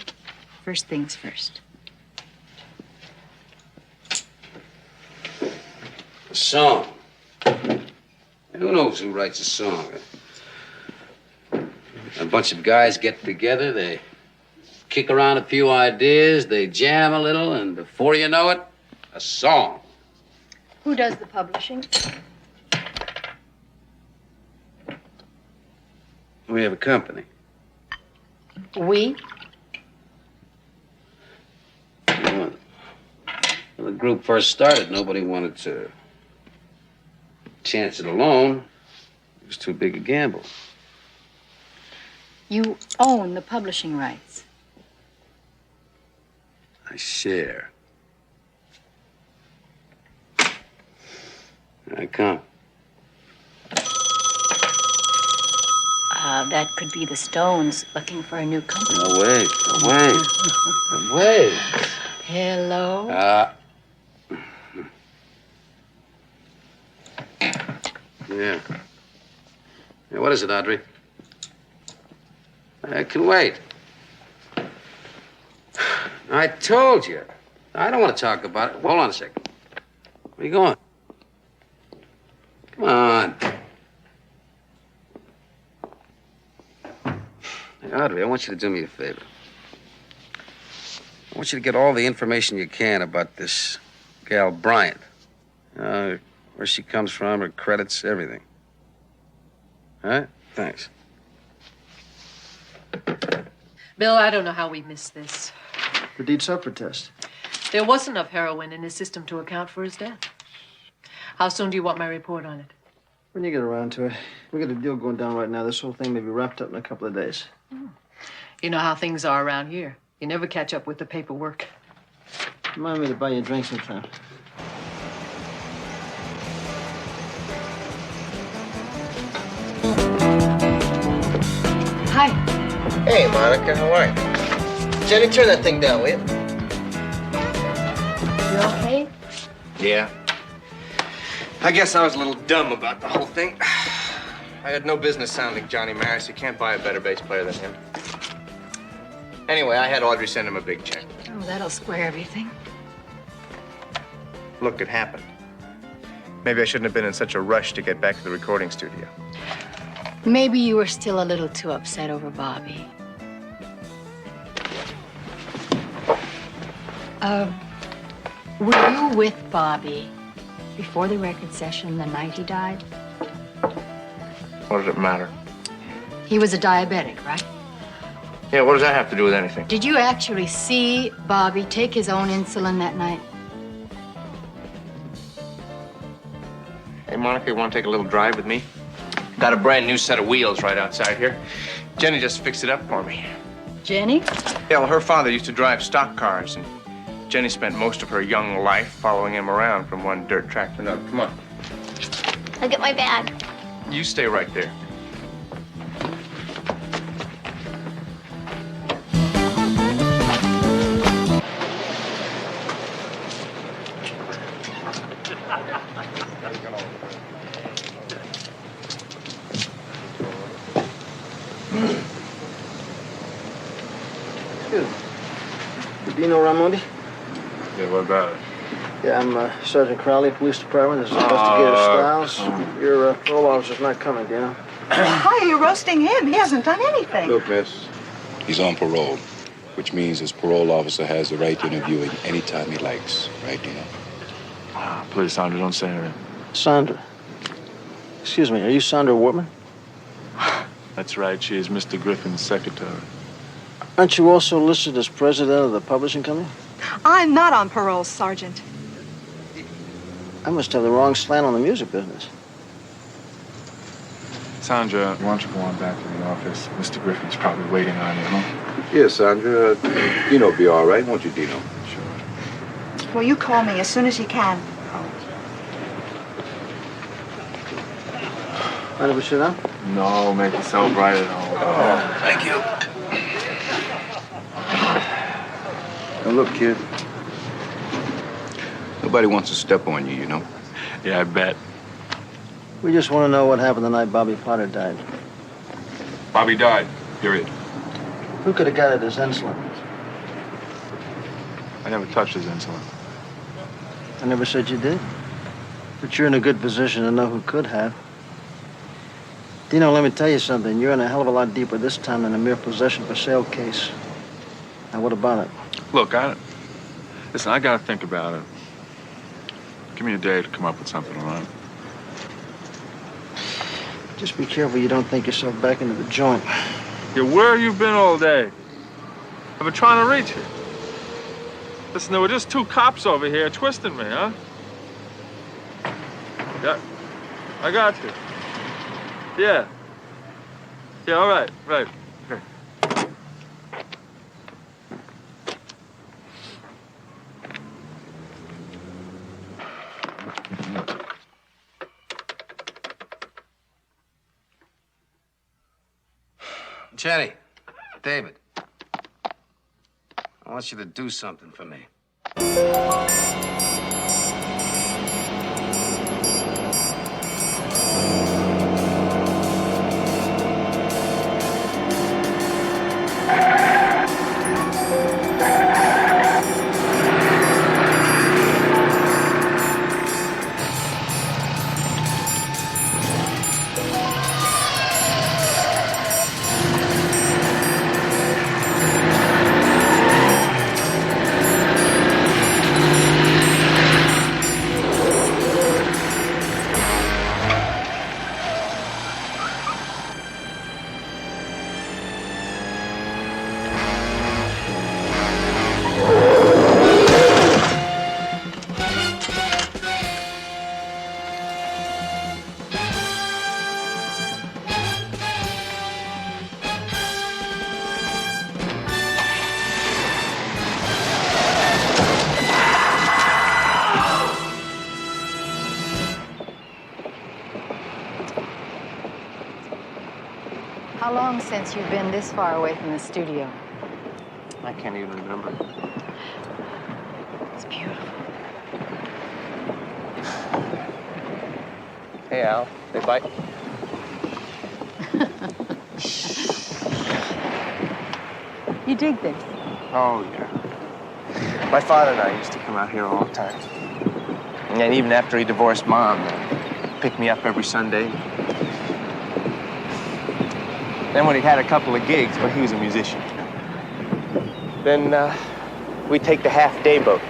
First things first. A song. Who knows who writes a song? A bunch of guys get together, they kick around a few ideas, they jam a little, and before you know it, a song. Who does the publishing? We have a company. We? When the group first started, nobody wanted to chance it alone. It was too big a gamble. You own the publishing rights. I share. I come. That could be the Stones looking for a new company. No, wait. Wait. Hello? Yeah. What is it, Audrey? I can wait. I told you. I don't want to talk about it. Hold on a second. Where are you going? Come on. Hey, Audrey, I want you to do me a favor. I want you to get all the information you can about this gal Bryant. Where she comes from, her credits, everything. All right? Thanks. Bill, I don't know how we missed this. The deed suffer test. There was enough heroin in his system to account for his death. How soon do you want my report on it? When you get around to it. We got a deal going down right now. This whole thing may be wrapped up in a couple of days. You know how things are around here. You never catch up with the paperwork. Remind me to buy you a drink sometime. Hey, Monica, how are you? Jenny, turn that thing down, will you? You okay? Yeah. I guess I was a little dumb about the whole thing. I had no business sounding Johnny Maris. You can't buy a better bass player than him. Anyway, I had Audrey send him a big check. Oh, that'll square everything. Look, it happened. Maybe I shouldn't have been in such a rush to get back to the recording studio. Maybe you were still a little too upset over Bobby. Were you with Bobby before the record session the night he died? What does it matter? He was a diabetic, right? Yeah, what does that have to do with anything? Did you actually see Bobby take his own insulin that night? Hey, Monica, you want to take a little drive with me? Got a brand new set of wheels right outside here. Jenny just fixed it up for me. Jenny? Yeah, well, her father used to drive stock cars, and Jenny spent most of her young life following him around from one dirt track to another. Come on. Look at my bag. You stay right there. Excuse me. Dino Ramondi? Yeah, what about it? Yeah, I'm Sergeant Crowley, Police Department. This is Investigator Stiles. Your parole officer's not coming, Dino. Why are you roasting him? He hasn't done anything. Look, miss, he's on parole, which means his parole officer has the right to interview him anytime he likes. Right, Dino? Please, Sandra, don't say anything. Sandra. Excuse me, are you Sandra Wortman? That's right. She is Mr. Griffin's secretary. Aren't you also listed as president of the publishing company? I'm not on parole, Sergeant. I must have the wrong slant on the music business. Sandra, why don't you go on back to the office? Mr. Griffin's probably waiting on you, huh? Yes, Sandra. Dino'll be all right, won't you, Dino? Well, you call me as soon as you can. Mind if we sit down? No, make yourself right at home. Oh, thank you. Now, look, kid. Nobody wants to step on you, you know? Yeah, I bet. We just want to know what happened the night Bobby Potter died. Bobby died, period. Who could have got at his insulin? I never touched his insulin. I never said you did. But you're in a good position to know who could have. Dino, let me tell you something. You're in a hell of a lot deeper this time than a mere possession for sale case. Now, what about it? Look, listen, I gotta think about it. Give me a day to come up with something, all right? Just be careful you don't think yourself back into the joint. Yeah, where have you been all day? I've been trying to reach you. Listen, there were just two cops over here twisting me, huh? Yeah, I got you. Yeah. Yeah, all right, right. Okay. Jenny, David, I want you to do something for me. How long since you've been this far away from the studio? I can't even remember. It's beautiful. Hey, Al. They bite. You dig this? Oh, yeah. My father and I used to come out here all the time. And even after he divorced Mom, picked me up every Sunday. Then when he had a couple of gigs, well, he was a musician. Then we'd take the half-day boat.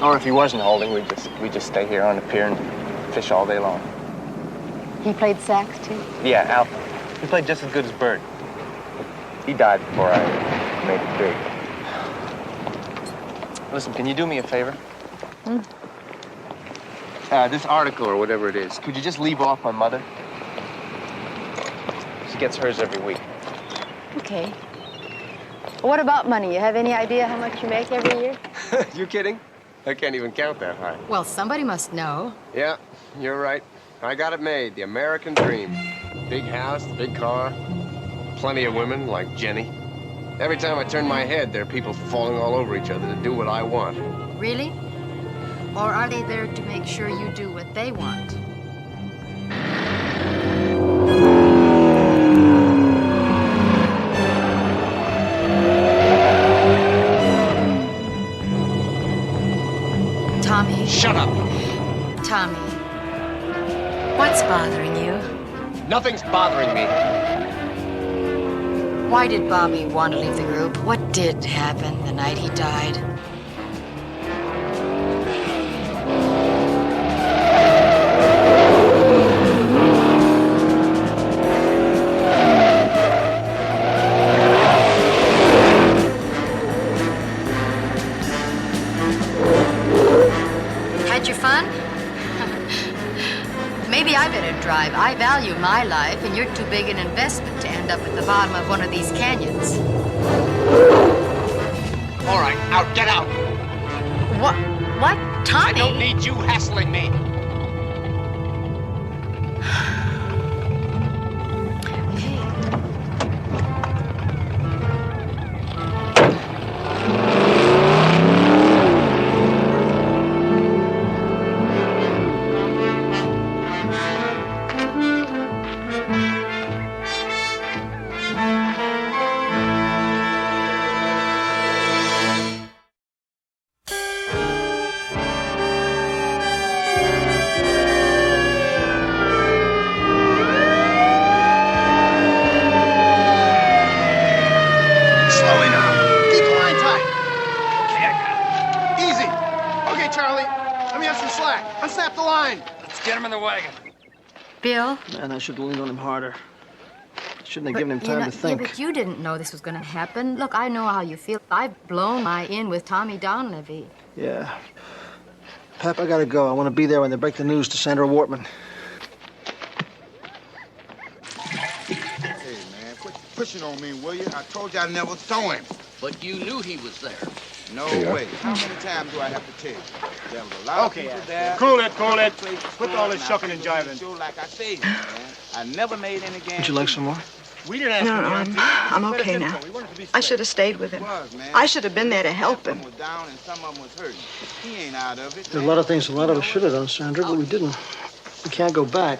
Or if he wasn't holding, we'd just stay here on the pier and fish all day long. He played sax, too? Yeah, Al. He played just as good as Bird. He died before I made it big. Listen, can you do me a favor? Hmm? This article or whatever it is, could you just leave off my mother? She gets hers every week. Okay. What about money? You have any idea how much you make every year? You kidding? I can't even count that high. Well, somebody must know. Yeah, you're right. I got it made. The American dream. Big house, big car, plenty of women like Jenny. Every time I turn my head, there are people falling all over each other to do what I want. Really? Or are they there to make sure you do what they want? Tommy. Shut up! Tommy. What's bothering you? Nothing's bothering me. Why did Bobby want to leave the group? What did happen the night he died? Had your fun? Maybe I better drive. I value my life, and you're too big an investment to end up at the bottom of one of these canyons. All right, out, get out. What? What? Tommy? I don't need you hassling me. Slowly now. Keep the line tight. Okay, I got it. Easy. Okay, Charlie. Let me have some slack. Unsnap the line. Let's get him in the wagon. Bill? Man, I should have leaned on him harder. Shouldn't have given him time to think. Yeah, but you didn't know this was going to happen. Look, I know how you feel. I've blown my in with Tommy Donlevy. Yeah. Pap, I gotta go. I want to be there when they break the news to Sandra Wortman. Hey, man, quit pushing on me, will you? I told you I never saw him. But you knew he was there. No Yeah. way. How many times do I have to tell you? There was a lot of people there. Cool it. Quit all this shucking and jiving. Sure, like I said, man, I never made any guarantee. Would you like some more? We didn't ask No, for no, guarantees. I'm okay now. I should have stayed with him. I should have been there to help him. Some was down and some of them was hurting. He ain't out of it. There are a lot of things a lot of us should have done, Sandra, but we didn't. We can't go back.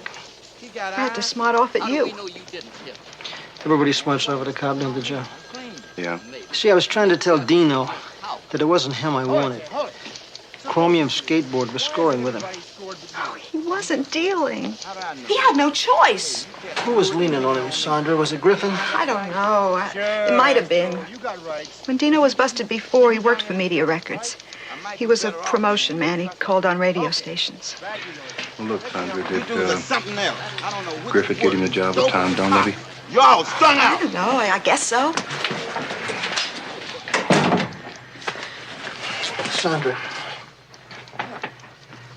I had to smart off at you. Everybody smarts over the cop named the Joe. Yeah. See, I was trying to tell Dino that it wasn't him I wanted. Chromium skateboard was scoring with him. He wasn't dealing. He had no choice. Who was leaning on him, Sandra? Was it Griffin? I don't know. It might have been. When Dino was busted before, he worked for Media Records. He was a promotion man. He called on radio stations. Well, look, Sandra, did Something else. I don't know which Griffith get him the job with Tom Donlevy? You all strung out. I don't know. I guess so. Sandra,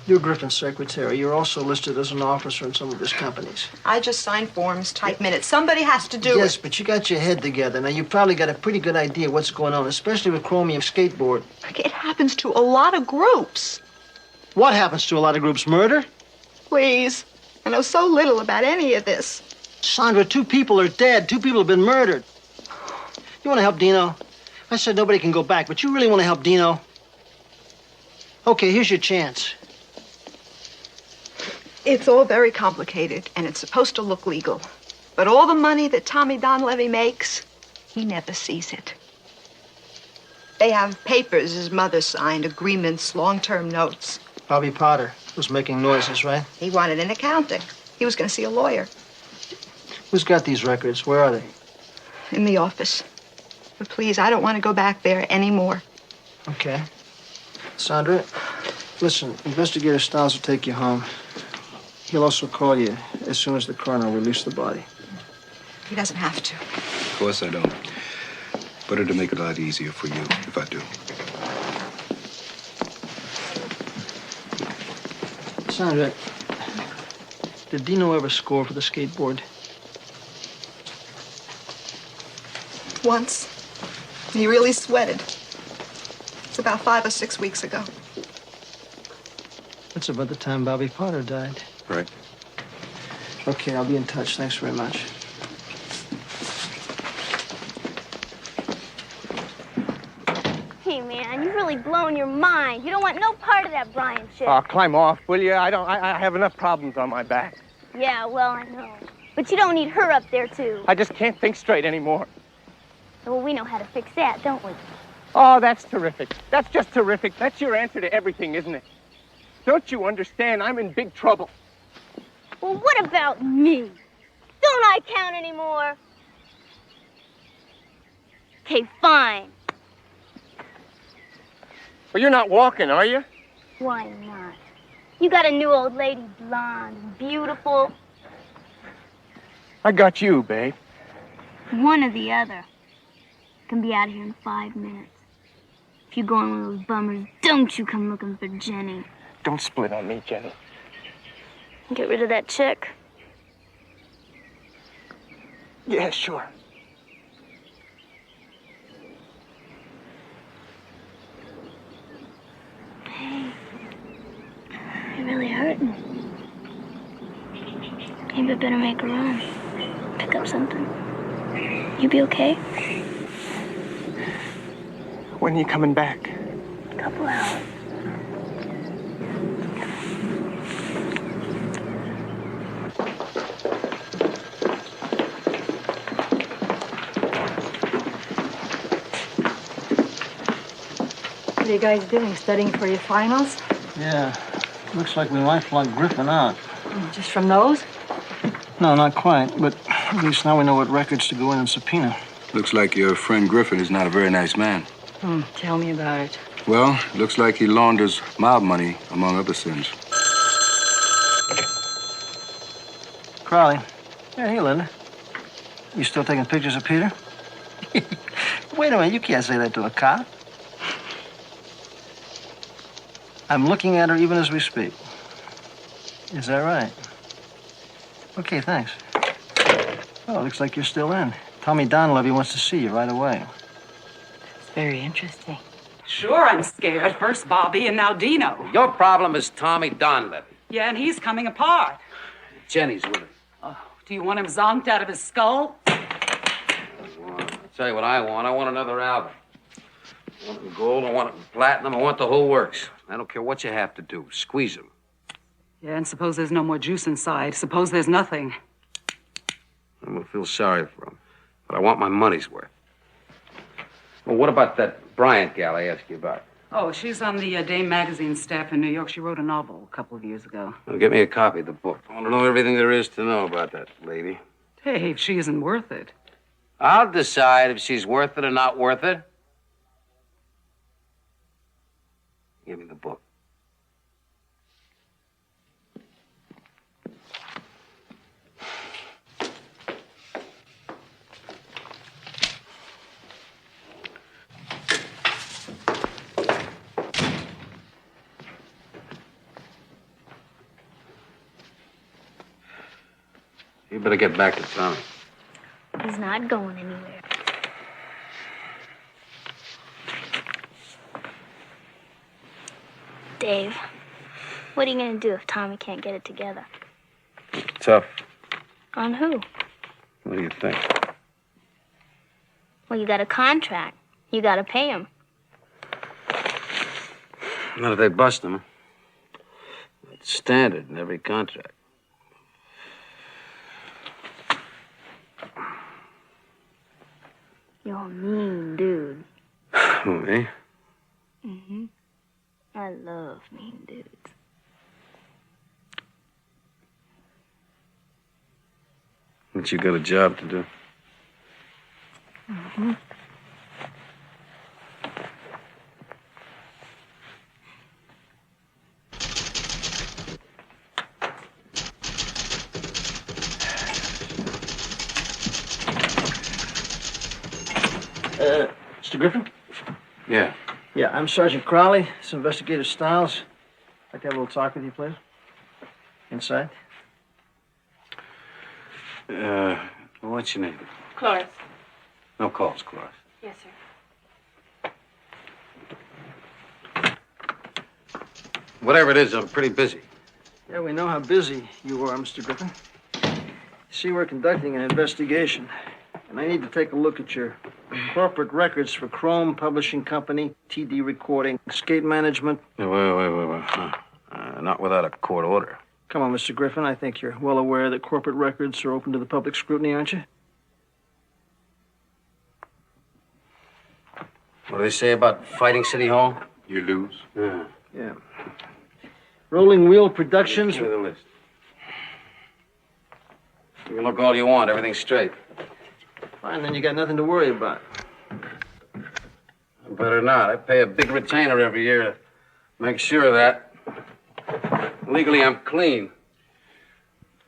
you're Griffin's secretary. You're also listed as an officer in some of his companies. I just sign forms, type minutes. Somebody has to do Yes, it. but you got your head together. Now, you probably got a pretty good idea what's going on, especially with Chromium Skateboard. It happens to a lot of groups. What happens to a lot of groups? Murder? Please. I know so little about any of this. Sandra, 2 people are dead. 2 people have been murdered. You want to help Dino? I said nobody can go back, but you really want to help Dino? Okay, here's your chance. It's all very complicated, and it's supposed to look legal. But all the money that Tommy Donlevy makes, he never sees it. They have papers his mother signed, agreements, long-term notes. Bobby Potter was making noises, right? He wanted an accounting. He was going to see a lawyer. Who's got these records? Where are they? In the office. But please, I don't want to go back there anymore. Okay. Sandra, listen, Investigator Stiles will take you home. He'll also call you as soon as the coroner will release the body. He doesn't have to. Of course I don't. But it'll make it a lot easier for you if I do. Sandra, did Dino ever score for the skateboard? Once. He really sweated. It's about 5 or 6 weeks ago. That's about the time Bobby Potter died. Right. Okay, I'll be in touch. Thanks very much. Hey, man, you've really blown your mind. You don't want no part of that Brian shit. Oh, climb off, will you? I have enough problems on my back. Yeah, well, I know. But you don't need her up there, too. I just can't think straight anymore. Well, we know how to fix that, don't we? Oh, that's terrific. That's just terrific. That's your answer to everything, isn't it? Don't you understand? I'm in big trouble. Well, what about me? Don't I count anymore? Okay, fine. Well, you're not walking, are you? Why not? You got a new old lady, blonde, and beautiful. I got you, babe. One or the other. Can be out of here in 5 minutes. If you go on one of those bummers, don't you come looking for Jenny. Don't split on me, Jenny. Get rid of that chick. Yeah, sure. Hey, you're really hurting. Maybe I better make a run. Pick up something. You be okay? When are you coming back? A couple hours. What are you guys doing? Studying for your finals? Yeah. Looks like we might flunk Griffin out. Just from those? No, not quite, but at least now we know what records to go in and subpoena. Looks like your friend Griffin is not a very nice man. Tell me about it. Well, looks like he launders mob money, among other sins. Crowley. Yeah, hey, Linda. You still taking pictures of Peter? Wait a minute, you can't say that to a cop. I'm looking at her even as we speak. Is that right? Okay, thanks. Oh, looks like you're still in. Tommy Donlevy wants to see you right away. It's very interesting. Sure, I'm scared. First Bobby and now Dino. Your problem is Tommy Donlevy. Yeah, and he's coming apart. Jenny's with him. Oh, do you want him zonked out of his skull? I'll tell you what I want. I want another album. I want it in gold, I want it in platinum, I want the whole works. I don't care what you have to do. Squeeze him. Yeah, and suppose there's no more juice inside. Suppose there's nothing. I'm gonna feel sorry for him. But I want my money's worth. Well, what about that Bryant gal I asked you about? Oh, she's on the Dame magazine staff in New York. She wrote a novel a couple of years ago. Well, get me a copy of the book. I want to know everything there is to know about that lady. Hey, if she isn't worth it. I'll decide if she's worth it or not worth it. Give me the book. You better get back to Tommy. He's not going anywhere. Dave, what are you going to do if Tommy can't get it together? Tough. On who? What do you think? Well, you got a contract. You got to pay him. Not if they bust him. It's standard in every contract. You're a mean dude. Who, me? Mm-hmm. I love mean dudes. But you got a job to do. Mm-hmm. Mr. Griffin? Yeah. Yeah, I'm Sergeant Crowley. This is Investigator Stiles. I'd like to have a little talk with you, please. Inside. What's your name? Cloris. No calls, Cloris. Yes, sir. Whatever it is, I'm pretty busy. Yeah, we know how busy you are, Mr. Griffin. You see, we're conducting an investigation, and I need to take a look at your corporate records for Chrome Publishing Company, TD Recording, Skate Management. Wait. Not without a court order. Come on, Mr. Griffin. I think you're well aware that corporate records are open to the public scrutiny, aren't you? What do they say about fighting City Hall? You lose. Yeah. Rolling Wheel Productions. Give me the list. You can look all you want. Everything's straight. Fine, then you got nothing to worry about. Better not. I pay a big retainer every year to make sure of that. Legally, I'm clean.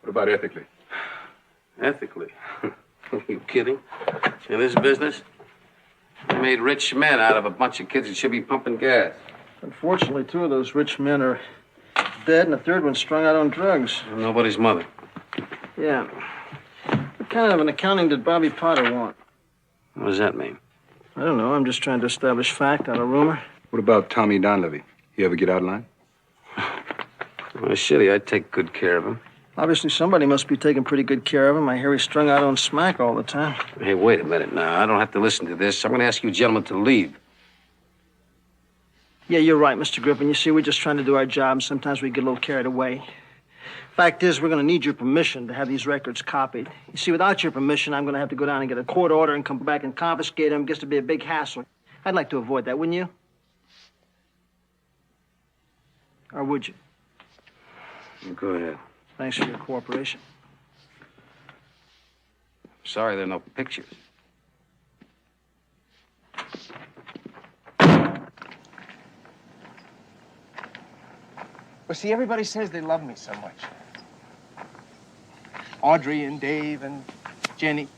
What about ethically? Ethically? Are you kidding? In this business, they made rich men out of a bunch of kids that should be pumping gas. Unfortunately, 2 of those rich men are dead, and the 3rd one's strung out on drugs. Nobody's mother. Yeah. What kind of an accounting did Bobby Potter want? What does that mean? I don't know. I'm just trying to establish fact, not a rumor. What about Tommy Donlevy? You ever get out of line? Well, shitty, I take good care of him. Obviously, somebody must be taking pretty good care of him. I hear he's strung out on smack all the time. Hey, wait a minute now. I don't have to listen to this. I'm going to ask you gentlemen to leave. Yeah, you're right, Mr. Griffin. You see, we're just trying to do our job, and sometimes we get a little carried away. Fact is, we're going to need your permission to have these records copied. You see, without your permission, I'm going to have to go down and get a court order and come back and confiscate them. It gets to be a big hassle. I'd like to avoid that, wouldn't you? Or would you? Go ahead. Thanks for your cooperation. Sorry there are no pictures. Well, see, everybody says they love me so much. Audrey and Dave and Jenny.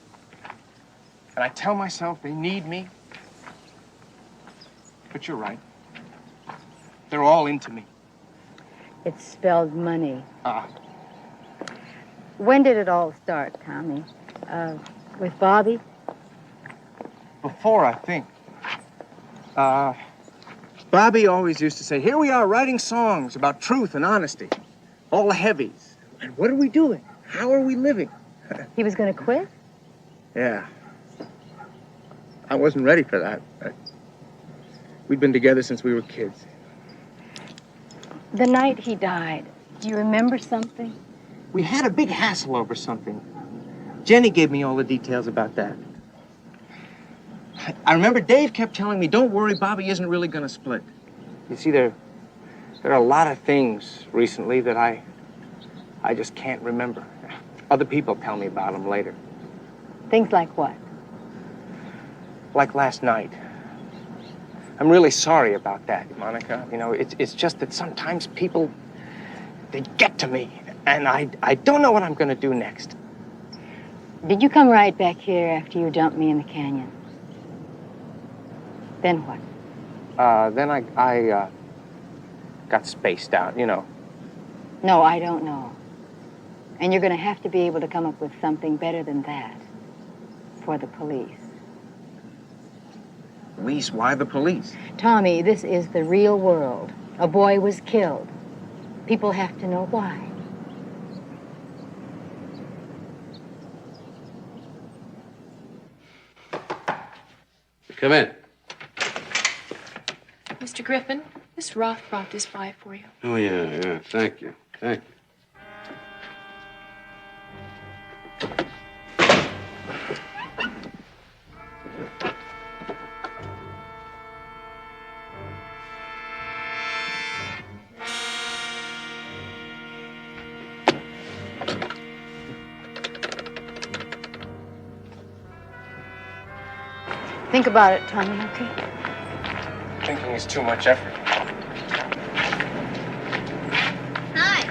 And I tell myself they need me. But you're right. They're all into me. It spelled money. Ah. When did it all start, Tommy? With Bobby? Before, I think. Bobby always used to say, here we are writing songs about truth and honesty. All the heavies. And what are we doing? How are we living? He was going to quit? Yeah. I wasn't ready for that. We'd been together since we were kids. The night he died, do you remember something? We had a big hassle over something. Jenny gave me all the details about that. I remember Dave kept telling me, don't worry, Bobby isn't really going to split. You see, there are a lot of things recently that I just can't remember. Other people tell me about them later. Things like what? Like last night. I'm really sorry about that, Monica. You know, it's just that sometimes people, they get to me, and I don't know what I'm going to do next. Did you come right back here after you dumped me in the canyon? Then what? Then I got spaced out, you know. No, I don't know. And you're going to have to be able to come up with something better than that for the police. Police? Why the police? Tommy, this is the real world. A boy was killed. People have to know why. Come in. Mr. Griffin, Miss Roth brought this by for you. Oh, yeah. Thank you. Thank you. Think about it, Tommy, okay? Thinking is too much effort. Hi.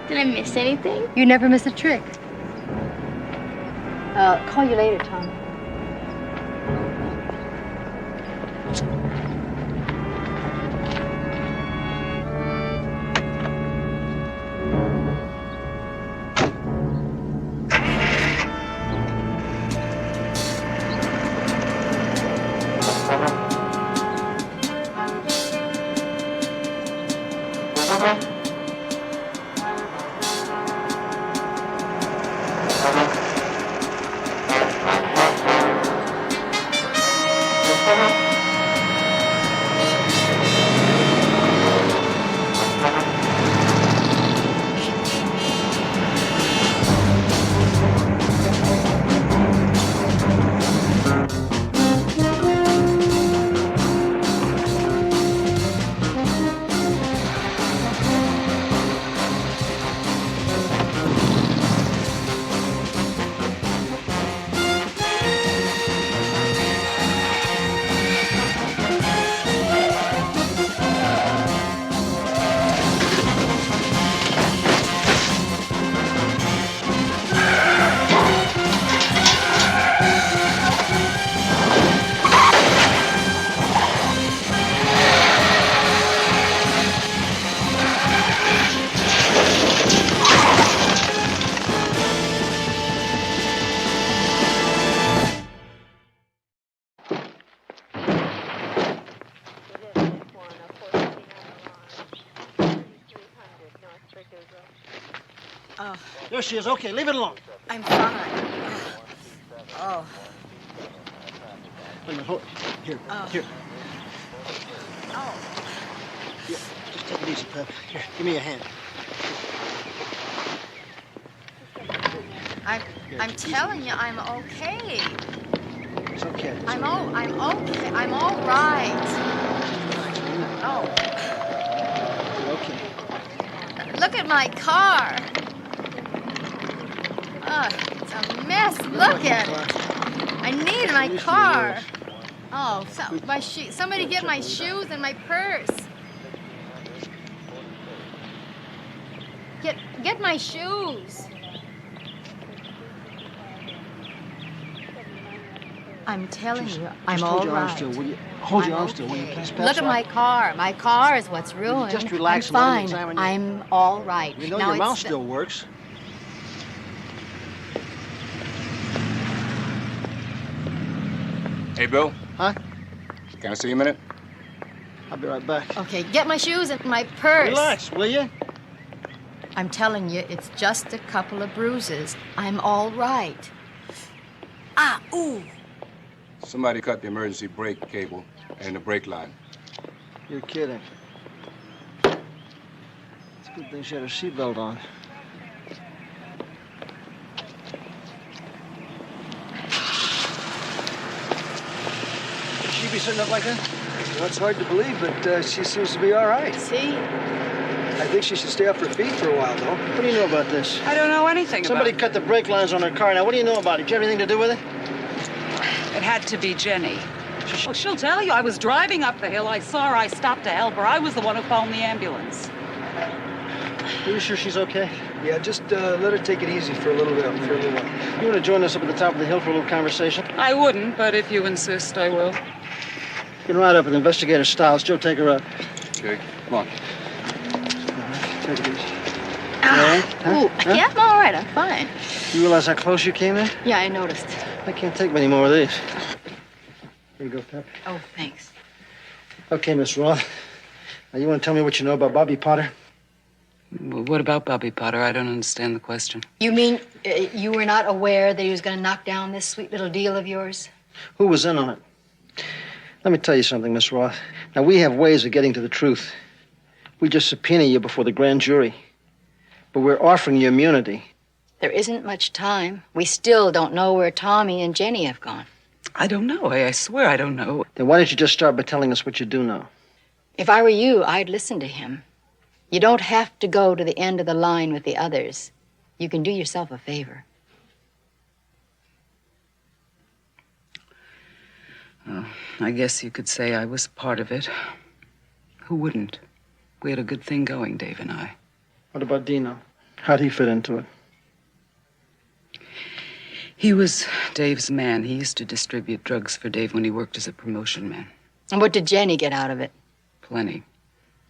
Did I miss anything? You never miss a trick. Call you later, Tommy. There she is. Okay, leave it alone. I'm fine. Oh. Wait a minute, hold. Here. Oh. Here, just take it easy, Pep. Here, give me a hand. I'm telling you, I'm okay. It's okay. I'm okay. I'm all right. Oh. You're okay. Look at my car. It's a mess. Look at it. I need my car. Oh, somebody get my shoes and my purse. Get my shoes. I'm telling you, I'm all right. Hold your arm still, will you? Hold your arm still, will you, please? Look at my car. My car is what's ruined. Just relax I'm and let him fine. examine you. I'm all right. We know Now your it's mouth still works. Hey, Bill. Huh? Can I see you a minute? I'll be right back. Okay, get my shoes and my purse. Relax, will you? I'm telling you, it's just a couple of bruises. I'm all right. Ah, ooh. Somebody cut the emergency brake cable and the brake line. You're kidding. It's a good thing she had her seatbelt on. She be sitting up like that? Well, it's hard to believe, but she seems to be all right. See? I think she should stay off her feet for a while, though. What do you know about this? I don't know anything Somebody about cut the brake lines on her car. Now, what do you know about it? Did you have anything to do with it? it. It had to be Jenny. Well, she'll tell you. I was driving up the hill. I saw her. I stopped to help her. I was the one who phoned the ambulance. Are you sure she's okay? Yeah, just let her take it easy for a little bit, for a little while. You want to join us up at the top of the hill for a little conversation? I wouldn't, but if you insist, I will. You can ride up with Investigator Stiles. Joe, take her up. Okay, come on. Take it easy. Ooh, yeah, I'm all right. I'm fine. You realize how close you came there? Yeah, I noticed. I can't take many more of these. Here you go, Pep. Oh, thanks. Okay, Miss Roth. Now, you want to tell me what you know about Bobby Potter? What about Bobby Potter? I don't understand the question. You mean you were not aware that he was going to knock down this sweet little deal of yours? Who was in on it? Let me tell you something, Miss Roth. Now, we have ways of getting to the truth. We just subpoena you before the grand jury. But we're offering you immunity. There isn't much time. We still don't know where Tommy and Jenny have gone. I don't know. I swear I don't know. Then why don't you just start by telling us what you do know? If I were you, I'd listen to him. You don't have to go to the end of the line with the others. You can do yourself a favor. Well, I guess you could say I was part of it. Who wouldn't? We had a good thing going, Dave and I. What about Dino? How'd he fit into it? He was Dave's man. He used to distribute drugs for Dave when he worked as a promotion man. And what did Jenny get out of it? Plenty.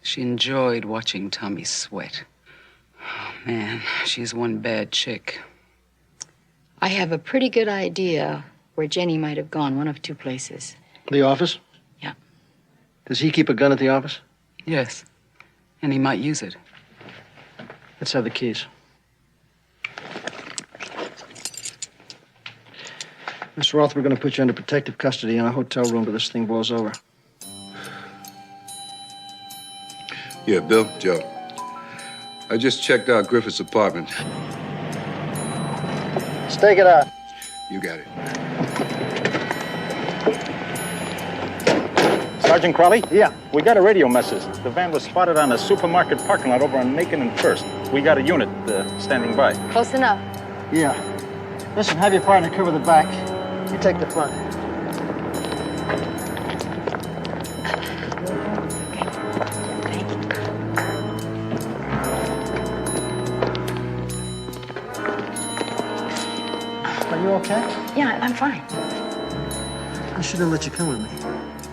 She enjoyed watching Tommy sweat. Oh, man, she's one bad chick. I have a pretty good idea where Jenny might have gone, one of two places. The office? Yeah. Does he keep a gun at the office? Yes. And he might use it. Let's have the keys. Miss Roth, we're going to put you under protective custody in a hotel room till this thing blows over. Yeah, Bill, Joe. I just checked out Griffith's apartment. Stake it out. You got it. Sergeant Crowley? Yeah. We got a radio message. The van was spotted on a supermarket parking lot over on Macon and First. We got a unit standing by. Close enough. Yeah. Listen, have your partner cover the back. You take the front. Are you okay? Yeah, I'm fine. I should have let you come with me.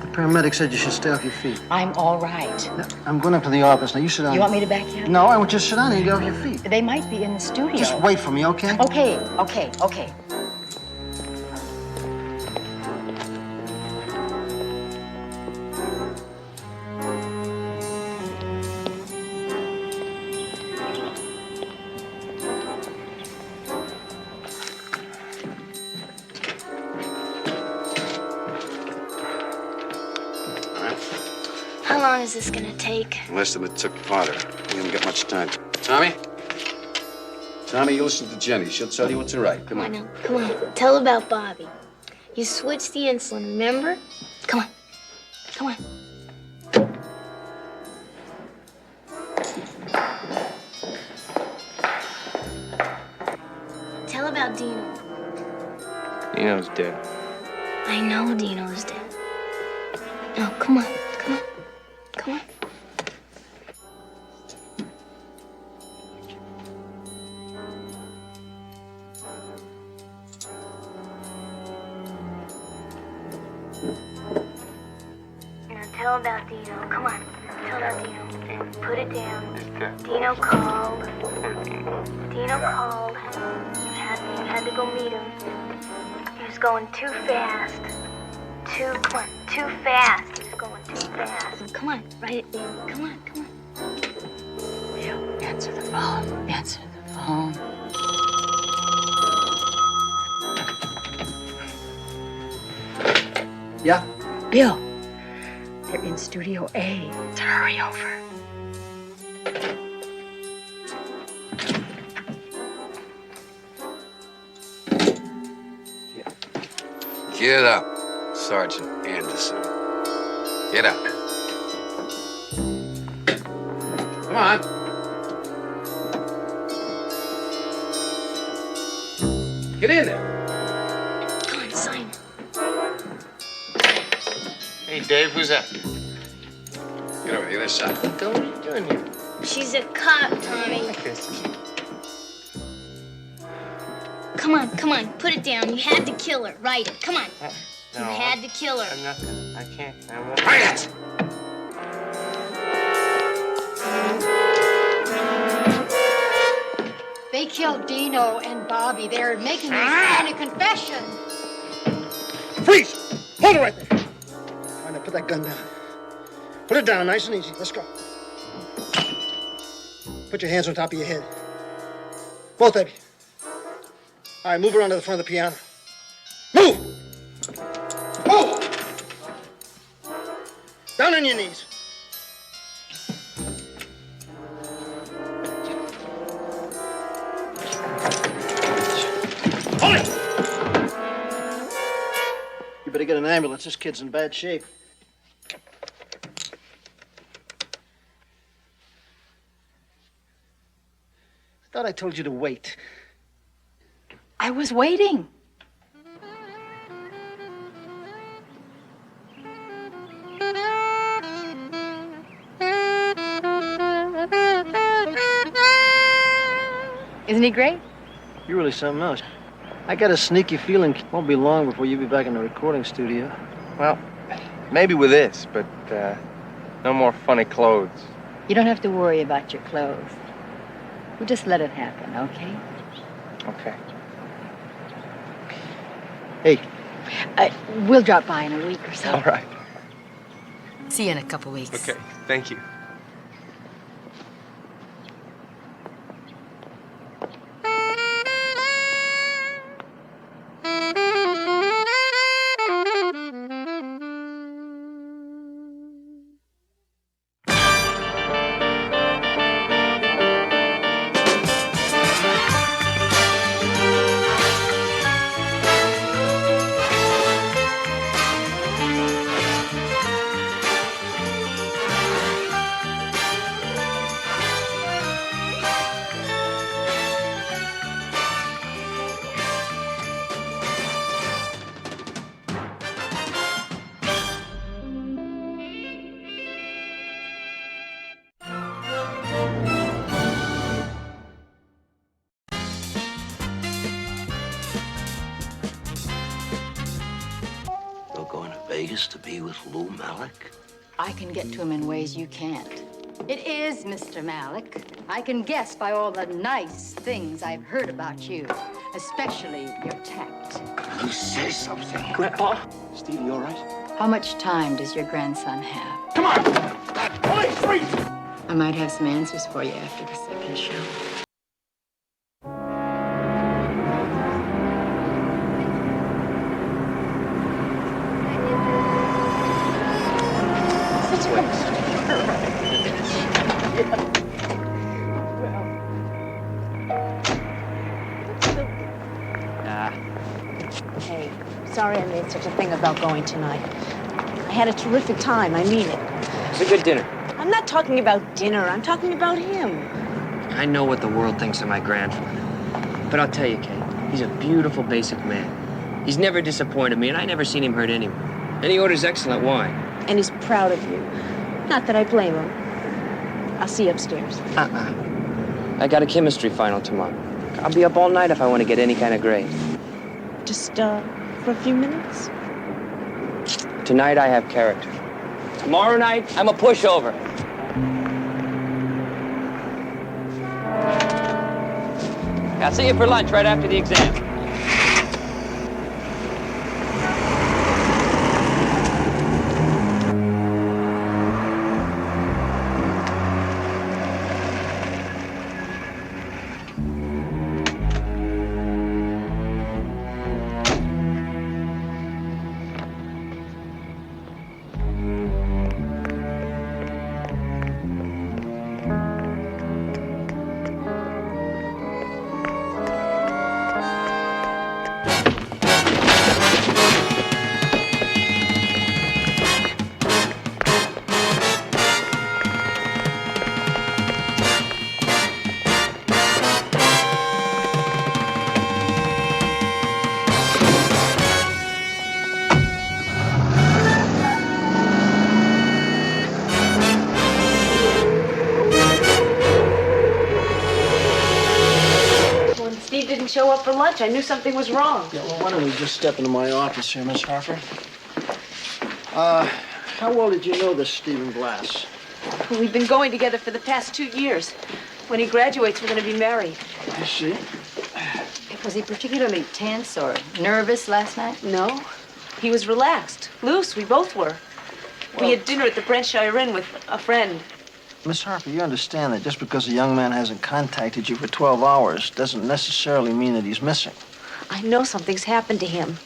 The paramedic said you should stay off your feet. I'm all right. Now, I'm going up to the office. Now, you sit down. You want me to back you up? No, I want you to sit down and get off your feet. They might be in the studio. Just wait for me, okay? Okay. How long is this gonna take? Less than it took Potter. We haven't got much time. Tommy? Tommy, you listen to Jenny. She'll tell you what's right. Come I on. know. Come on. Tell about Bobby. You switched the insulin, remember? Come on. Come on. Tell about Dino. Dino's dead. I know Dino's dead. No, come on. Come on. Come on. Now tell about Dino. Come on. Tell about Dino. And put it down. Dino called. Dino called. You had to go meet him. He was going too fast. Come on. Too fast. He was going too fast. Come on. Write it, baby. Come on. Come on. Bill, answer the phone. Answer the phone. Yeah? Bill, they're in Studio A. Let's hurry over. Get up, Sergeant Anderson. Get up. Come on. Get in there. Come on, sign it. Hey, Dave, who's that? Get over the other side. What are you doing here? She's a cop, Tommy. Come on, put it down. You had to kill her. Write it. Come on. No, You had to kill her. I'm not gonna. I can't. I won't. Write it! They killed Dino and Bobby. They're making me sign a confession. Freeze! Hold it right there. All right, now put that gun down. Put it down nice and easy. Let's go. Put put your hands on top of your head. Both of you. All right, move around to the front of the piano. Move! Move! Down on your knees. Hold it! You better get an ambulance. This kid's in bad shape. I thought I told you to wait. I was waiting. Isn't he great? You're really something else. I got a sneaky feeling it won't be long before you'll be back in the recording studio. Well, maybe with this, but no more funny clothes. You don't have to worry about your clothes. We'll just let it happen, okay? Okay. Hey. We'll drop by in a week or so. All right. See you in a couple weeks. Okay, thank you. Vegas to be with Lou Malik? I can get to him in ways you can't. It is Mr. Malik. I can guess by all the nice things I've heard about you, especially your tact. You say something. Grandpa? Steve, you all right? How much time does your grandson have? Come on! Police, freeze! I might have some answers for you after the second show. Hey, sorry I made such a thing about going tonight. I had a terrific time, I mean it. It's a good dinner. I'm not talking about dinner, I'm talking about him. I know what the world thinks of my grandfather. But I'll tell you, Kate, he's a beautiful, basic man. He's never disappointed me, and I never seen him hurt anyone. And he orders excellent wine. And he's proud of you. Not that I blame him. I'll see you upstairs. I got a chemistry final tomorrow. I'll be up all night if I want to get any kind of grade. Just, for a few minutes? Tonight I have character. Tomorrow night, I'm a pushover. I'll see you for lunch right after the exam. Show up for lunch. I knew something was wrong. Yeah, well, why don't we just step into my office here, Miss Harper? How well did you know this Stephen Glass? Well, we've been going together for the past 2 years. When he graduates, we're going to be married. I see. Was he particularly tense or nervous last night? No. He was relaxed, loose. We both were. We had dinner at the Brentshire Inn with a friend. Miss Harper, you understand that just because a young man hasn't contacted you for 12 hours doesn't necessarily mean that he's missing. I know something's happened to him.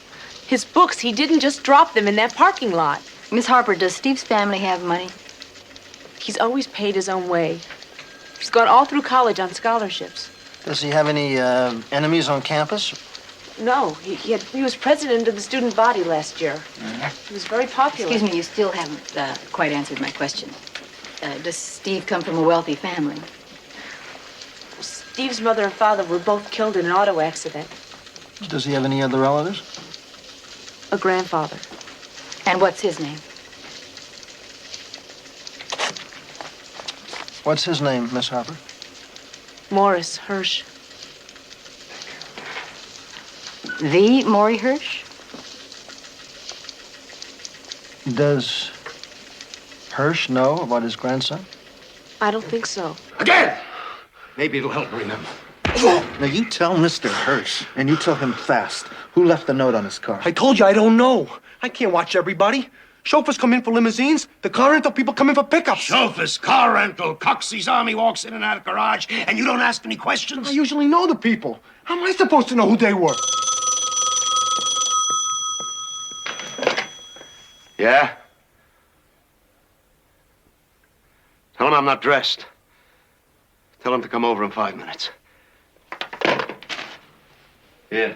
His books, he didn't just drop them in that parking lot. Miss Harper, does Steve's family have money? He's always paid his own way. He's gone all through college on scholarships. Does he have any enemies on campus? No, he was president of the student body last year. He was very popular. Excuse me, you still haven't quite answered my question. Does Steve come from a wealthy family? Steve's mother and father were both killed in an auto accident. Does he have any other relatives? A grandfather. And what's his name? What's his name, Miss Harper? Morris Hirsch. The Maury Hirsch? Does Hirsch know about his grandson? I don't think so. Again! Maybe it'll help remember. Now you tell Mr. Hirsch, and you tell him fast, who left the note on his car. I told you I don't know. I can't watch everybody. Chauffeurs come in for limousines. The car rental people come in for pickups. Chauffeurs, car rental, Coxey's Army walks in and out of garage, and you don't ask any questions? I usually know the people. How am I supposed to know who they were? Yeah? Tell him I'm not dressed. Tell him to come over in 5 minutes. Here.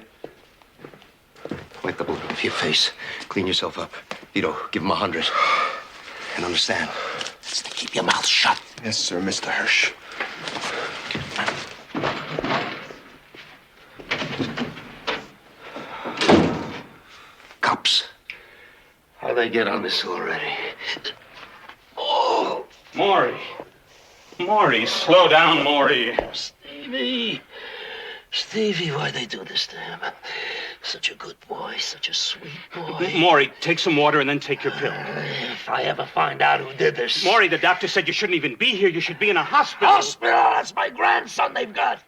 Wipe the blood off your face. Clean yourself up. Vito, give him 100. And understand, it's to keep your mouth shut. Yes, sir, Mr. Hirsch. Cops. How'd they get on this already? Oh! Maury. Maury, slow down, Maury. Stevie. Stevie, why'd they do this to him? Such a good boy, such a sweet boy. Maury, take some water and then take your pill. If I ever find out who did this... Maury, the doctor said you shouldn't even be here. You should be in a hospital. Hospital? That's my grandson they've got.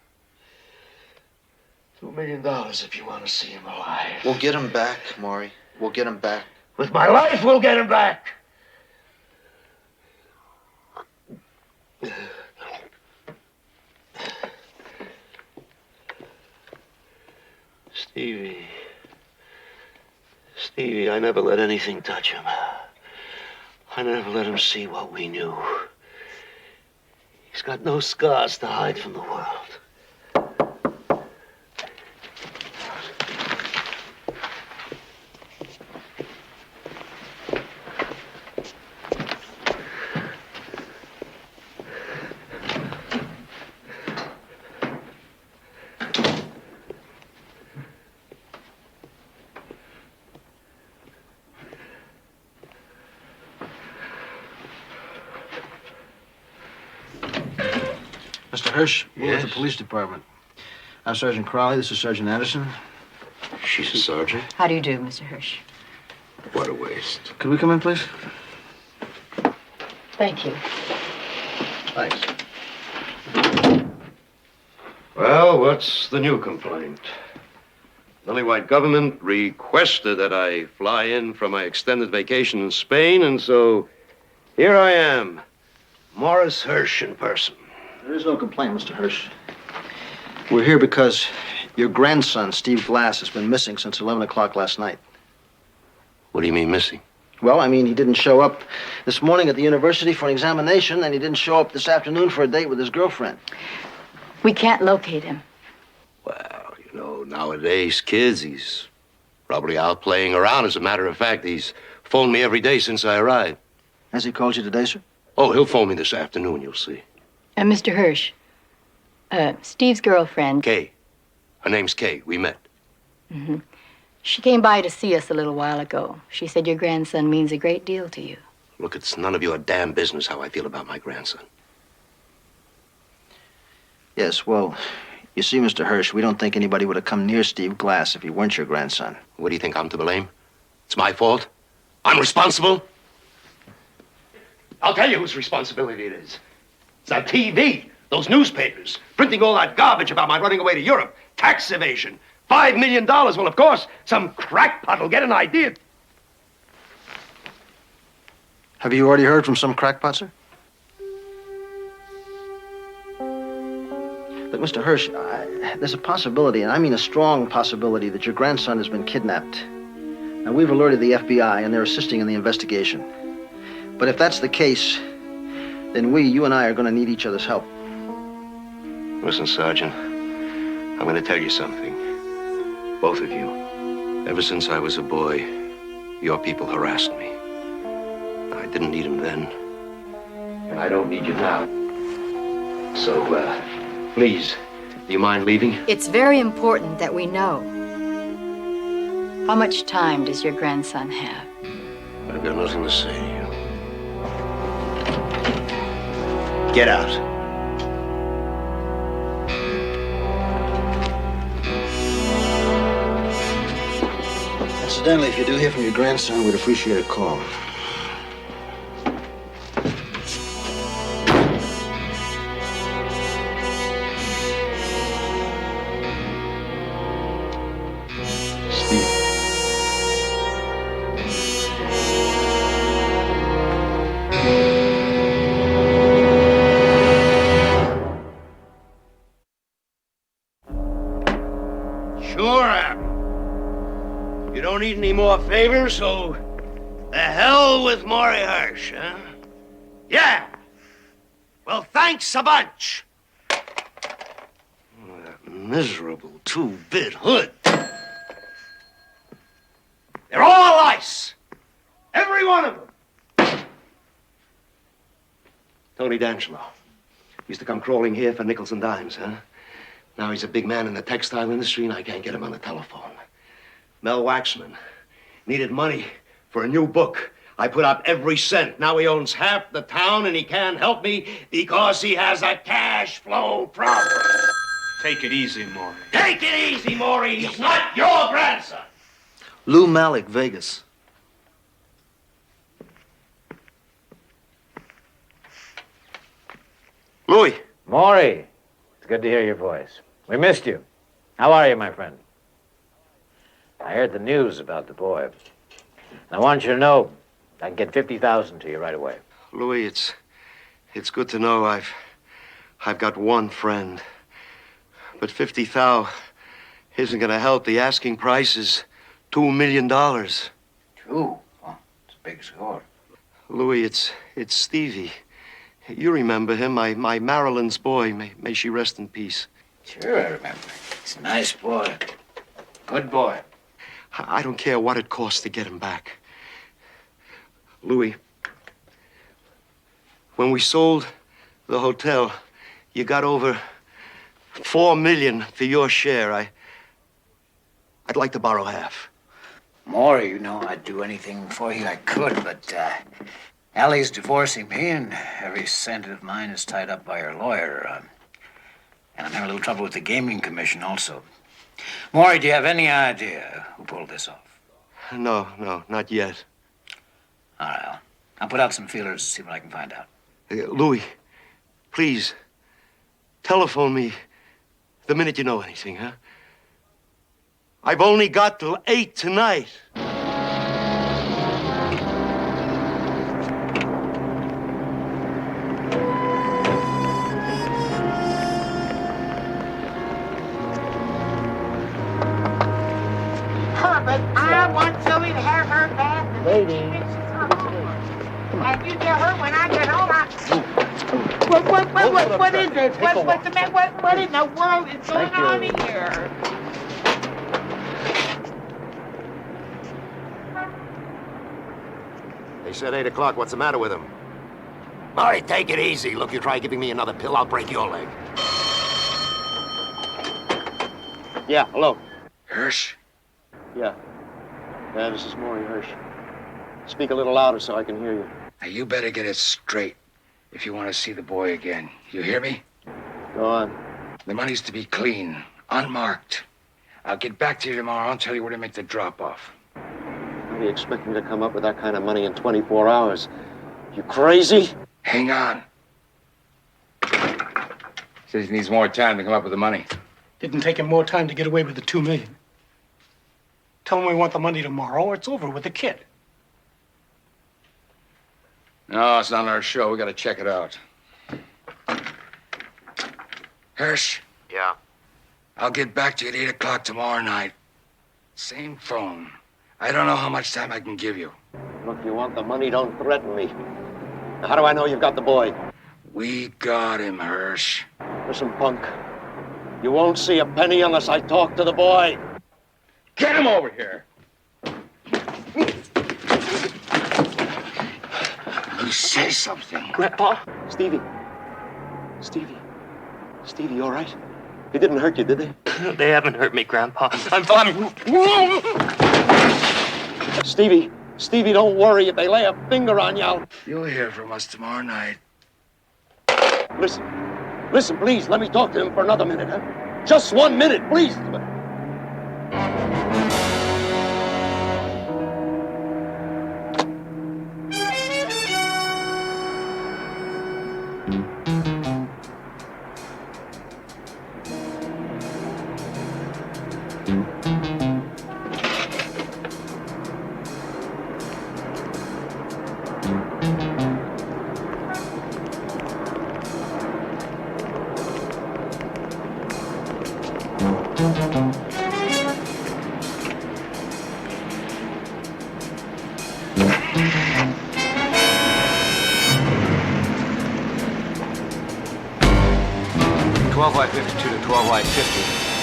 $2 million if you want to see him alive. We'll get him back, Maury. We'll get him back. With my life, we'll get him back. Stevie, I never let anything touch him. I never let him see what we knew. He's got no scars to hide from the world. Mr. Hirsch, we're Yes? with the police department. I'm Sergeant Crowley. This is Sergeant Anderson. She's a sergeant? How do you do, Mr. Hirsch? What a waste. Could we come in, please? Thank you. Thanks. Well, what's the new complaint? Lily White government requested that I fly in from my extended vacation in Spain, and so here I am, Morris Hirsch in person. There is no complaint, Mr. Hirsch. We're here because your grandson, Steve Glass, has been missing since 11 o'clock last night. What do you mean missing? Well, I mean, he didn't show up this morning at the university for an examination, and he didn't show up this afternoon for a date with his girlfriend. We can't locate him. Well, you know, nowadays, kids, he's probably out playing around. As a matter of fact, he's phoned me every day since I arrived. Has he called you today, sir? Oh, he'll phone me this afternoon, you'll see. Mr. Hirsch, Steve's girlfriend. Kay. Her name's Kay. We met. Mm-hmm. She came by to see us a little while ago. She said your grandson means a great deal to you. Look, it's none of your damn business how I feel about my grandson. Yes, well, you see, Mr. Hirsch, we don't think anybody would have come near Steve Glass if he weren't your grandson. What do you think, I'm to blame? It's my fault? I'm responsible? I'll tell you whose responsibility it is. It's that TV, those newspapers, printing all that garbage about my running away to Europe, tax evasion, $5 million. Well, of course, some crackpot will get an idea. Have you already heard from some crackpot, sir? Look, Mr. Hirsch, there's a possibility, and I mean a strong possibility, that your grandson has been kidnapped. Now, we've alerted the FBI, and they're assisting in the investigation. But if that's the case, then you and I are going to need each other's help. Listen, Sergeant, I'm going to tell you something. Both of you. Ever since I was a boy, your people harassed me. I didn't need them then, and I don't need you now. So, please, do you mind leaving? It's very important that we know. How much time does your grandson have? I've got nothing to say to you. Get out. Incidentally, if you do hear from your grandson, we'd appreciate a call. Sure am. You don't need any more favors, so the hell with Maury Hirsch, huh? Yeah. Well, thanks a bunch. Oh, that miserable two-bit hood. They're all ice. Every one of them. Tony D'Angelo. Used to come crawling here for nickels and dimes, huh? Now he's a big man in the textile industry, and I can't get him on the telephone. Mel Waxman needed money for a new book. I put up every cent. Now he owns half the town, and he can't help me because he has a cash flow problem. Take it easy, Maury. Take it easy, Maury. He's not your grandson. Lou Malik, Vegas. Louis. Maury, it's good to hear your voice. We missed you. How are you, my friend? I heard the news about the boy. I want you to know I can get 50,000 to you right away. Louis, it's good to know I've got one friend. But 50,000 isn't going to help. The asking price is $2 million. Two? Oh, it's a big score. Louis, it's Stevie. You remember him, my Marilyn's boy. May she rest in peace. Sure, I remember. He's a nice boy. Good boy. I don't care what it costs to get him back. Louis, when we sold the hotel, you got over $4 million for your share. I'd like to borrow half. Maury, you know I'd do anything for you I could, but Allie's divorcing me, and every cent of mine is tied up by her lawyer. And I'm having a little trouble with the Gaming Commission also. Maury, do you have any idea who pulled this off? No, not yet. All right, I'll put out some feelers to see what I can find out. Louis, please, telephone me the minute you know anything, huh? I've only got till 8 tonight. Herbert, I want Zoe to have her bath. Lady. And you tell her when I get home, what is this? What's the matter? What in the world is going on here? They said 8 o'clock. What's the matter with him? Maury, take it easy. Look, you try giving me another pill, I'll break your leg. Yeah, hello. Hirsch? Yeah, this is Maury Hirsch. Speak a little louder so I can hear you. Now, you better get it straight if you want to see the boy again. You hear me? Go on. The money's to be clean, unmarked. I'll get back to you tomorrow. I'll tell you where to make the drop-off. How do you expect me to come up with that kind of money in 24 hours? You crazy? Hang on. Says he needs more time to come up with the money. Didn't take him more time to get away with the $2 million. Tell him we want the money tomorrow, or it's over with the kid. No, it's not our show. We gotta check it out. Hirsch, Yeah. I'll get back to you at 8 o'clock tomorrow night. Same phone. I don't know how much time I can give you. Look, you want the money, don't threaten me. Now, how do I know you've got the boy? We got him, Hirsch. Listen, punk. You won't see a penny unless I talk to the boy. Get him over here. You say something. Grandpa? Stevie, you all right? They didn't hurt you, did they? They haven't hurt me, Grandpa. I'm fine. Stevie, don't worry. If they lay a finger on you, You'll hear from us tomorrow night. Listen, please, let me talk to him for another minute, huh? Just 1 minute, please.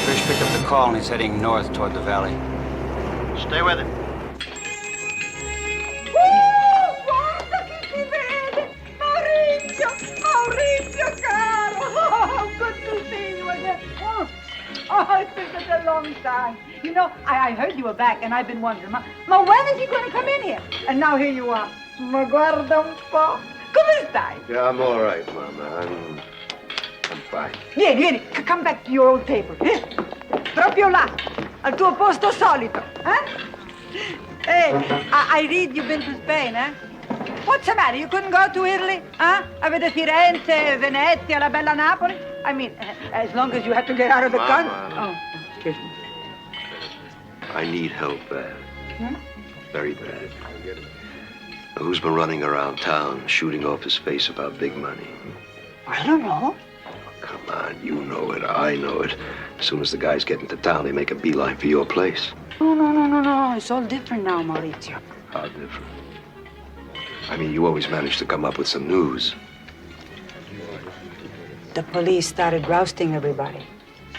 Hirsch picked up the call and he's heading north toward the valley. Stay with him. Guarda chi ti vede! Maurizio caro! Oh, good to see you again. Oh, it's been such a long time. You know, I heard you were back and I've been wondering, ma when is he going to come in here? And now here you are. Ma guarda un po'. Come stai? Yeah, I'm all right, Mama. I'm fine. Vieni, come back to your old table. Proprio là, al tuo posto solito. Hey, I read you've been to Spain, eh? What's the matter? You couldn't go to Italy? Avete Firenze, Venezia, la bella Napoli? I mean, as long as you have to get out of the country. Oh, excuse me. I need help bad. Very bad. Who's been running around town shooting off his face about big money? I don't know. Come on, you know it, I know it. As soon as the guys get into town, they make a beeline for your place. No. It's all different now, Maurizio. How different? I mean, you always manage to come up with some news. The police started rousting everybody.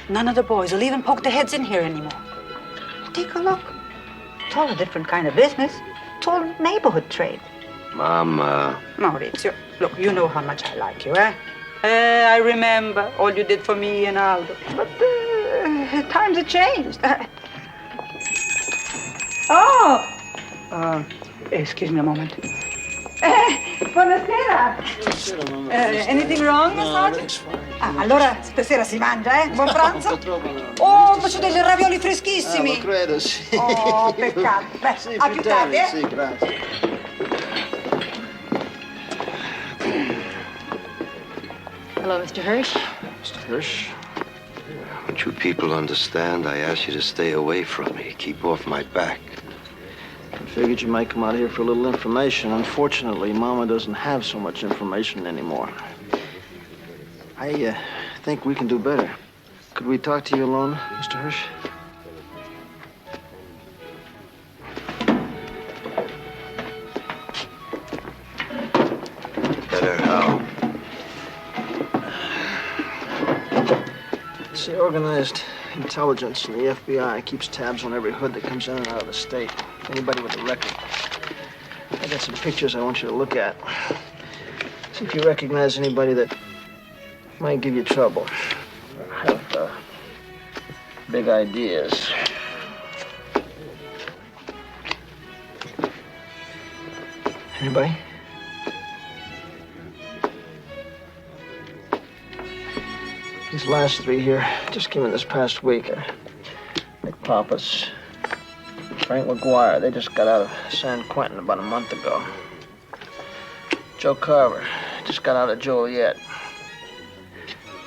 None of the boys will even poke their heads in here anymore. Take a look. It's all a different kind of business. It's all neighborhood trade. Mom, Maurizio, look, you know how much I like you, eh? I remember all you did for me and Aldo. But times have changed. Excuse me a moment. Buonasera. Anything wrong, Sergeant? Allora stasera si mangia, eh? Buon pranzo? Oh, faccio dei ravioli freschissimi. Lo credo, sì. Oh, peccato. Beh, Sì, a più tardi, eh? Sì, grazie. Hello, Mr. Hirsch. Mr. Hirsch? don't you people understand? I asked you to stay away from me. Keep off my back. I figured you might come out here for a little information. Unfortunately, Mama doesn't have so much information anymore. I think we can do better. Could we talk to you alone, Mr. Hirsch? Better how? It's the organized intelligence and the FBI keeps tabs on every hood that comes in and out of the state. Anybody with a record. I got some pictures I want you to look at. See if you recognize anybody that might give you trouble. Have big ideas. Anybody? These last three here just came in this past week. Nick Pappas, Frank McGuire, they just got out of San Quentin about a month ago. Joe Carver just got out of Joliet.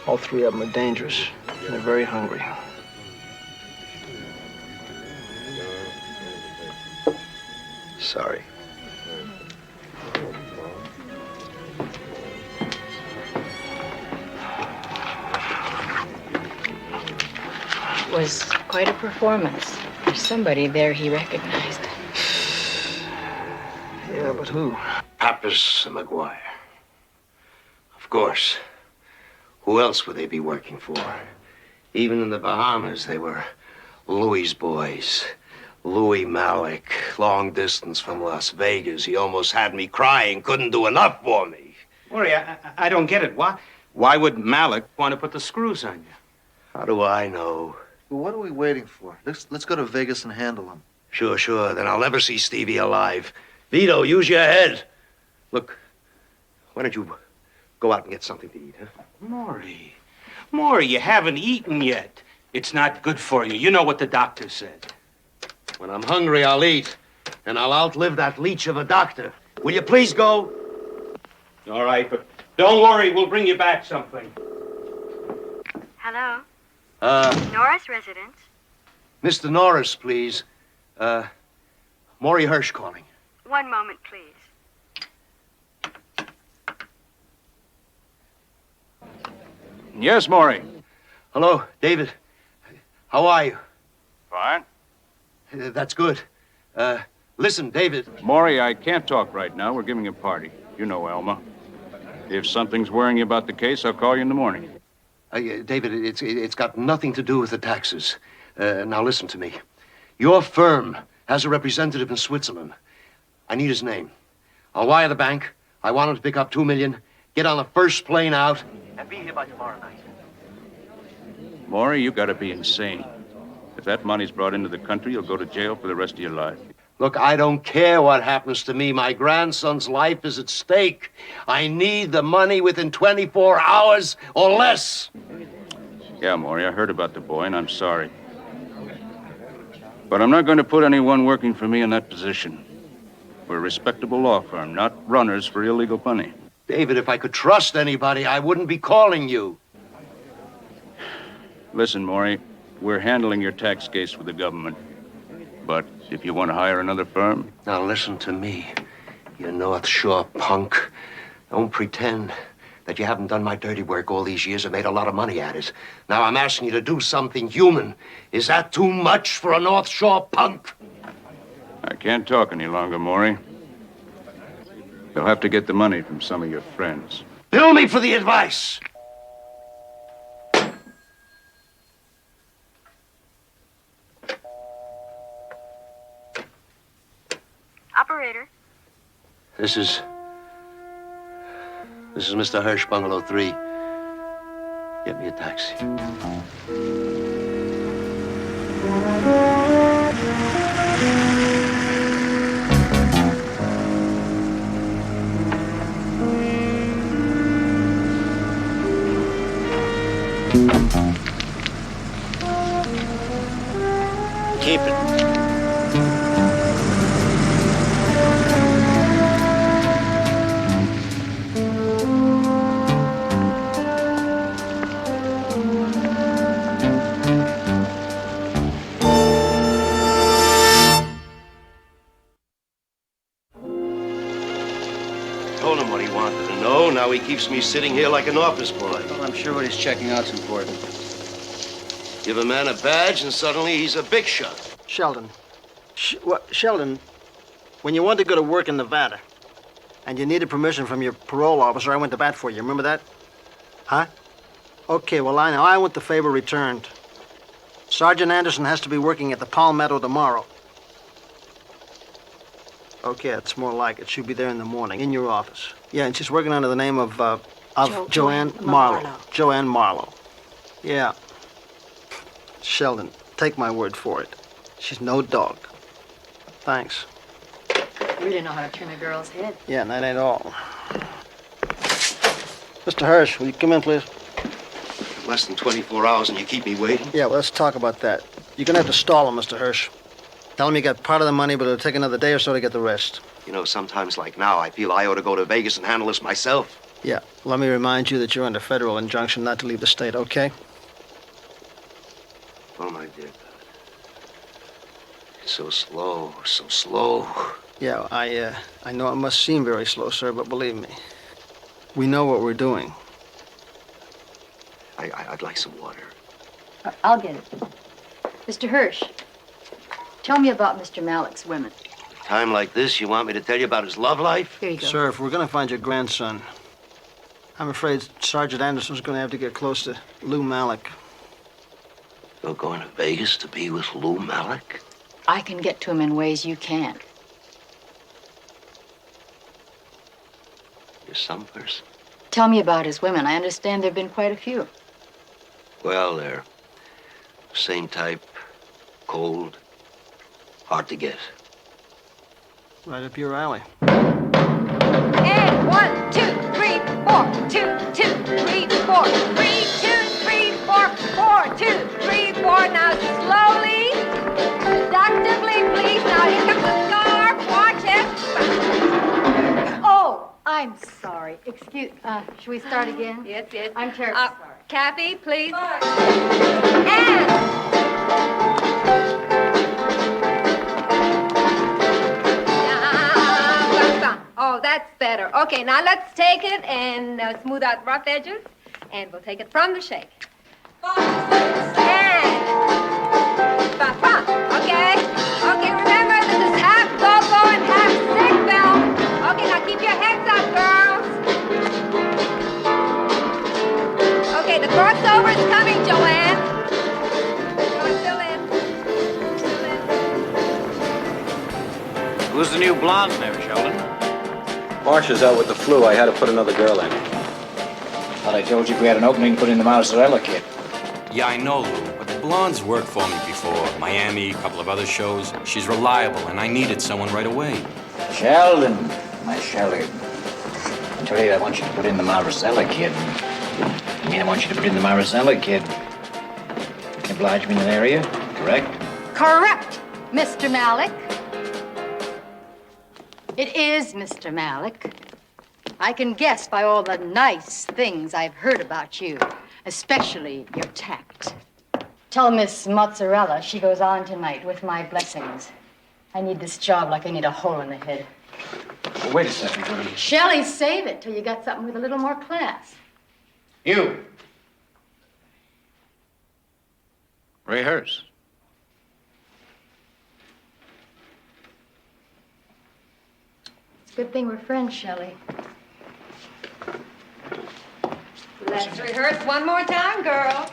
All three of them are dangerous, and they're very hungry. Sorry. was quite a performance. There's somebody there he recognized. Yeah, but who? Pappas and McGuire. Of course. Who else would they be working for? Even in the Bahamas, they were Louis's boys. Louis Malik, long distance from Las Vegas. He almost had me crying, couldn't do enough for me. Maury, I don't get it. Why would Malik want to put the screws on you? How do I know? Well, what are we waiting for? Let's go to Vegas and handle him. Sure. Then I'll never see Stevie alive. Vito, use your head. Look, why don't you go out and get something to eat, huh? Maury, you haven't eaten yet. It's not good for you. You know what the doctor said. When I'm hungry, I'll eat. And I'll outlive that leech of a doctor. Will you please go? All right, but don't worry. We'll bring you back something. Hello? Norris residence? Mr. Norris, please. Maury Hirsch calling. One moment, please. Yes, Maury. Hello, David. How are you? Fine. That's good. Listen, David. Maury, I can't talk right now. We're giving a party. You know Alma. If something's worrying you about the case, I'll call you in the morning. David, it's got nothing to do with the taxes. Now listen to me. Your firm has a representative in Switzerland. I need his name. I'll wire the bank. I want him to pick up $2 million, get on the first plane out, and be here by tomorrow night. Maury, you gotta be insane. If that money's brought into the country, you'll go to jail for the rest of your life. Look, I don't care what happens to me. My grandson's life is at stake. I need the money within 24 hours or less. Yeah, Maury, I heard about the boy, and I'm sorry. But I'm not going to put anyone working for me in that position. We're a respectable law firm, not runners for illegal money. David, if I could trust anybody, I wouldn't be calling you. Listen, Maury, we're handling your tax case with the government. But if you want to hire another firm... Now listen to me, you North Shore punk. Don't pretend that you haven't done my dirty work all these years and made a lot of money at it. Now I'm asking you to do something human. Is that too much for a North Shore punk? I can't talk any longer, Maury. You'll have to get the money from some of your friends. Bill me for the advice. Operator. This is Mr. Hirsch, Bungalow 3. Get me a taxi. Keep it. Told him what he wanted to know. Now he keeps me sitting here like an office boy. Well, I'm sure what he's checking out's important. Give a man a badge and suddenly he's a big shot. Sheldon. Sheldon, when you wanted to go to work in Nevada and you needed permission from your parole officer, I went to bat for you. Remember that? Huh? Okay, well, I want the favor returned. Sergeant Anderson has to be working at the Palmetto tomorrow. Okay, it's more like it. She'll be there in the morning, in your office. Yeah, and she's working under the name of Joanne Marlowe. Joanne Marlowe. Yeah. Sheldon, take my word for it. She's no dog. Thanks. You really know how to turn a girl's head. Yeah, and that ain't all. Mr. Hirsch, will you come in, please? Less than 24 hours and you keep me waiting? Yeah, well, let's talk about that. You're gonna have to stall him, Mr. Hirsch. Tell him you got part of the money, but it'll take another day or so to get the rest. You know, sometimes like now, I feel I ought to go to Vegas and handle this myself. Yeah, let me remind you that you're under federal injunction not to leave the state, okay? Oh, my dear. It's so slow, so slow. Yeah, I know it must seem very slow, sir, but believe me, we know what we're doing. I'd like some water. I'll get it. Mr. Hirsch, tell me about Mr. Malick's women. Time like this, you want me to tell you about his love life? Here you go. Sir, if we're going to find your grandson, I'm afraid Sergeant Anderson's going to have to get close to Lou Malick. You're going to Vegas to be with Lou Malick? I can get to him in ways you can't. You're some person. Tell me about his women. I understand there have been quite a few. Well, they're same type, cold, hard to get. Right up your alley. And 1, 2, 3, 4. 2, 2, 3, 4. 3, 2, 3, 4. 4, 2, 3, 4. Now slowly, seductively, please. Now here comes the scarf. Watch it. Oh, I'm sorry. Excuse. Should we start again? Yes, yes. I'm terribly sorry. Kathy, please. And. Oh, that's better. Okay, now let's take it and smooth out the rough edges, and we'll take it from the shape. And okay. Okay, remember this is half go-go and half sick bell. Okay, now keep your heads up, girls. Okay, the crossover is coming, Joanne. You're still in. Who's the new blonde there, Sheldon? Marcia's out with the flu. I had to put another girl in. Thought I told you if we had an opening, put in the mozzarella kid. Yeah, I know, Lou, but the blonde's worked for me before. Miami, a couple of other shows. She's reliable, and I needed someone right away. Sheldon, my Sheldon. I tell you, I want you to put in the Marisela kid. I mean, I want you to put in the Marisela kid. You can oblige me in that area, correct? Correct, Mr. Malick. It is Mr. Malick. I can guess by all the nice things I've heard about you, especially your tact. Tell Miss Mozzarella she goes on tonight with my blessings. I need this job like I need a hole in the head. Well, wait a second, Shelley, save it till you got something with a little more class. You. Rehearse. Good thing we're friends, Shelley. Let's rehearse one more time, girls.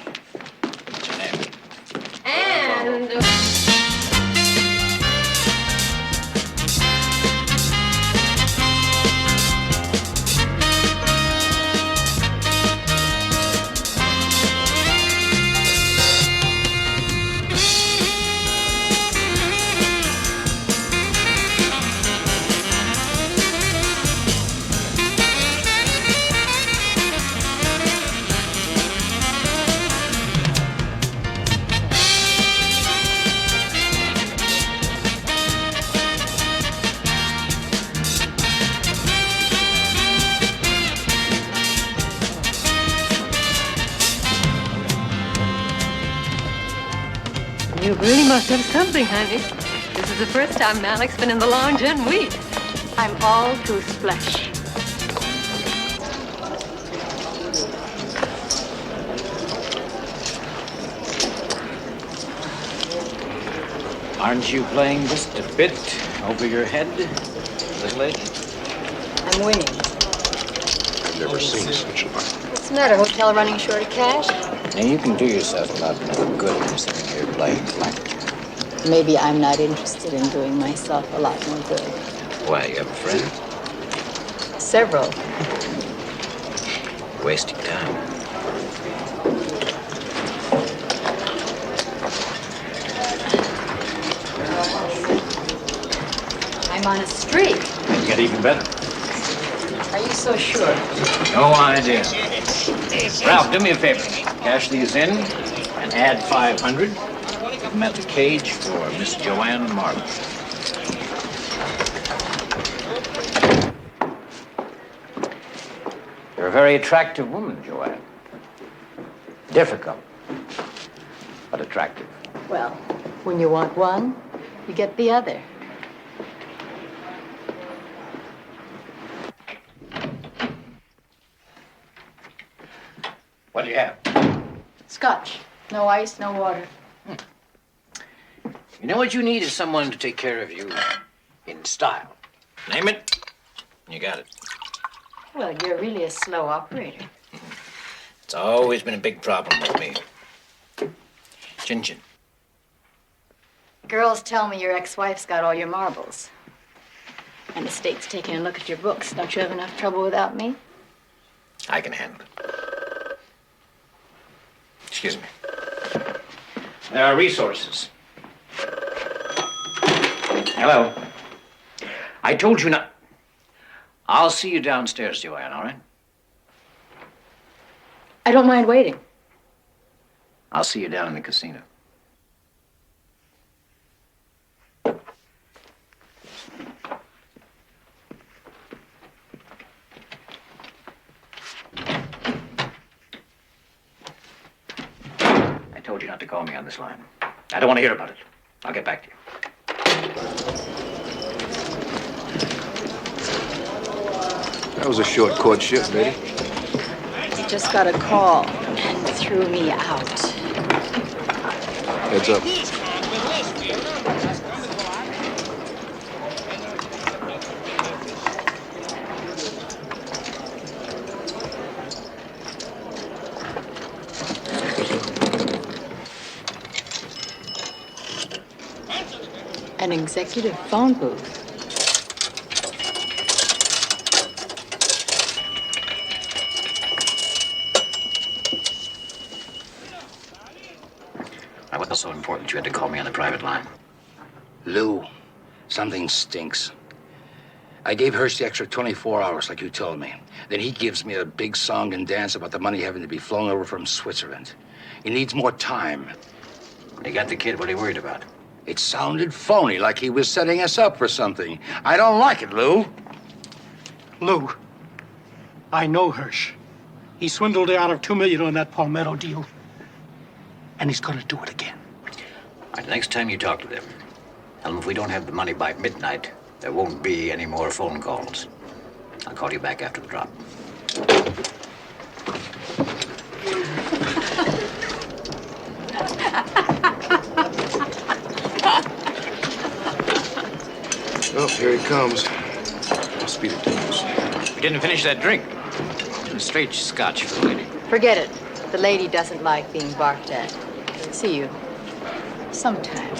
And. You really must have something, honey. This is the first time Malick's been in the lounge in weeks. I'm all goose flesh. Aren't you playing just a bit over your head, little lady? I'm winning. I've never seen such luck. What's the matter, hotel running short of cash? Now, you can do yourself a lot more good than sitting here playing blackjack. Maybe I'm not interested in doing myself a lot more good. Why, you have a friend? Several. Wasting time. I'm on a streak. It'll get even better. Are you so sure? No idea. Ralph, do me a favor. Cash these in and add 500. Put them at the cage for Miss Joanne Marlowe. You're a very attractive woman, Joanne. Difficult, but attractive. Well, when you want one, you get the other. What do you have? Scotch. No ice, no water. You know what you need is someone to take care of you in style. Name it, you got it. Well, you're really a slow operator. It's always been a big problem with me. Chin-chin. Girls tell me your ex-wife's got all your marbles. And the state's taking a look at your books. Don't you have enough trouble without me? I can handle it. Excuse me. There are resources. Hello. I told you not. I'll see you downstairs, Joanne, all right? I don't mind waiting. I'll see you down in the casino. I told you not to call me on this line. I don't want to hear about it. I'll get back to you. That was a short courtship, lady. He just got a call and threw me out. Heads up. An executive phone booth. What's so important you had to call me on the private line? Lou, something stinks. I gave Hirsch the extra 24 hours like you told me. Then he gives me a big song and dance about the money having to be flown over from Switzerland. He needs more time. When he got the kid, what are you worried about? It sounded phony, like he was setting us up for something. I don't like it, Lou. Lou, I know Hirsch. He swindled her out of $2 million on that Palmetto deal. And he's gonna do it again. All right, the next time you talk to them, tell them if we don't have the money by midnight, there won't be any more phone calls. I'll call you back after the drop. Oh, here he comes. Must be the deuce. We didn't finish that drink. A straight scotch for the lady. Forget it. The lady doesn't like being barked at. See you sometime.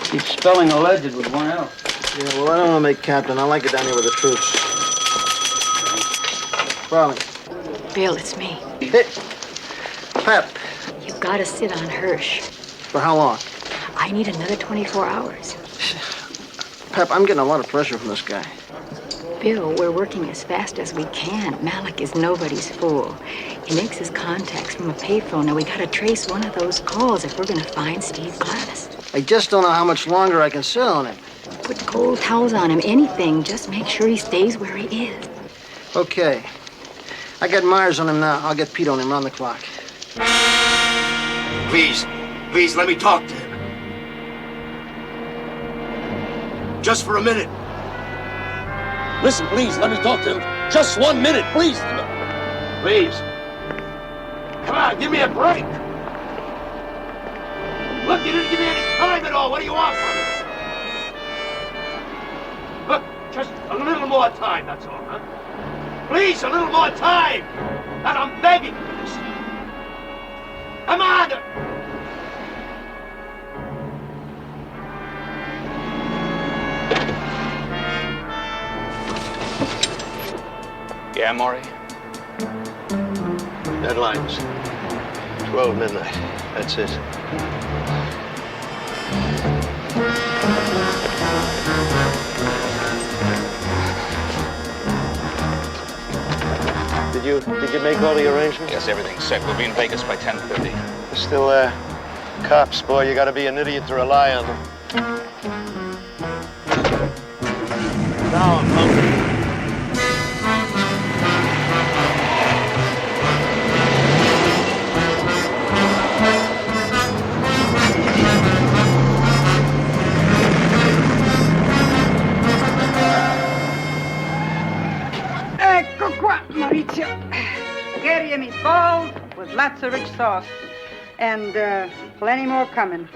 Keep spelling alleged with one L. Yeah, well, I don't want to make captain. I like it down here with the troops. Farley. Bill, it's me. Hey, Pep. You've got to sit on Hirsch. For how long? I need another 24 hours. Pep, I'm getting a lot of pressure from this guy. Bill, we're working as fast as we can. Malik is nobody's fool. He makes his contacts from a payphone. Now, we got to trace one of those calls if we're going to find Steve Gladys. I just don't know how much longer I can sit on him. Put cold towels on him, anything. Just make sure he stays where he is. Okay. I got Myers on him now. I'll get Pete on him round the clock. Please, let me talk to him. Just for a minute. Listen, please, let me talk to him. Just 1 minute, please. Please. Come on, give me a break. Look, you didn't give me any time at all. What do you want from me? Look, just a little more time, that's all, huh? Please, a little more time. And I'm begging for this. Come on. Yeah, Maury? Deadline's 12 midnight. That's it. Did you make all the arrangements? Yes, everything's set. We'll be in Vegas by 10:50. Still, cops, boy. You gotta be an idiot to rely on them. Down, Humphrey. Mauricio. Scary meatballs with lots of rich sauce. And plenty more coming.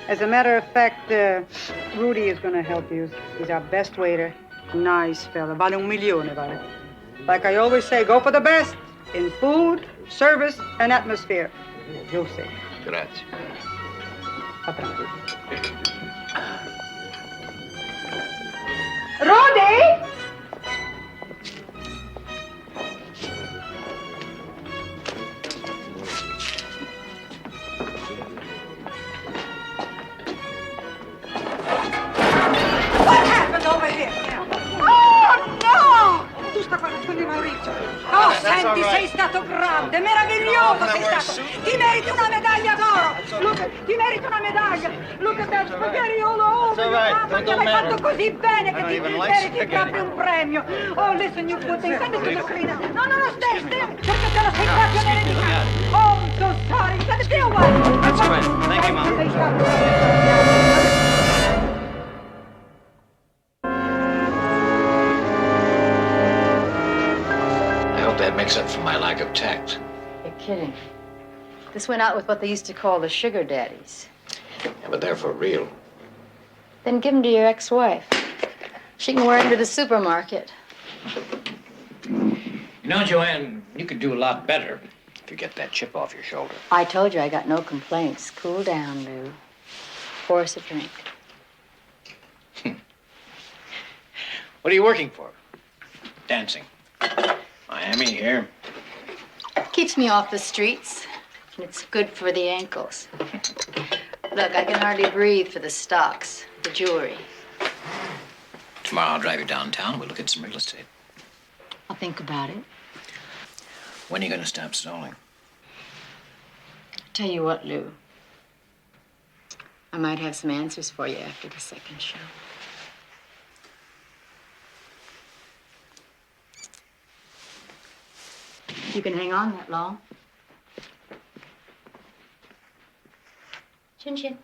As a matter of fact, Rudy is going to help you. He's our best waiter. Nice fella. Vale $1 million, vale. Like I always say, go for the best in food, service, and atmosphere. You'll see. Grazie. Rudy! What happened over here? Oh, no! Tu sta parlando di Maurizio. Oh, senti, sei stato grande, meraviglioso sei stato. Ti meriti una medaglia d'oro. Look, ti meriti una medaglia. Look at that spaghetti all over you. Perché l'hai fatto così bene che ti meriti proprio un premio. Oh, listen, you poor thing. Send it to the cleaner. No, stay. Perché te lo sei proprio meritato. Oh, I'm so sorry. Send it to your wife. That's fine. Thank you, Mom. That makes up for my lack of tact. You're kidding. This went out with what they used to call the sugar daddies. Yeah, but they're for real. Then give them to your ex-wife. She can wear them to the supermarket. You know, Joanne, you could do a lot better if you get that chip off your shoulder. I told you I got no complaints. Cool down, Lou. Pour us a drink. What are you working for? Dancing. Miami here. Keeps me off the streets, and it's good for the ankles. Look, I can hardly breathe for the stocks, the jewelry. Tomorrow I'll drive you downtown and we'll look at some real estate. I'll think about it. When are you going to stop stalling? Tell you what, Lou. I might have some answers for you after the second show. You can hang on that long. Chin chin.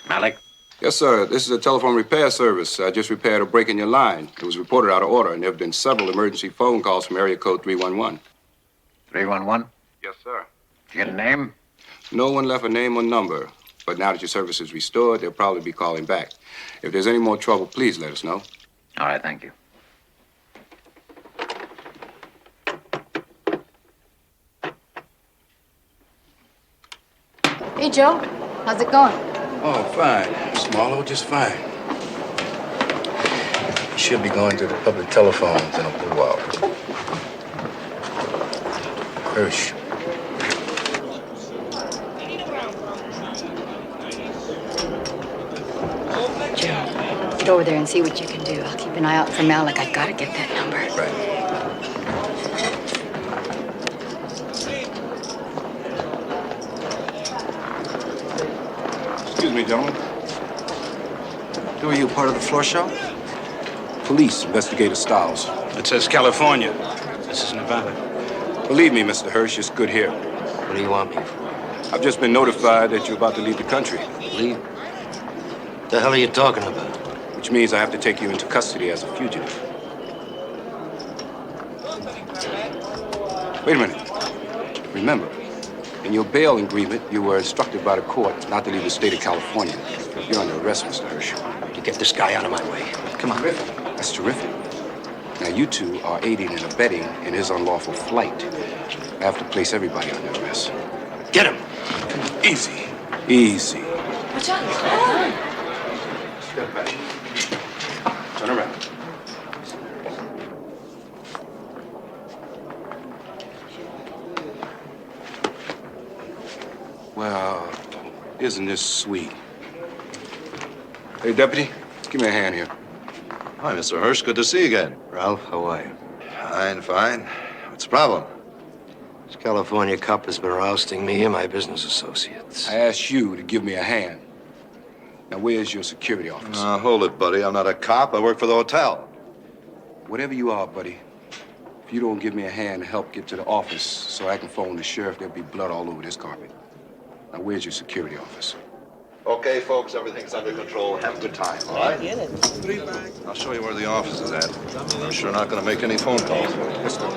Malik? Yes, sir. This is a telephone repair service. I just repaired a break in your line. It was reported out of order, and there have been several emergency phone calls from area code 311. 311? Yes, sir. Did you get a name? No one left a name or number, but now that your service is restored, they'll probably be calling back. If there's any more trouble, please let us know. All right, thank you. Hey, Joe. How's it going? Oh, fine. Marlowe, just fine. She'll be going to the public telephones in a little while. Hirsch. Joe, get over there and see what you can do. I'll keep an eye out for Malik. I gotta get that number. Right. Excuse me, gentlemen. Who are you, part of the floor show? Police, Investigator Stiles. It says California. This is Nevada. Believe me, Mr. Hirsch, it's good here. What do you want me for? I've just been notified that you're about to leave the country. Leave? What the hell are you talking about? which means I have to take you into custody as a fugitive. Wait a minute. Remember, in your bail agreement, you were instructed by the court not to leave the state of California. You're under arrest, Mr. Hirsch. To get this guy out of my way. Come on. That's terrific. Now, you two are aiding and abetting in his unlawful flight. I have to place everybody under arrest. Get him. Easy. Easy. Watch out. Step back. Turn around. Well, isn't this sweet? Hey, Deputy, give me a hand here. Hi, Mr. Hirsch. Good to see you again. Ralph, how are you? Fine, fine. What's the problem? This California cop has been rousting me and my business associates. I asked you to give me a hand. Now, where's your security officer? Hold it, buddy. I'm not a cop. I work for the hotel. Whatever you are, buddy, if you don't give me a hand to help get to the office so I can phone the sheriff, there'll be blood all over this carpet. Now, where's your security officer? Okay, folks, everything's under control. Have a good time, all right? I'll show you where the office is at. I'm sure not going to make any phone calls. Let's go.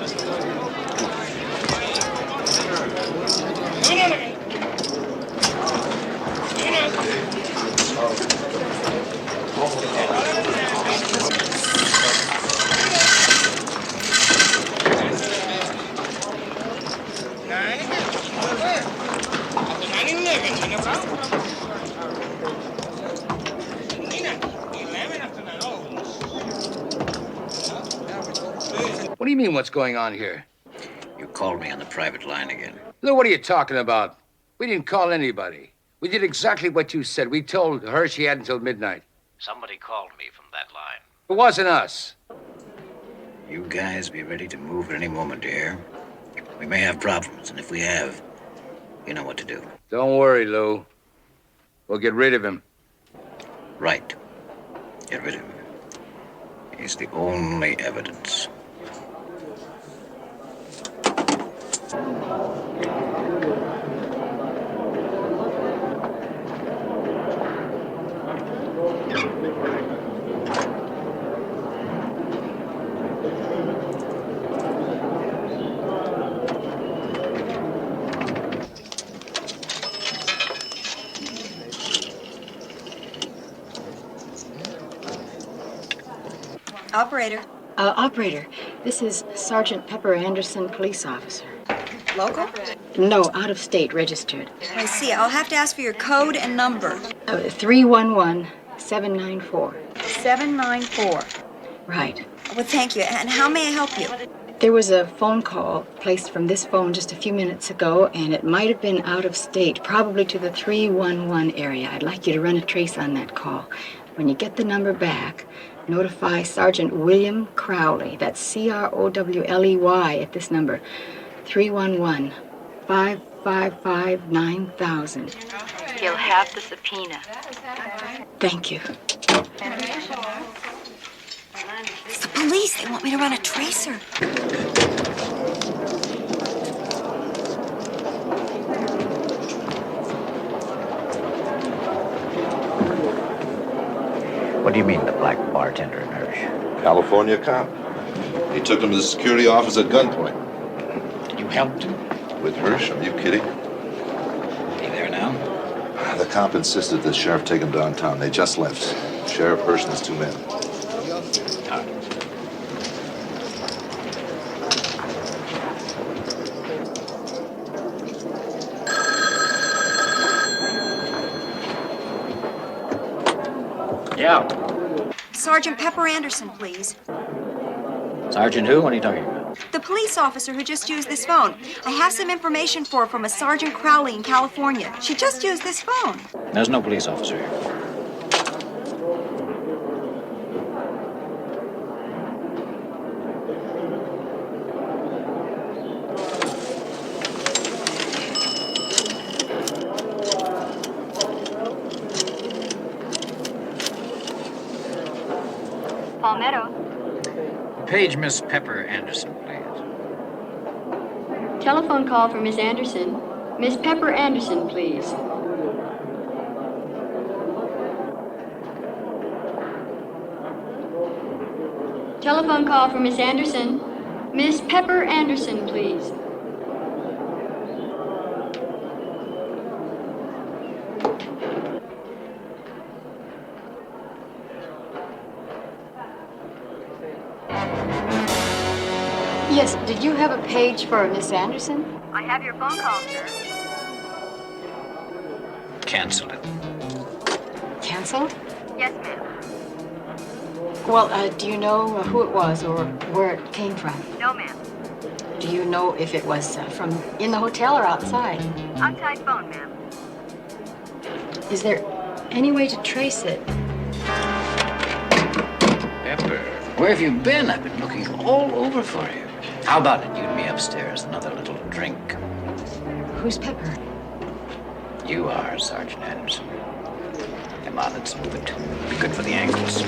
What do you mean, what's going on here? You called me on the private line again. Lou, what are you talking about? We didn't call anybody. We did exactly what you said. We told Hirsch he had until midnight. Somebody called me from that line. It wasn't us. You guys be ready to move at any moment, dear. We may have problems, and if we have, you know what to do. Don't worry, Lou. We'll get rid of him. Right. Get rid of him. He's the only evidence. Operator. Operator, this is Sergeant Pepper Anderson, police officer. Local? No, out of state, registered. I see. I'll have to ask for your code and number. 311-794. 794. Right. Well, thank you. And how may I help you? There was a phone call placed from this phone just a few minutes ago, and it might have been out of state, probably to the 311 area. I'd like you to run a trace on that call. When you get the number back, notify Sergeant William Crowley. That's Crowley at this number. 311-555-9000. He'll have the subpoena. Thank you. It's the police. They want me to run a tracer. What do you mean, the black bartender in Hirsch? California cop. He took him to the security office at gunpoint. You helped him? With Hirsch? Are you kidding? He there now? The cop insisted the sheriff take him downtown. They just left. Sheriff Hirsch and his two men. Yeah. Sergeant Pepper Anderson, please. Sergeant who? What are you talking about? The police officer who just used this phone. I have some information for her from a Sergeant Crowley in California. She just used this phone. There's no police officer here. Palmetto. Page Miss Pepper Anderson, please. Telephone call for Miss Anderson. Miss Pepper Anderson, please. Telephone call for Miss Anderson. Miss Pepper Anderson, please. Yes, did you have a page for Miss Anderson? I have your phone call, sir. Cancel it. Canceled? Yes, ma'am. Well, do you know who it was or where it came from? No, ma'am. Do you know if it was from in the hotel or outside? Outside phone, ma'am. Is there any way to trace it? Pepper, where have you been? I've been looking all over for you. How about it? You and me upstairs, another little drink. Who's Pepper? You are, Sergeant Anderson. Come on, let's move it. Be good for the ankles.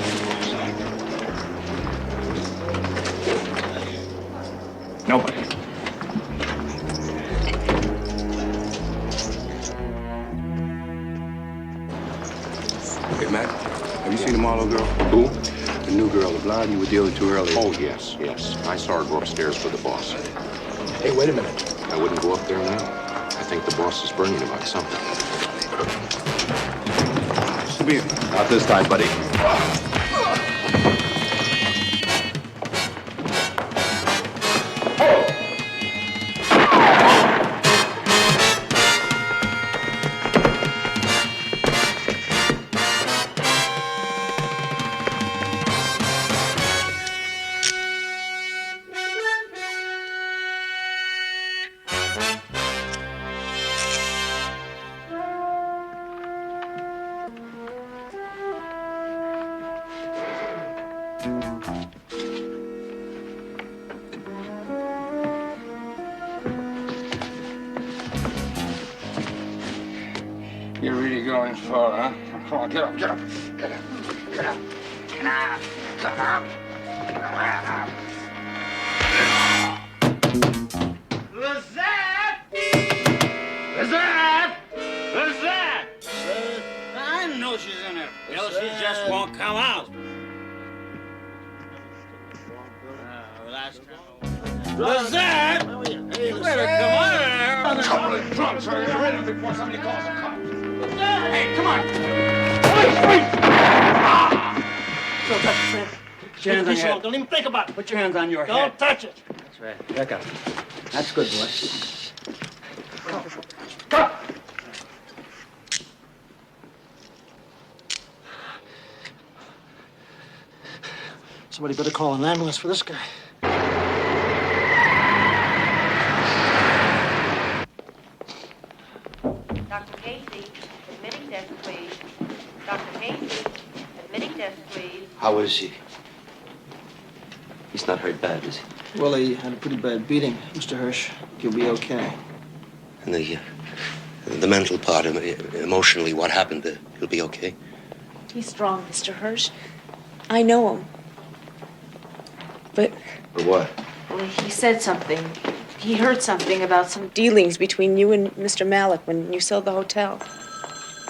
Nobody. Hey, Matt, have you seen the Marlowe girl? Who? The new girl, the blonde you were dealing to earlier. Oh, yes, yes. I saw her go upstairs with the boss. Hey, wait a minute. I wouldn't go up there now. I think the boss is burning about something. Come here. Not this time, buddy. You're really going far, huh? Come on, get up, get up. Get up, get up. Get up, get up. Lizette! Lizette! Lizette! I know she's in there. Well, she just won't come out. Lizette! You better come on there. I'm totally drunk, so you're ready before somebody calls the cops. Hey, come on. Don't touch it, Fred. Put your hands on your head. Don't even think about it. Put your hands on your head. Don't touch it. That's right. Back up. That's good, boy. Somebody better call an ambulance for this guy. Dr. Casey, admitting desk, please. Dr. Casey, admitting desk, please. How is he? He's not hurt bad, is he? Well, he had a pretty bad beating, Mr. Hirsch. He'll be okay. And the mental part, emotionally, what happened? He'll be okay. He's strong, Mr. Hirsch. I know him. But For what? well, he said something. He heard something about some dealings between you and Mr. Malik when you sold the hotel.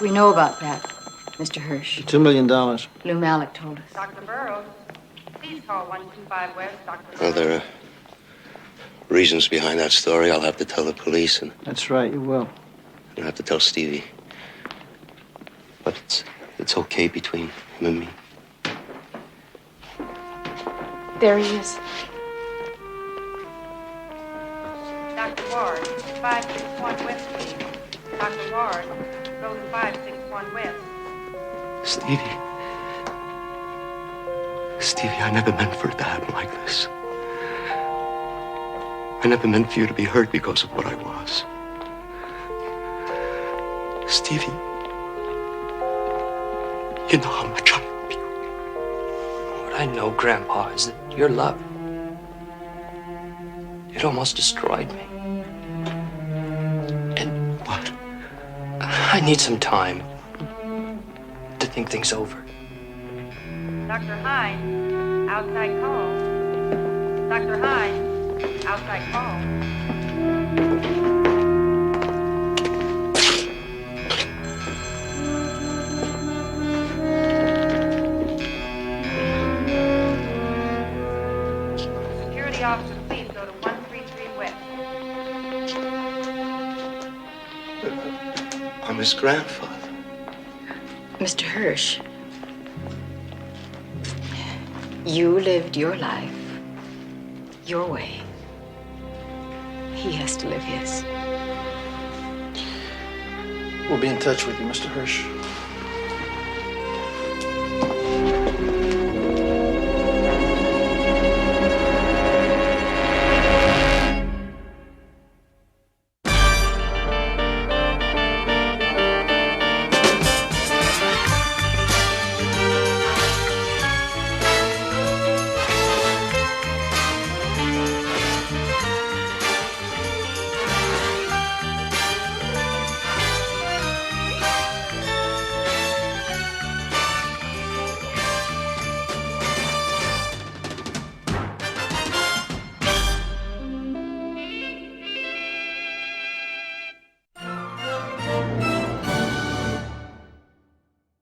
We know about that, Mr. Hirsch. $2 million. Lou Malik told us. Dr. Burroughs, please call 125 West. Dr. Well, there are reasons behind that story. I'll have to tell the police, and That's right, you will. I'll have to tell Stevie. But it's okay between him and me. There he is. Dr. Ward, 561 West, please. Dr. Ward, road 561 West. Stevie. Stevie, I never meant for it to happen like this. I never meant for you to be hurt because of what I was. Stevie, you know how much I love you. What I know, Grandpa, is that your love, it almost destroyed me. And what? I need some time to think things over. Dr. Hines, outside call. Dr. Hines, outside call. his grandfather. Mr. Hirsch, you lived your life your way. He has to live his. We'll be in touch with you, Mr. Hirsch.